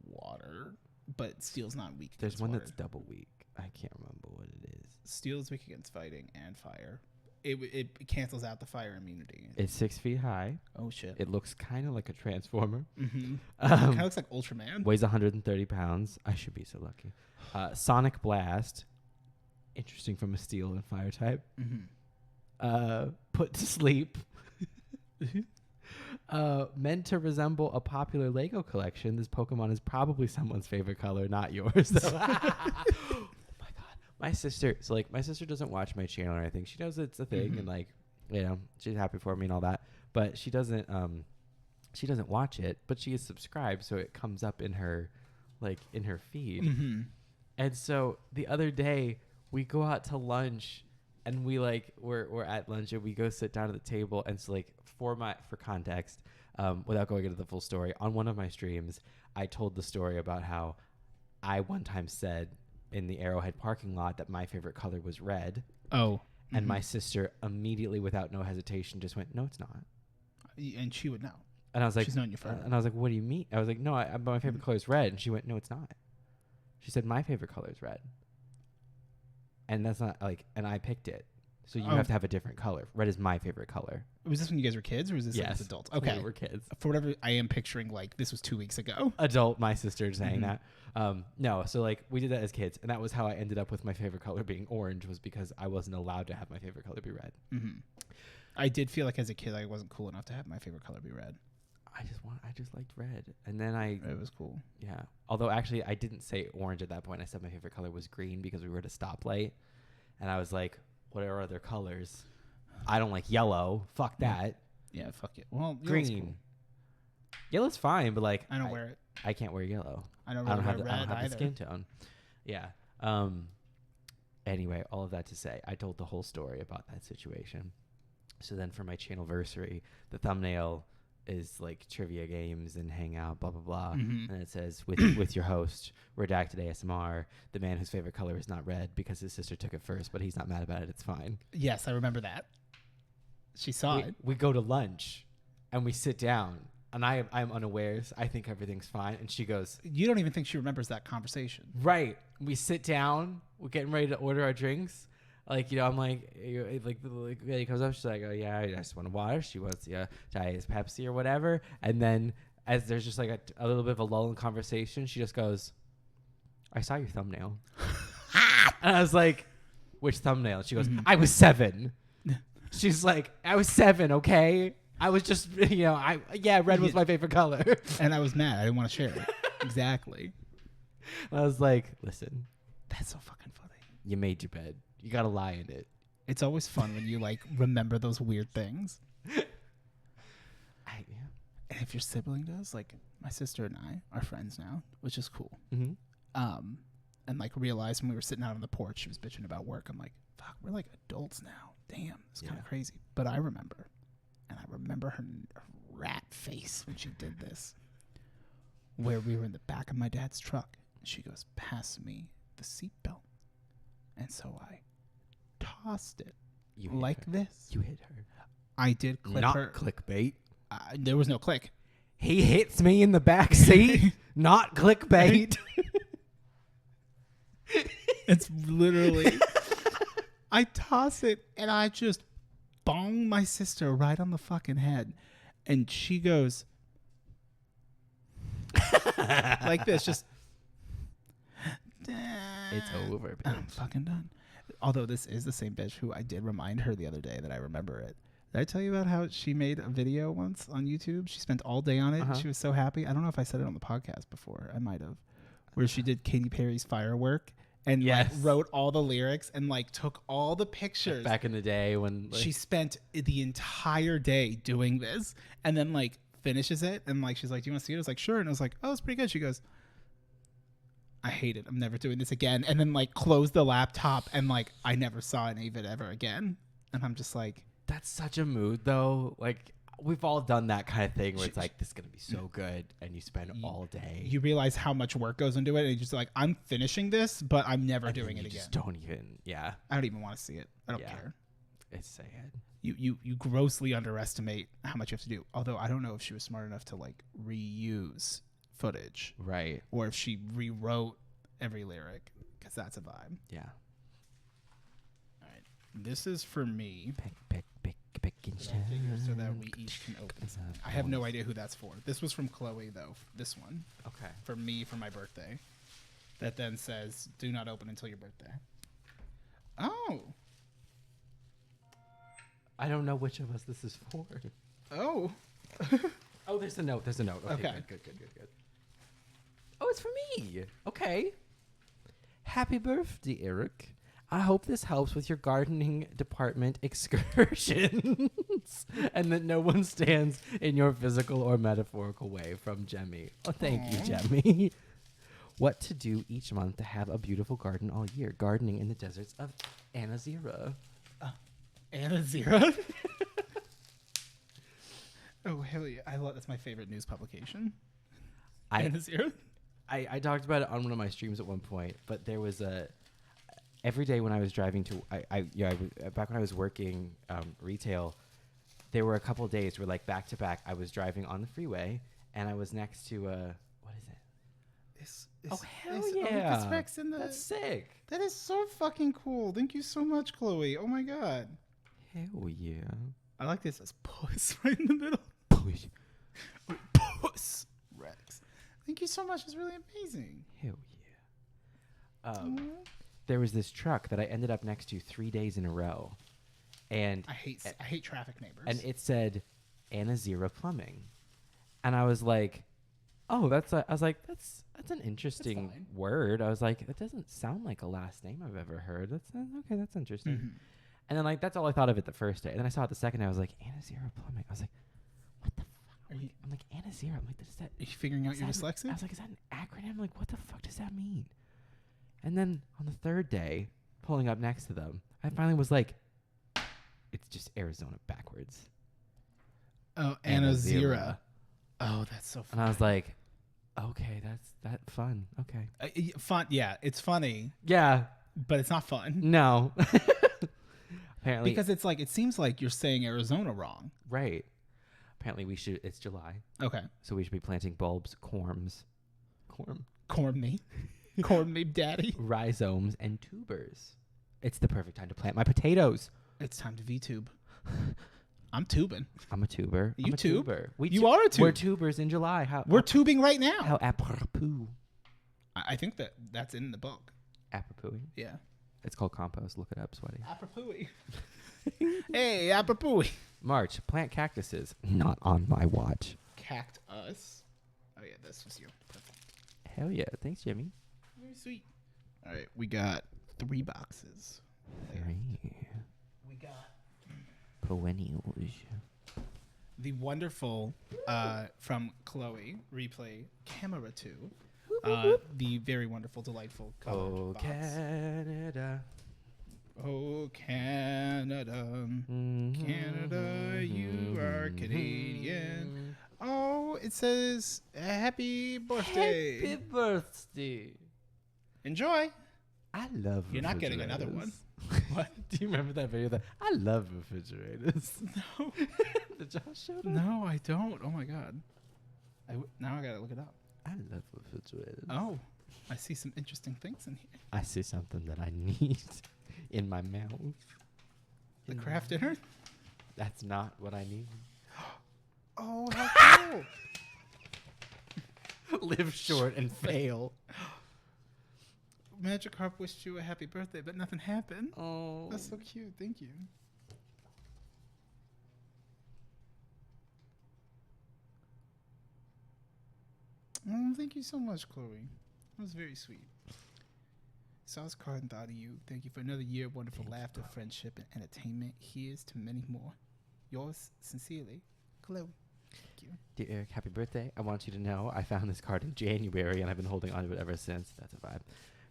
Water. But steel's not weak. There's against one water. that's double weak. I can't remember what it is. Steel is weak against fighting and fire. It cancels out the fire immunity. It's 6 feet high. Oh shit. It looks kind of like a transformer. Mm-hmm. Kind of looks like Ultraman. Weighs 130 pounds. I should be so lucky. Sonic Blast. Interesting from a steel and fire type. Mm-hmm. Put to sleep. Meant to resemble a popular Lego collection, this Pokemon is probably someone's favorite color, not yours. Oh my god, my sister doesn't watch my channel or anything. She knows it's a thing, Mm-hmm. and like, you know, she's happy for me and all that, but she doesn't watch it, but she is subscribed, so it comes up in her feed. Mm-hmm. And so the other day we go out to lunch, and we're at lunch, and we go sit down at the table, and so like for context, without going into the full story, on one of my streams, I told the story about how I one time said in the Arrowhead parking lot that my favorite color was red. Oh. And my sister immediately, without no hesitation, just went, "No, it's not." And she would know. And I was like, she's known you forever. and I was like, "What do you mean?" I was like, "No, my favorite color is red." And she went, "No, it's not." She said, "My favorite color is red." And that's not like, and I picked it. So you have to have a different color. Red is my favorite color. Was this when you guys were kids, or was this like as adults? Okay, we were kids. For whatever, I am picturing like this was 2 weeks ago. Adult, my sister saying that. No, so like we did that as kids, and that was how I ended up with my favorite color being orange, was because I wasn't allowed to have my favorite color be red. Mm-hmm. I did feel like as a kid I wasn't cool enough to have my favorite color be red. I just liked red, and then It was cool. yeah. Although actually I didn't say orange at that point. I said my favorite color was green because we were at a stoplight, and I was like, "What are other colors? I don't like yellow. Fuck that. Yeah, fuck it. Well, Green. cool. Yellow's fine, but like I don't wear it. I can't wear yellow. I don't I really don't have wear the, red I don't have either. the skin tone. Yeah. Anyway, all of that to say, I told the whole story about that situation. So then for my channelversary, the thumbnail is like trivia games and hangout, blah blah blah, Mhm. and it says with your host, RedactedASMR, the man whose favorite color is not red because his sister took it first, but he's not mad about it. It's fine. Yes, I remember that. She saw it. We go to lunch, and we sit down, and I'm unawares. I think everything's fine, and she goes, You don't even think she remembers that conversation. right. We sit down. We're getting ready to order our drinks. Like, you know, I'm like the lady comes up. She's like, "Oh yeah, I just want water." She wants Diet Pepsi or whatever. And then as there's just like a little bit of a lull in conversation, she just goes, "I saw your thumbnail." And I was like, "Which thumbnail?" She goes, "I was 7." She's like, "I was 7, okay? I was just, red was my favorite color." And I was mad. I didn't want to share it. Exactly. I was like, "Listen, That's so fucking funny. you made your bed. You got to lie in it." It's always fun when you like remember those weird things. And if your sibling does, like my sister and I are friends now, which is cool. Mm-hmm. And like realized when we were sitting out on the porch, she was bitching about work. I'm like, fuck, we're like adults now. Damn, it's kind of crazy. But I remember, and I remember her rat face when she did this, where we were in the back of my dad's truck. And she goes, "Pass me the seatbelt." And so I tossed it like this. You hit her. I did clip Not her. clickbait. There was no click. He hits me in the back seat. Not clickbait. It's literally, I toss it and I just bong my sister right on the fucking head. And she goes like this, just. It's over, bitch. I'm fucking done. Although this is the same bitch who I did remind her the other day that I remember it. Did I tell you about how she made a video once on YouTube? She spent all day on it. She was so happy. I don't know if I said it on the podcast before. I might have. Where she did Katy Perry's Firework and like wrote all the lyrics and like took all the pictures. Back in the day when She spent the entire day doing this and then like finishes it and like she's like, "Do you want to see it?" I was like, "Sure." And I was like, "Oh, it's pretty good." She goes, "I hate it. I'm never doing this again." And then like closed the laptop and like I never saw any of it ever again. And I'm just like, that's such a mood though. Like we've all done that kind of thing where it's like, this is going to be so good. And you spend all day. You realize how much work goes into it. And you're just like, I'm finishing this, but I'm never doing it again. Just don't even, yeah. I don't even want to see it. I don't care. It's sad. You grossly underestimate how much you have to do. Although I don't know if she was smart enough to like reuse footage. Right. Or if she rewrote every lyric, because that's a vibe. Yeah. All right. This is for me. Pick So that we each can open. I have no idea who that's for. This was from Chloe, though. This one. Okay. For me, for my birthday. That then says, do not open until your birthday. Oh. I don't know which of us this is for. Oh. Oh, there's a note. There's a note. Okay. Good. Oh, it's for me. Okay. Happy birthday, Eric. I hope this helps with your gardening department excursions and that no one stands in your physical or metaphorical way. From Jemmy. Oh, thank you, Jemmy. What to do each month to have a beautiful garden all year. Gardening in the deserts of Anazira. Anazira? Oh, hell yeah. That's my favorite news publication. Anazira? I talked about it on one of my streams at one point, but there was every day when I was driving to, back when I was working retail, there were a couple of days where, like, back to back, I was driving on the freeway and I was next to what is it? Hell yeah! Odiepus Rex in the. That's sick. That is so fucking cool. Thank you so much, Chloe. Oh my god. Hell yeah! I like this as puss right in the middle. Puss. Puss Rex. Thank you so much. It's really amazing. Hell yeah. There was this truck that I ended up next to 3 days in a row, and I hate traffic neighbors. And it said Anazira Plumbing, and I was like, oh, that's an interesting word. I was like, that doesn't sound like a last name I've ever heard. That's interesting. Mm-hmm. And then, like, that's all I thought of it the first day. And then I saw it the second day. I was like, Anazira Plumbing. I was like, what the fuck? I'm like, Anazira. I'm like, is that? Are you figuring out your dyslexia? I was like, is that an acronym? I'm like, what the fuck does that mean? And then on the third day, pulling up next to them, I finally was like, it's just Arizona backwards. Oh, Anazira. Oh, that's so funny. And I was like, okay, that's fun. Okay. Fun. Yeah, it's funny. Yeah. But it's not fun. No. Apparently. Because it's like, it seems like you're saying Arizona wrong. Right. Apparently it's July. Okay. So we should be planting bulbs, Corm me, daddy. Rhizomes and tubers. It's the perfect time to plant my potatoes. It's time to V-tube. I'm tubing. I'm a tuber. You I'm a tube? tuber. You are a tuber. We're tubers in July. We're tubing right now. How apropos. I think that's in the book. Apropos? Yeah. It's called compost. Look it up, sweaty. Apropos. Hey, apropos. March. Plant cactuses. Not on my watch. Cactus. Oh, yeah, this was you. Perfect. Hell yeah. Thanks, Jimmy. Very sweet. All right, we got 3 boxes. 3. We got perennials. The wonderful from Chloe Replay Camera 2. The very wonderful, delightful colored box. Canada. Oh, Canada. Canada, you are Canadian. Oh, it says happy birthday. Happy birthday. Enjoy. I love You're not getting another one. What? Do you remember that video? I love refrigerators. No. Did y'all show that? No, I don't. Oh, my God. Now I got to look it up. I love refrigerators. Oh, I see some interesting things in here. I see something that I need in my mouth. The craft dinner? That's not what I need. Oh, how cool. Live short and fail. Magikarp wished you a happy birthday, but nothing happened. Oh. That's so cute. Thank you. Oh, thank you so much, Chloe. That was very sweet. Sauce card and thought of you. Thank you for another year of wonderful laughter, friendship, and entertainment. Here's to many more. Yours sincerely, Chloe. Thank you. Dear Eric, happy birthday. I want you to know I found this card in January, and I've been holding on to it ever since. That's a vibe.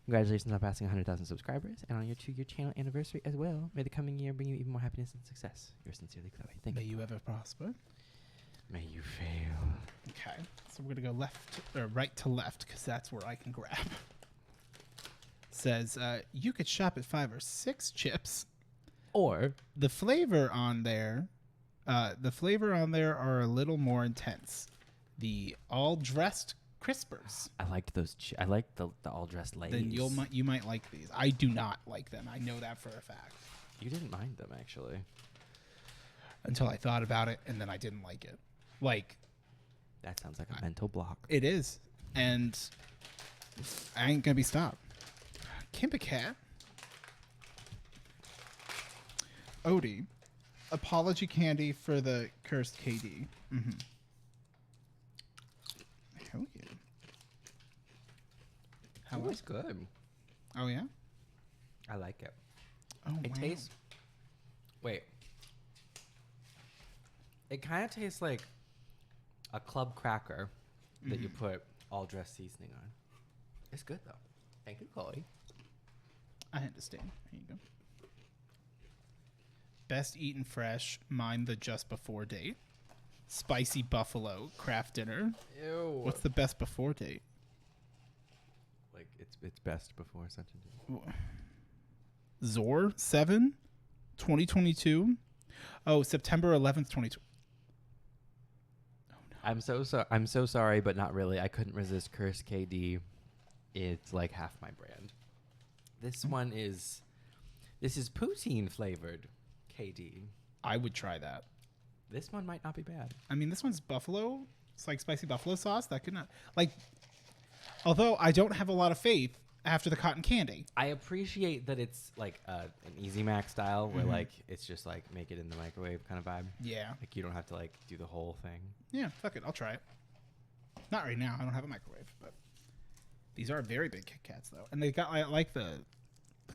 Congratulations on passing 100,000 subscribers and on your 2-year channel anniversary as well. May the coming year bring you even more happiness and success. Yours sincerely, Chloe. Thank you. May you ever prosper. May you fail. Okay, so we're gonna go left or right to left because that's where I can grab. Says you could shop at 5 or 6 chips. Or The flavor on there are a little more intense. The all dressed crispers. I liked those. I liked the all dressed ladies. Then you might like these. I do not like them. I know that for a fact. You didn't mind them actually. Until I thought about it, and then I didn't like it. Like, That sounds like a mental block. it is, and I ain't gonna be stopped. Kimba Cat. Odie. Apology candy for the cursed KD. Mm-hmm. Hell yeah. How It was good. Oh yeah. I like it. Oh, It wow. tastes. Wait. It kind of tastes like a club cracker that you put all dressed seasoning on. It's good though. Thank you, Chloe. I understand. Here you go. Best eaten fresh. Mine the just before date. Spicy buffalo craft dinner. Ew. What's the best before date? Like it's best before such a. Zor 7, 2022. Oh, September 11th, 2022. I'm so sorry, but not really. I couldn't resist Curse KD. It's like half my brand. This one is. This is poutine flavored KD. I would try that. This one might not be bad. I mean, this one's buffalo. It's like spicy buffalo sauce. That could not like. Although I don't have a lot of faith after the cotton candy. I appreciate that it's like an Easy Mac style where like it's just like make it in the microwave kind of vibe. Yeah. Like you don't have to like do the whole thing. Yeah. Fuck it. I'll try it. Not right now. I don't have a microwave, but these are very big Kit Kats though, and they got I like the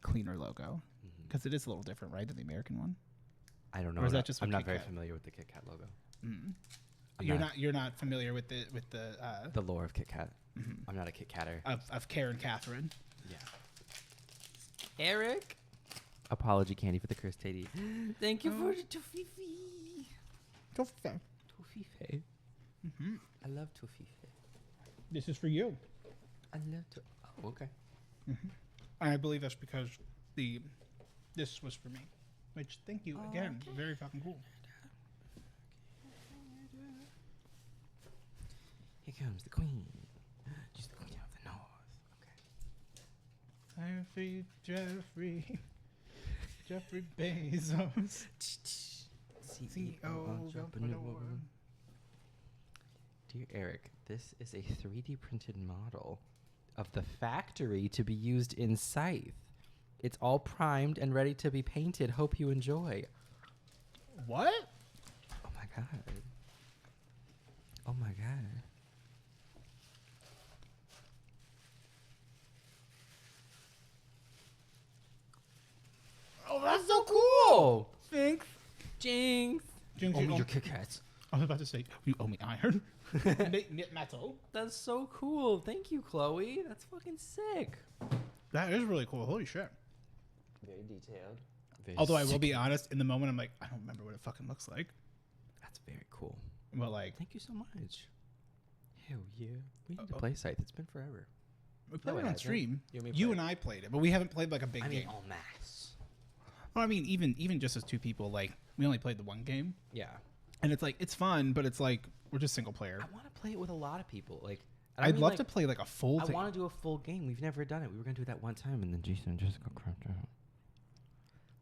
cleaner logo because it is a little different, right, than the American one. I don't know. Or is that just I'm what not Kit very Kat- familiar with the Kit Kat logo. You're not familiar with the The lore of Kit Kat. I'm not a Kit Katter. of Karen Catherine. Yeah. Eric. Apology candy for the cursed Teddy. Thank you for the tofifi. Tofife. I love tofife. This is for you. I love to. Oh, okay. I believe that's because this was for me. Which, thank you again. Very fucking cool. Here comes the queen. She's the queen of the north. Okay. Jeffrey Bezos. CEO entrepreneur. Dear Eric, this is a 3D printed model of the factory to be used in Scythe. It's all primed and ready to be painted. Hope you enjoy. What? Oh my god. Oh my god. Oh, that's So cool. Thanks. Jinx. Jinx, Oh, you your owe- Kit Kats. I was about to say, you owe me iron. Knit metal. That's so cool. Thank you, Chloe. That's fucking sick. That is really cool. Holy shit. Very detailed. Although I will be honest, in the moment, I'm like, I don't remember what it fucking looks like. That's very cool. But like, Thank you so much. Hell yeah. We need to play Scythe. It's been forever. we played No, it it on hasn't. stream. You and me You played and I played it, but we haven't played like a big I mean, game. en masse. Well, I mean, even just as two people, like we only played the one game, Yeah. and it's like it's fun, but it's like we're just single player. I want to play it with a lot of people. Like, and I I'd mean, love like, to play like a full. I want to do a full game. We've never done it. We were gonna do that one time, and then Jason just got crapped out.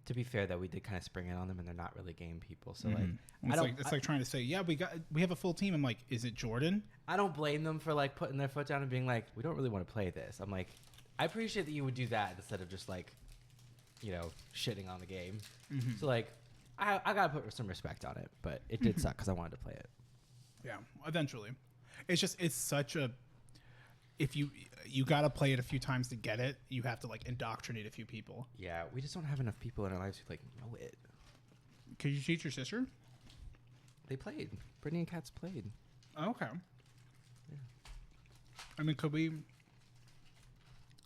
To be fair, though, we did kind of spring it on them, and they're not really game people. So like, It's like trying to say, yeah, we have a full team. I'm like, is it Jordan? I don't blame them for like putting their foot down and being like, we don't really want to play this. I'm like, I appreciate that you would do that instead of just like, you know, shitting on the game. So like, I gotta put some respect on it, but it did suck because I wanted to play it. Yeah, eventually. It's such a. If you got to play it a few times to get it, you have to like indoctrinate a few people. Yeah, we just don't have enough people in our lives who like know it. Could you teach your sister? They played. Brittany and Kat's played. Oh, okay. I mean, could we?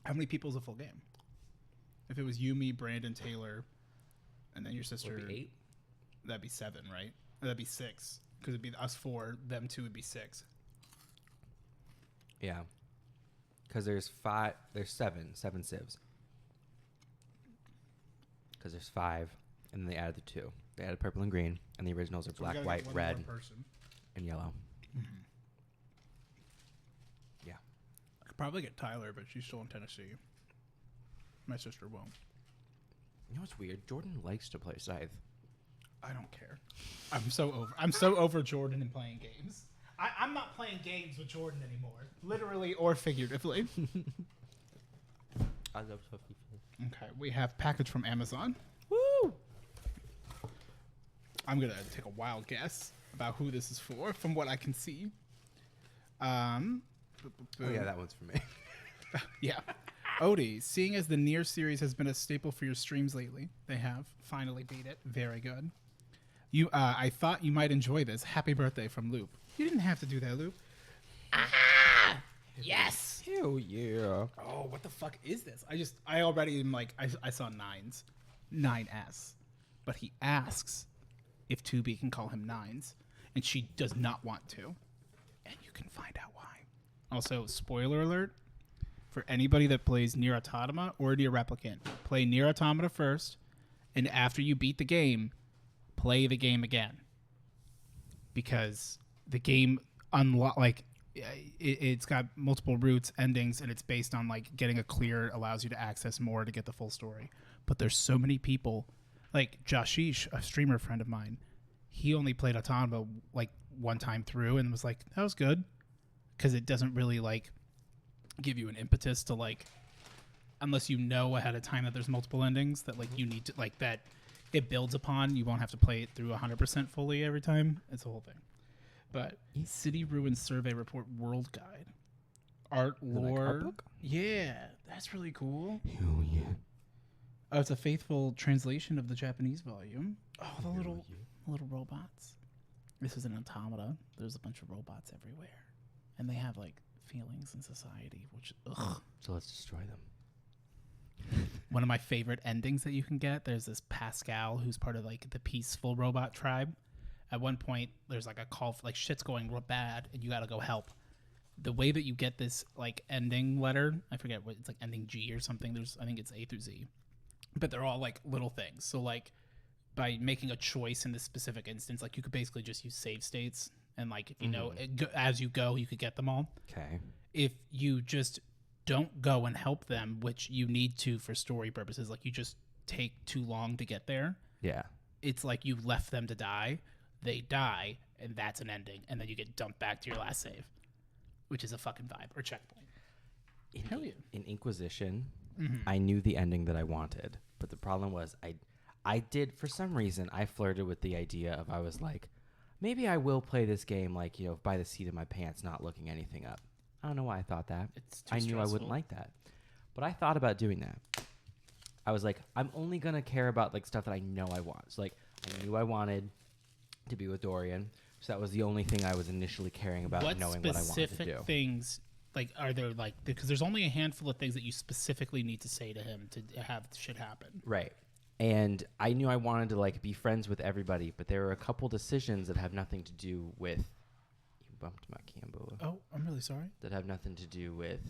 How many people is a full game? If it was you, me, Brandon, Taylor, and then your sister, Would it be 8? that'd be 7, right? Or that'd be 6. Because it'd be us 4, them 2 would be 6. Yeah. Because there's 7 civs. Because there's 5, and then they added the 2. They added purple and green, and the originals are black, white, red, and yellow. Mm-hmm. Yeah. I could probably get Tyler, but she's still in Tennessee. My sister won't. You know what's weird? Jordan likes to play Scythe. I don't care. I'm so over Jordan and playing games. I'm not playing games with Jordan anymore, literally or figuratively. I love Sophie. Okay, we have package from Amazon. Woo! I'm gonna take a wild guess about who this is for, from what I can see. Oh yeah, that one's for me. Yeah. Odie, seeing as the Nier series has been a staple for your streams lately, they have finally beat it. Very good. I thought you might enjoy this. Happy birthday from Loop. You didn't have to do that, Loop. Ah! Yes! Hell yeah. Oh, what the fuck is this? I already am like, I saw 9s. 9S. But he asks if 2B can call him 9s, and she does not want to. And you can find out why. Also, spoiler alert, for anybody that plays Nier Automata or Nier Replicant, play Nier Automata first, and after you beat the game, play the game again. Because the game it's got multiple routes, endings, and it's based on like getting a clear allows you to access more to get the full story. But there's so many people, like Joshish, a streamer friend of mine, he only played Automata like one time through and was like, that was good. Because it doesn't really like give you an impetus to like, unless you know ahead of time that there's multiple endings that like you need to like that it builds upon. You won't have to play it through 100% fully every time. It's a whole thing. But City Ruins Survey Report World Guide. Art, lore. Art book? Yeah, that's really cool. Hell yeah. Oh, it's a faithful translation of the Japanese volume. Oh, the little robots. This is an automata. There's a bunch of robots everywhere. And they have like feelings in society, which ugh. So let's destroy them. One of my favorite endings that you can get, there's this Pascal who's part of like the peaceful robot tribe. At one point, there's like a call for like shit's going real bad and you gotta go help. The way that you get this like ending letter, I forget what it's like, ending G or something. I think it's A through Z, but they're all like little things. So like by making a choice in this specific instance, like you could basically just use save states and like if you know as you go, you could get them all. Okay. If you just don't go and help them, which you need to for story purposes, like you just take too long to get there. Yeah. It's like you left them to die. They die, and that's an ending. And then you get dumped back to your last save, which is a fucking vibe or checkpoint. Hell yeah. In Inquisition, I knew the ending that I wanted, but the problem was I did, for some reason, I flirted with the idea of I was like, maybe I will play this game like, you know, by the seat of my pants, not looking anything up. I don't know why I thought that. I knew I wouldn't like that. But I thought about doing that. I was like, I'm only going to care about like stuff that I know I want. So like, I knew I wanted to be with Dorian. So that was the only thing I was initially caring about, knowing what I wanted to do. What specific things, like, are there like, because there's only a handful of things that you specifically need to say to him to have shit happen. Right. And I knew I wanted to like be friends with everybody, but there were a couple decisions that have nothing to do with, you bumped my Cambo. Oh, I'm really sorry. That have nothing to do with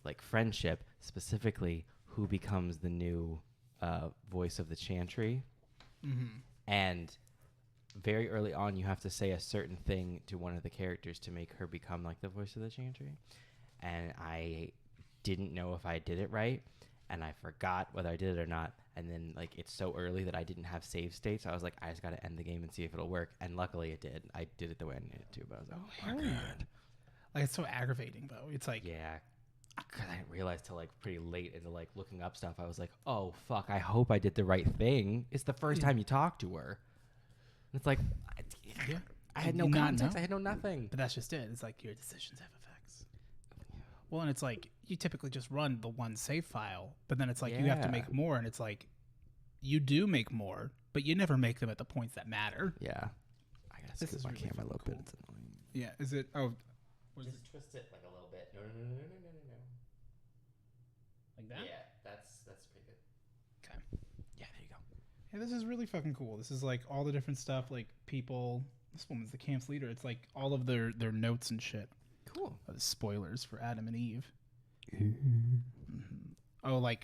like friendship, specifically who becomes the new voice of the Chantry. And very early on, you have to say a certain thing to one of the characters to make her become like the voice of the Chantry. And I didn't know if I did it right, and I forgot whether I did it or not. And then like it's so early that I didn't have save states. So I was like, I just got to end the game and see if it'll work. And luckily it did. I did it the way I needed to. But I was like, oh my god, like it's so aggravating though. It's like, yeah. Because I didn't realize till like pretty late into like looking up stuff. I was like, oh fuck, I hope I did the right thing. It's the first time you talk to her. And it's like, I had no context. I had no nothing. But that's just it. It's like your decisions have effects. Well, and it's like you typically just run the one save file, but then it's like you have to make more, and it's like you do make more, but you never make them at the points that matter. Yeah. I gotta scoot my camera a little bit. It's annoying. Yeah. Is it? Oh. Just twist it like a little bit. No. Like that? Yeah, that's pretty good. Okay. Yeah, there you go. Yeah, this is really fucking cool. This is like all the different stuff, like people. This woman's the camp's leader. It's like all of their notes and shit. Cool. Spoilers for Adam and Eve. Mm-hmm. Oh, I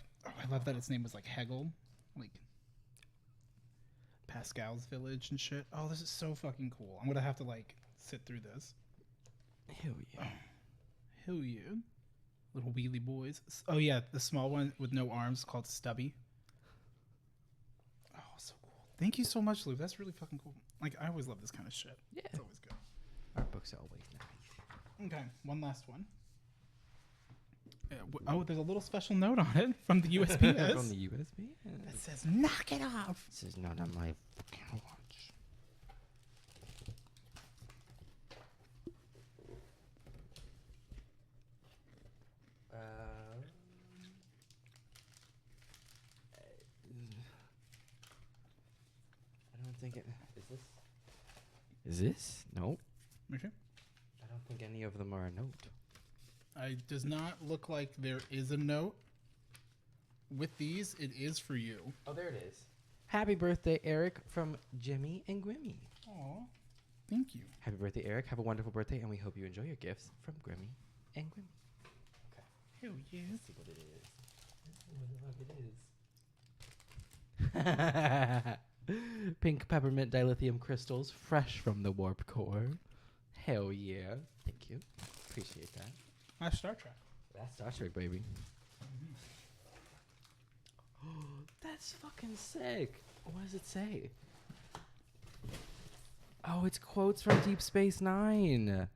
love that its name was like Hegel, like Pascal's village and shit. Oh, this is so fucking cool. I'm gonna have to like sit through this. Hell yeah. Hell yeah. Little wheelie boys. Oh yeah, the small one with no arms called Stubby. Oh, so cool. Thank you so much, Lou. That's really fucking cool. Like, I always love this kind of shit. Yeah. It's always good. Art books are always nice. Okay, one last one. Oh, there's a little special note on it from the USPS. From the USB? That says, knock it off. This is not on my fucking watch. I don't think it... Is this? Nope. Okay. I don't think any of them are a note. It does not look like there is a note. With these, it is for you. Oh, there it is. Happy birthday, Eric, from Jimmy and Grimmy. Aw, thank you. Happy birthday, Eric. Have a wonderful birthday, and we hope you enjoy your gifts from Grimmy and Grimmy. Okay. Hell yeah. Let's see what it is. Let's see what the fuck it is. Pink peppermint dilithium crystals, fresh from the warp core. Hell yeah. Thank you. Appreciate that. That's Star Trek. That's Star Trek, baby. That's fucking sick. What does it say? Oh, it's quotes from Deep Space Nine.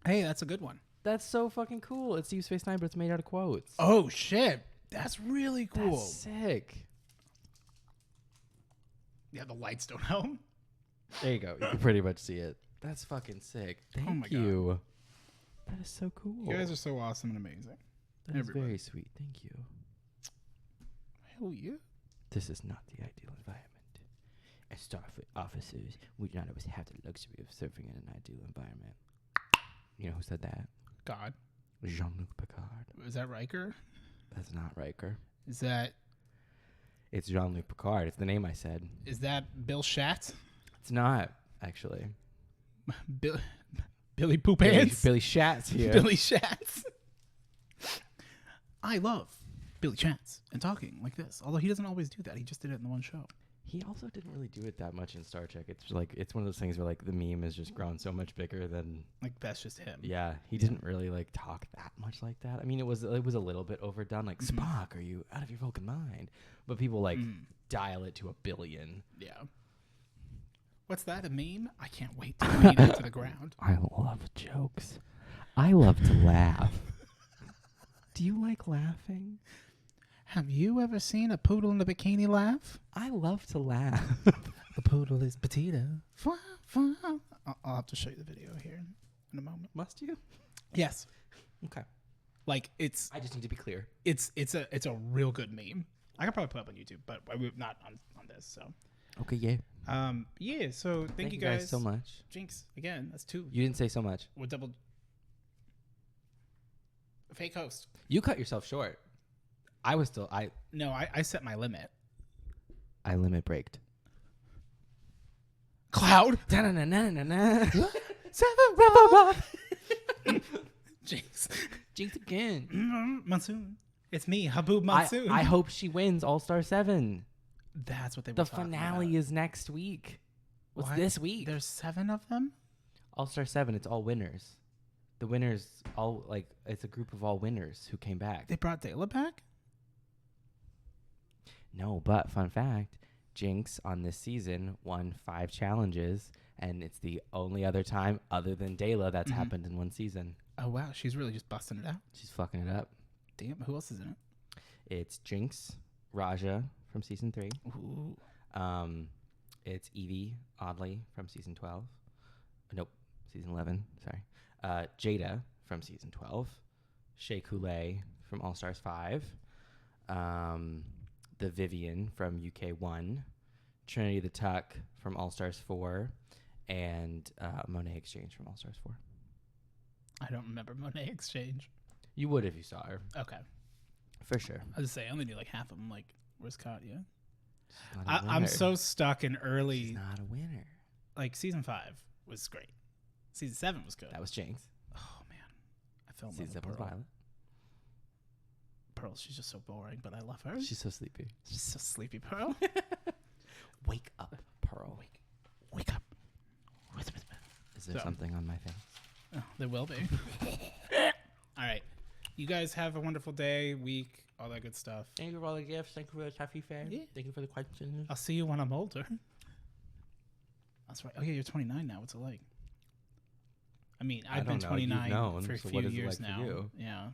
Hey, that's a good one. That's so fucking cool. It's Deep Space Nine, but it's made out of quotes. Oh, shit. That's really cool. That's sick. Yeah, the lights don't help. There you go. You can pretty much see it. That's fucking sick. Thank my you. That is so cool. You guys are so awesome and amazing. That is everybody. very sweet. Thank you. Hell yeah. This is not the ideal environment. As Starfleet officers, we do not always have the luxury of serving in an ideal environment. You know who said that? God. Jean-Luc Picard. Is that Riker? That's not Riker. Is that It's Jean-Luc Picard. It's the name I said. Bill Shatz? It's not, actually. Billy Poop Pants? Billy Shatz here. Billy Shatz. I love Billy Shatz and talking like this. Although he doesn't always do that. He just did it in the one show. He also didn't really do it that much in Star Trek. It's like it's one of those things where like the meme has just grown so much bigger than Like, that's just him. yeah. He didn't really like talk that much like that. I mean, it was a little bit overdone. Like Spock, are you out of your Vulcan mind? But people like dial it to a billion. Yeah. What's that, a meme? I can't wait to beat it to the ground. I love jokes. I love to laugh. Do you like laughing? Have you ever seen a poodle in a bikini laugh? I love to laugh. The poodle is petite. I'll have to show you the video here in a moment. Must you? Yes. Okay. Like, it's I just need to be clear. it's a real good meme. I could probably put it up on YouTube, but not on this. So Okay, yeah. yeah. So thank you guys so much. Jinx, again, that's two. You didn't say so much. We're double fake host. You cut yourself short. I set my limit. I limit braked. Cloud. Jinx. Jinx again. Monsoon. It's me, Haboob Monsoon. I hope she wins All-Star 7. That's what they were The talking finale about. is next week. What's What? this week? There's 7 of them? All-Star 7, it's all winners. The winners, all like, it's a group of all winners who came back. They brought Dayla back? No, but fun fact, Jinx on this season won 5 challenges, and it's the only other time other than Dayla that's happened in one season. Oh, wow. She's really just busting it out. She's fucking it up. Damn. Who else is in it? It's Jinx, Raja from season 3. Ooh. It's Evie Oddly from season 12. Nope, season 11. Sorry. Jada from season 12. Shea Coulee from All Stars 5. The Vivian from UK 1. Trinity the Tuck from All Stars 4. And Monet Exchange from All Stars 4. I don't remember Monet Exchange. You would if you saw her. Okay. For sure. I was just say I only knew like half of them. Like, where's Katya? Not a I'm winner. so stuck in She's early. not a winner. Like season 5 was great. Season 7 was good. That was Jinx. Oh man, I fell in love Season with 7 was Pearl. Violet. Pearl, she's just so boring, but I love her. She's so sleepy. She's so sleepy, Pearl. Wake up, Pearl. Wake up. Is there So- something on my face? Oh, there will be. All right. You guys have a wonderful day, week, all that good stuff. Thank you for all the gifts. Thank you for the taffy fair. Yeah. Thank you for the questions. I'll see you when I'm older. That's right. Oh yeah, you're 29 now. What's it like? I mean, I've been don't know. You've 29 known, for a so few what is it years like for now. you? Yeah.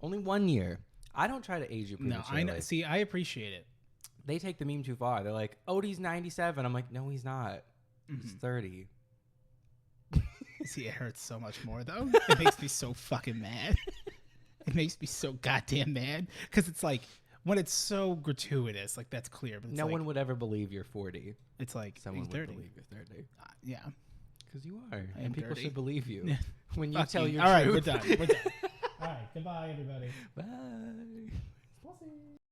Only 1 year. I don't try to age you No, prematurely. I know. See, I appreciate it. They take the meme too far. They're like, Odie's 97. I'm like, no, he's not. He's 30. See, it hurts so much more though. It makes me so fucking mad. It makes me so goddamn mad because it's like when it's so gratuitous, like that's clear. But it's No like, one would ever believe you're 40. It's like Someone you're would 30. believe you're 30. Yeah. Because you are. am And people 30. should believe you. Yeah. When you Fuck tell you. your All right, truth. we're done. We're done. All right. Goodbye, everybody. Bye. Pussy.